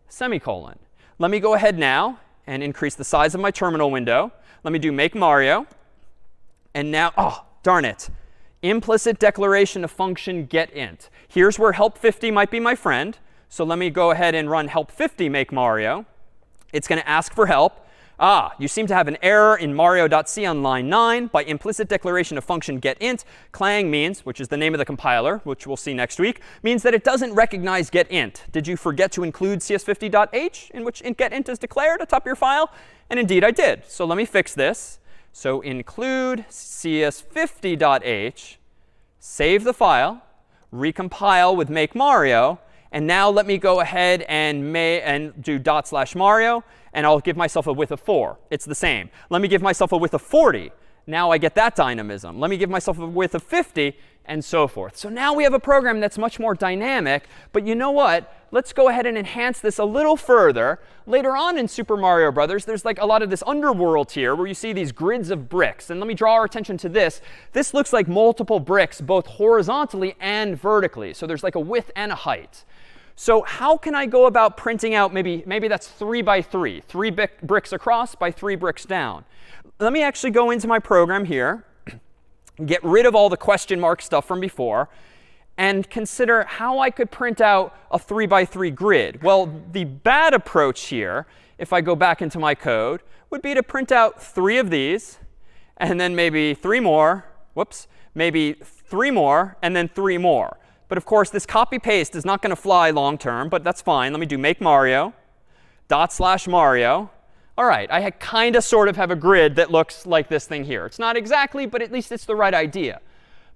semicolon. Let me go ahead now and increase the size of my terminal window. Let me do make Mario. And now, oh, darn it. Implicit declaration of function getInt. Here's where help50 might be my friend. So let me go ahead and run help50 make Mario. It's going to ask for help. You seem to have an error in mario.c on line 9. By implicit declaration of function getInt, clang means, which is the name of the compiler, which we'll see next week, means that it doesn't recognize getInt. Did you forget to include CS50.h, in which getInt is declared atop your file? And indeed, I did. So let me fix this. So include CS50.h, save the file, recompile with make Mario. And now let me go ahead and do /Mario. And I'll give myself a width of 4. It's the same. Let me give myself a width of 40. Now I get that dynamism. Let me give myself a width of 50, and so forth. So now we have a program that's much more dynamic. But you know what? Let's go ahead and enhance this a little further. Later on in Super Mario Brothers, there's like a lot of this underworld here where you see these grids of bricks. And let me draw our attention to this. This looks like multiple bricks, both horizontally and vertically. So there's like a width and a height. So how can I go about printing out, maybe that's 3 by 3, 3 bricks across by 3 bricks down? Let me actually go into my program here, get rid of all the question mark stuff from before, and consider how I could print out a 3 by 3 grid. Well, the bad approach here, if I go back into my code, would be to print out 3 of these, and then maybe 3 more, whoops, maybe 3 more, and then 3 more. But of course, this copy paste is not going to fly long term, but that's fine. Let me do make Mario, /Mario. All right, I kind of sort of have a grid that looks like this thing here. It's not exactly, but at least it's the right idea.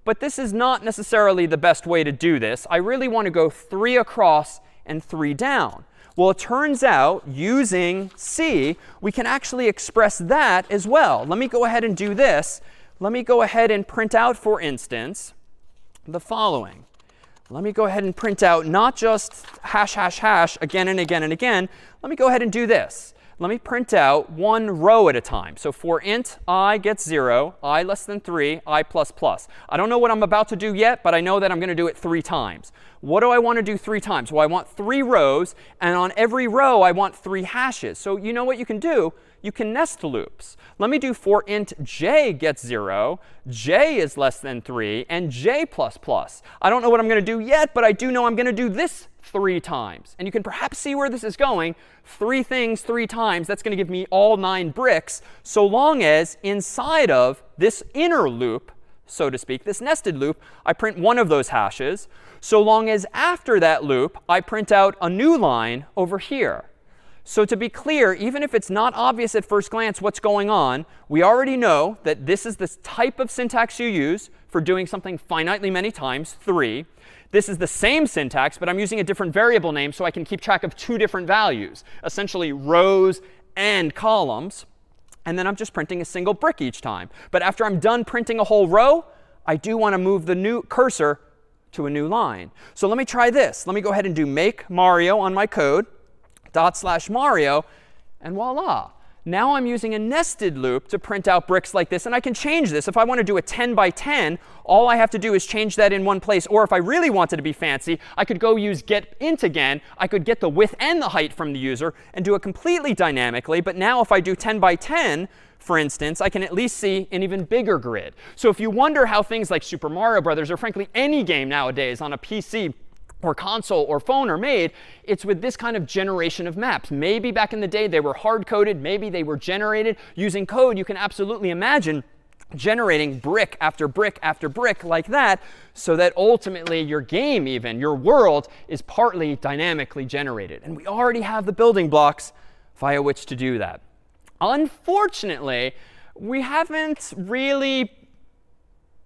But this is not necessarily the best way to do this. I really want to go 3 across and 3 down. Well, it turns out using C, we can actually express that as well. Let me go ahead and do this. Let me go ahead and print out, for instance, the following. Let me go ahead and print out not just hash, hash, hash again and again and again. Let me go ahead and do this. Let me print out 1 row at a time. So for int I gets 0, I less than 3, I++. I don't know what I'm about to do yet, but I know that I'm going to do it 3 times. What do I want to do 3 times? Well, I want 3 rows, and on every row I want 3 hashes. So you know what you can do? You can nest loops. Let me do for int j gets 0, j is less than 3, and j++. I don't know what I'm going to do yet, but I do know I'm going to do this 3 times. And you can perhaps see where this is going. 3 things 3 times, that's going to give me all 9 bricks, so long as inside of this inner loop, so to speak, this nested loop, I print 1 of those hashes, so long as after that loop, I print out a new line over here. So to be clear, even if it's not obvious at first glance what's going on, we already know that this is the type of syntax you use for doing something finitely many times, 3. This is the same syntax, but I'm using a different variable name so I can keep track of 2 different values, essentially rows and columns. And then I'm just printing a single brick each time. But after I'm done printing a whole row, I do want to move the new cursor to a new line. So let me try this. Let me go ahead and do make Mario on my code. /Mario, and voila. Now I'm using a nested loop to print out bricks like this. And I can change this. If I want to do a 10 by 10, all I have to do is change that in one place. Or if I really wanted to be fancy, I could go use getInt again. I could get the width and the height from the user and do it completely dynamically. But now if I do 10 by 10, for instance, I can at least see an even bigger grid. So if you wonder how things like Super Mario Brothers, or frankly any game nowadays on a PC or console or phone are made, it's with this kind of generation of maps. Maybe back in the day they were hard-coded. Maybe they were generated using code. You can absolutely imagine generating brick after brick after brick like that, so that ultimately your game, even your world, is partly dynamically generated. And we already have the building blocks via which to do that. Unfortunately, we haven't really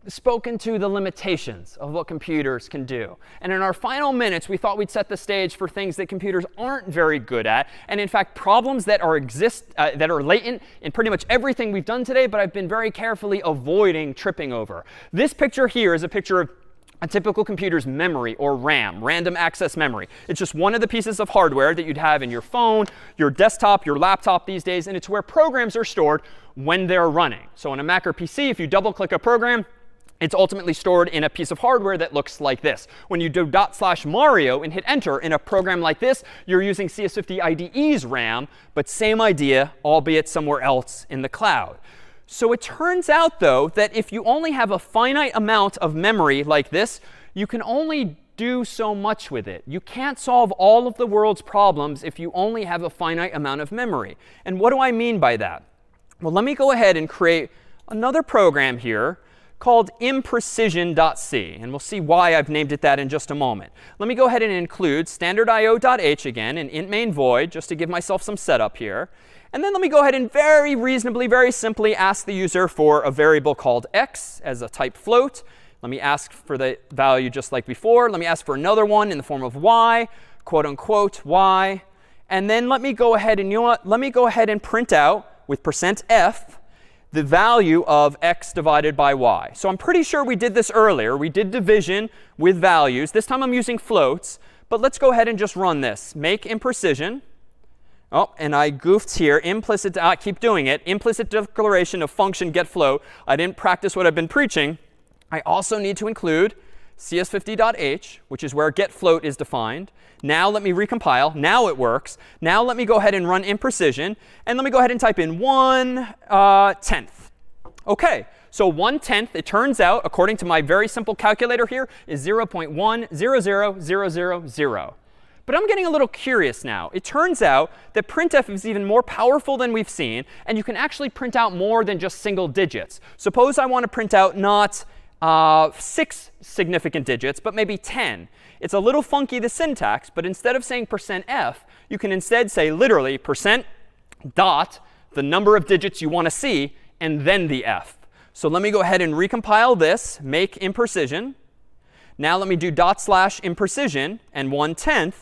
spoken to the limitations of what computers can do. And in our final minutes, we thought we'd set the stage for things that computers aren't very good at, and in fact, problems that are latent in pretty much everything we've done today, but I've been very carefully avoiding tripping over. This picture here is a picture of a typical computer's memory, or RAM, random access memory. It's just one of the pieces of hardware that you'd have in your phone, your desktop, your laptop these days, and it's where programs are stored when they're running. So on a Mac or PC, if you double-click a program, it's ultimately stored in a piece of hardware that looks like this. When you do /Mario and hit enter in a program like this, you're using CS50 IDE's RAM, but same idea, albeit somewhere else in the cloud. So it turns out, though, that if you only have a finite amount of memory like this, you can only do so much with it. You can't solve all of the world's problems if you only have a finite amount of memory. And what do I mean by that? Well, let me go ahead and create another program here called imprecision.c. And we'll see why I've named it that in just a moment. Let me go ahead and include standard.io.h again, and int main void, just to give myself some setup here. And then let me go ahead and very reasonably, very simply ask the user for a variable called x as a type float. Let me ask for the value just like before. Let me ask for another one in the form of y, quote unquote, y. And then let me go ahead and, you know what? Let me go ahead and print out with %f the value of x divided by y. So I'm pretty sure we did this earlier. We did division with values. This time I'm using floats. But let's go ahead and just run this. Make imprecision. Oh, and I goofed here. Implicit, keep doing it. Implicit declaration of function get float. I didn't practice what I've been preaching. I also need to include CS50.h, which is where get float is defined. Now let me recompile. Now it works. Now let me go ahead and run imprecision. And let me go ahead and type in 1/10. OK, so 1/10, it turns out, according to my very simple calculator here, is 0.100000. But I'm getting a little curious now. It turns out that printf is even more powerful than we've seen. And you can actually print out more than just single digits. Suppose I want to print out not 6 significant digits, but maybe 10. It's a little funky, the syntax, but instead of saying %f, you can instead say literally % dot the number of digits you want to see, and then the f. So let me go ahead and recompile this, make imprecision. Now let me do /imprecision and 1/10.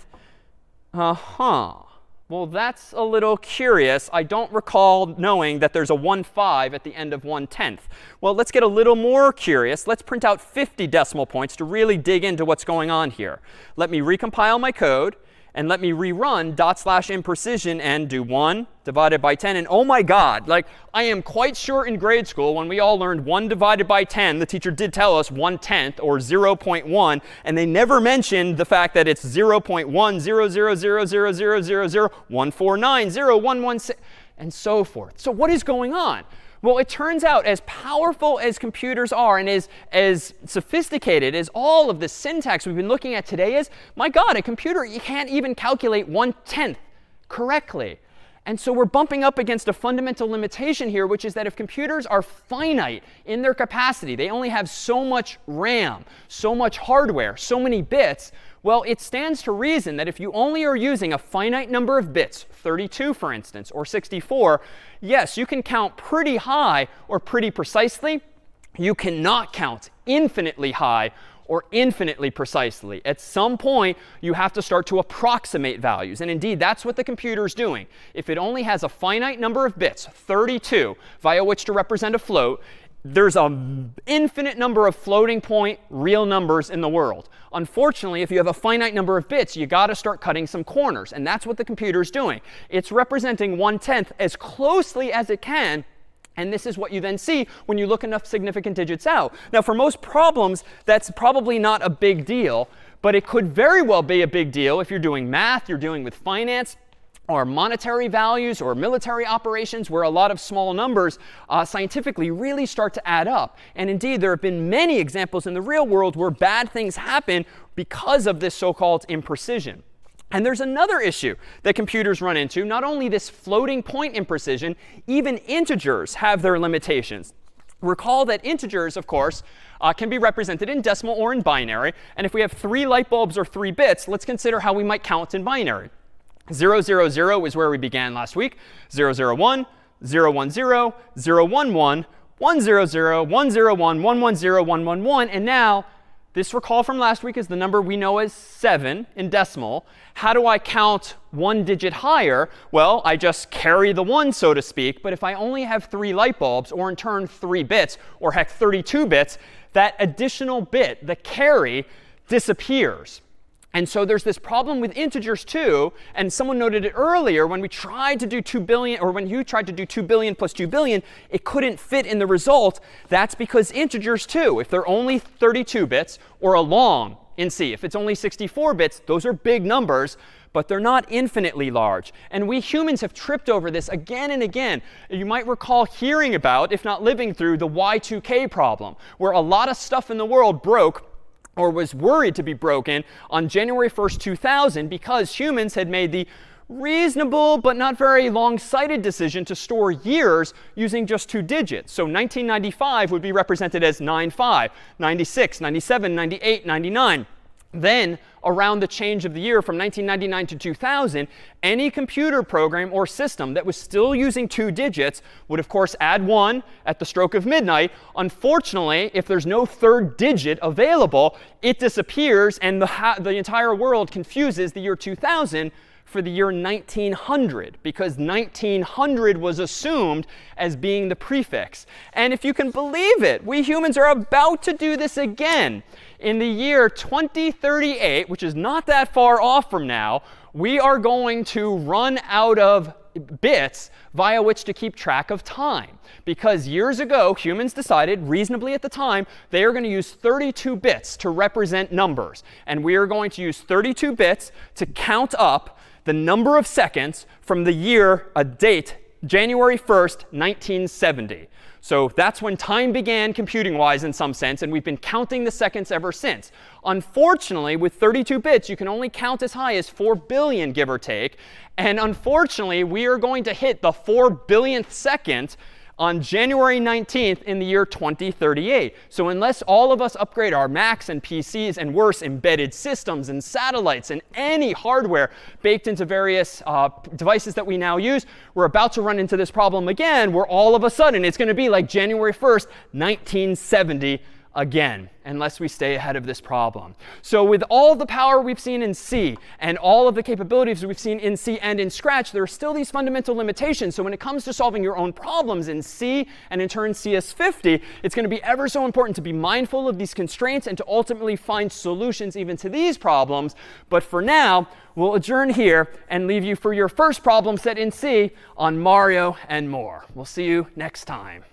Well, that's a little curious. I don't recall knowing that there's a 1/5 at the end of 1/10. Well, let's get a little more curious. Let's print out 50 decimal points to really dig into what's going on here. Let me recompile my code. And let me rerun /imprecision and do 1 divided by 10. And oh my God, like I am quite sure in grade school when we all learned 1 divided by 10, the teacher did tell us 1/10 or 0.1. And they never mentioned the fact that it's 0.100000001490116 and so forth. So what is going on? Well, it turns out as powerful as computers are and as sophisticated as all of the syntax we've been looking at today is, my God, a computer, you can't even calculate 1/10 correctly. And so we're bumping up against a fundamental limitation here, which is that if computers are finite in their capacity, they only have so much RAM, so much hardware, so many bits, well, it stands to reason that if you only are using a finite number of bits, 32 for instance, or 64, yes, you can count pretty high or pretty precisely. You cannot count infinitely high or infinitely precisely. At some point, you have to start to approximate values. And indeed, that's what the computer is doing. If it only has a finite number of bits, 32, via which to represent a float, there's an infinite number of floating point real numbers in the world. Unfortunately, if you have a finite number of bits, you got to start cutting some corners. And that's what the computer's doing. It's representing 1/10 as closely as it can. And this is what you then see when you look enough significant digits out. Now, for most problems, that's probably not a big deal. But it could very well be a big deal if you're doing math, you're dealing with finance, or monetary values, or military operations, where a lot of small numbers scientifically really start to add up. And indeed, there have been many examples in the real world where bad things happen because of this so-called imprecision. And there's another issue that computers run into. Not only this floating point imprecision, even integers have their limitations. Recall that integers, of course, can be represented in decimal or in binary. And if we have 3 light bulbs or 3 bits, let's consider how we might count in binary. 0, 0, 0 is where we began last week. 0, 0, 1, 0, 1, 0, 0, 1, 1, 1, 0, 0, 1, 0, 1, 1, 1, 0, 1, 1, 1. And now, this, recall from last week, is the number we know as 7 in decimal. How do I count 1 digit higher? Well, I just carry the 1, so to speak. But if I only have 3 light bulbs, or in turn 3 bits, or heck 32 bits, that additional bit, the carry, disappears. And so there's this problem with integers too. And someone noted it earlier when we tried to do 2 billion, or when you tried to do 2 billion plus 2 billion, it couldn't fit in the result. That's because integers too, if they're only 32 bits, or a long in C, if it's only 64 bits, those are big numbers, but they're not infinitely large. And we humans have tripped over this again and again. You might recall hearing about, if not living through, the Y2K problem, where a lot of stuff in the world broke, or was worried to be broken, on January 1st, 2000, because humans had made the reasonable but not very long-sighted decision to store years using just 2 digits. So 1995 would be represented as 95, 96, 97, 98, 99. Then, around the change of the year from 1999 to 2000, any computer program or system that was still using 2 digits would, of course, add 1 at the stroke of midnight. Unfortunately, if there's no 3rd digit available, it disappears, and the entire world confuses the year 2000 for the year 1900, because 1900 was assumed as being the prefix. And if you can believe it, we humans are about to do this again. In the year 2038, which is not that far off from now, we are going to run out of bits via which to keep track of time. Because years ago, humans decided, reasonably at the time, they are going to use 32 bits to represent numbers. And we are going to use 32 bits to count up the number of seconds from the year, a date, January 1st, 1970. So that's when time began computing-wise in some sense, and we've been counting the seconds ever since. Unfortunately, with 32 bits, you can only count as high as 4 billion, give or take. And unfortunately, we are going to hit the 4 billionth second on January 19th in the year 2038. So unless all of us upgrade our Macs and PCs and worse, embedded systems and satellites and any hardware baked into various devices that we now use, we're about to run into this problem again, where all of a sudden it's going to be like January 1st, 1970 again, unless we stay ahead of this problem. So with all the power we've seen in C and all of the capabilities we've seen in C and in Scratch, there are still these fundamental limitations. So when it comes to solving your own problems in C and in turn CS50, it's going to be ever so important to be mindful of these constraints and to ultimately find solutions even to these problems. But for now, we'll adjourn here and leave you for your first problem set in C on Mario and more. We'll see you next time.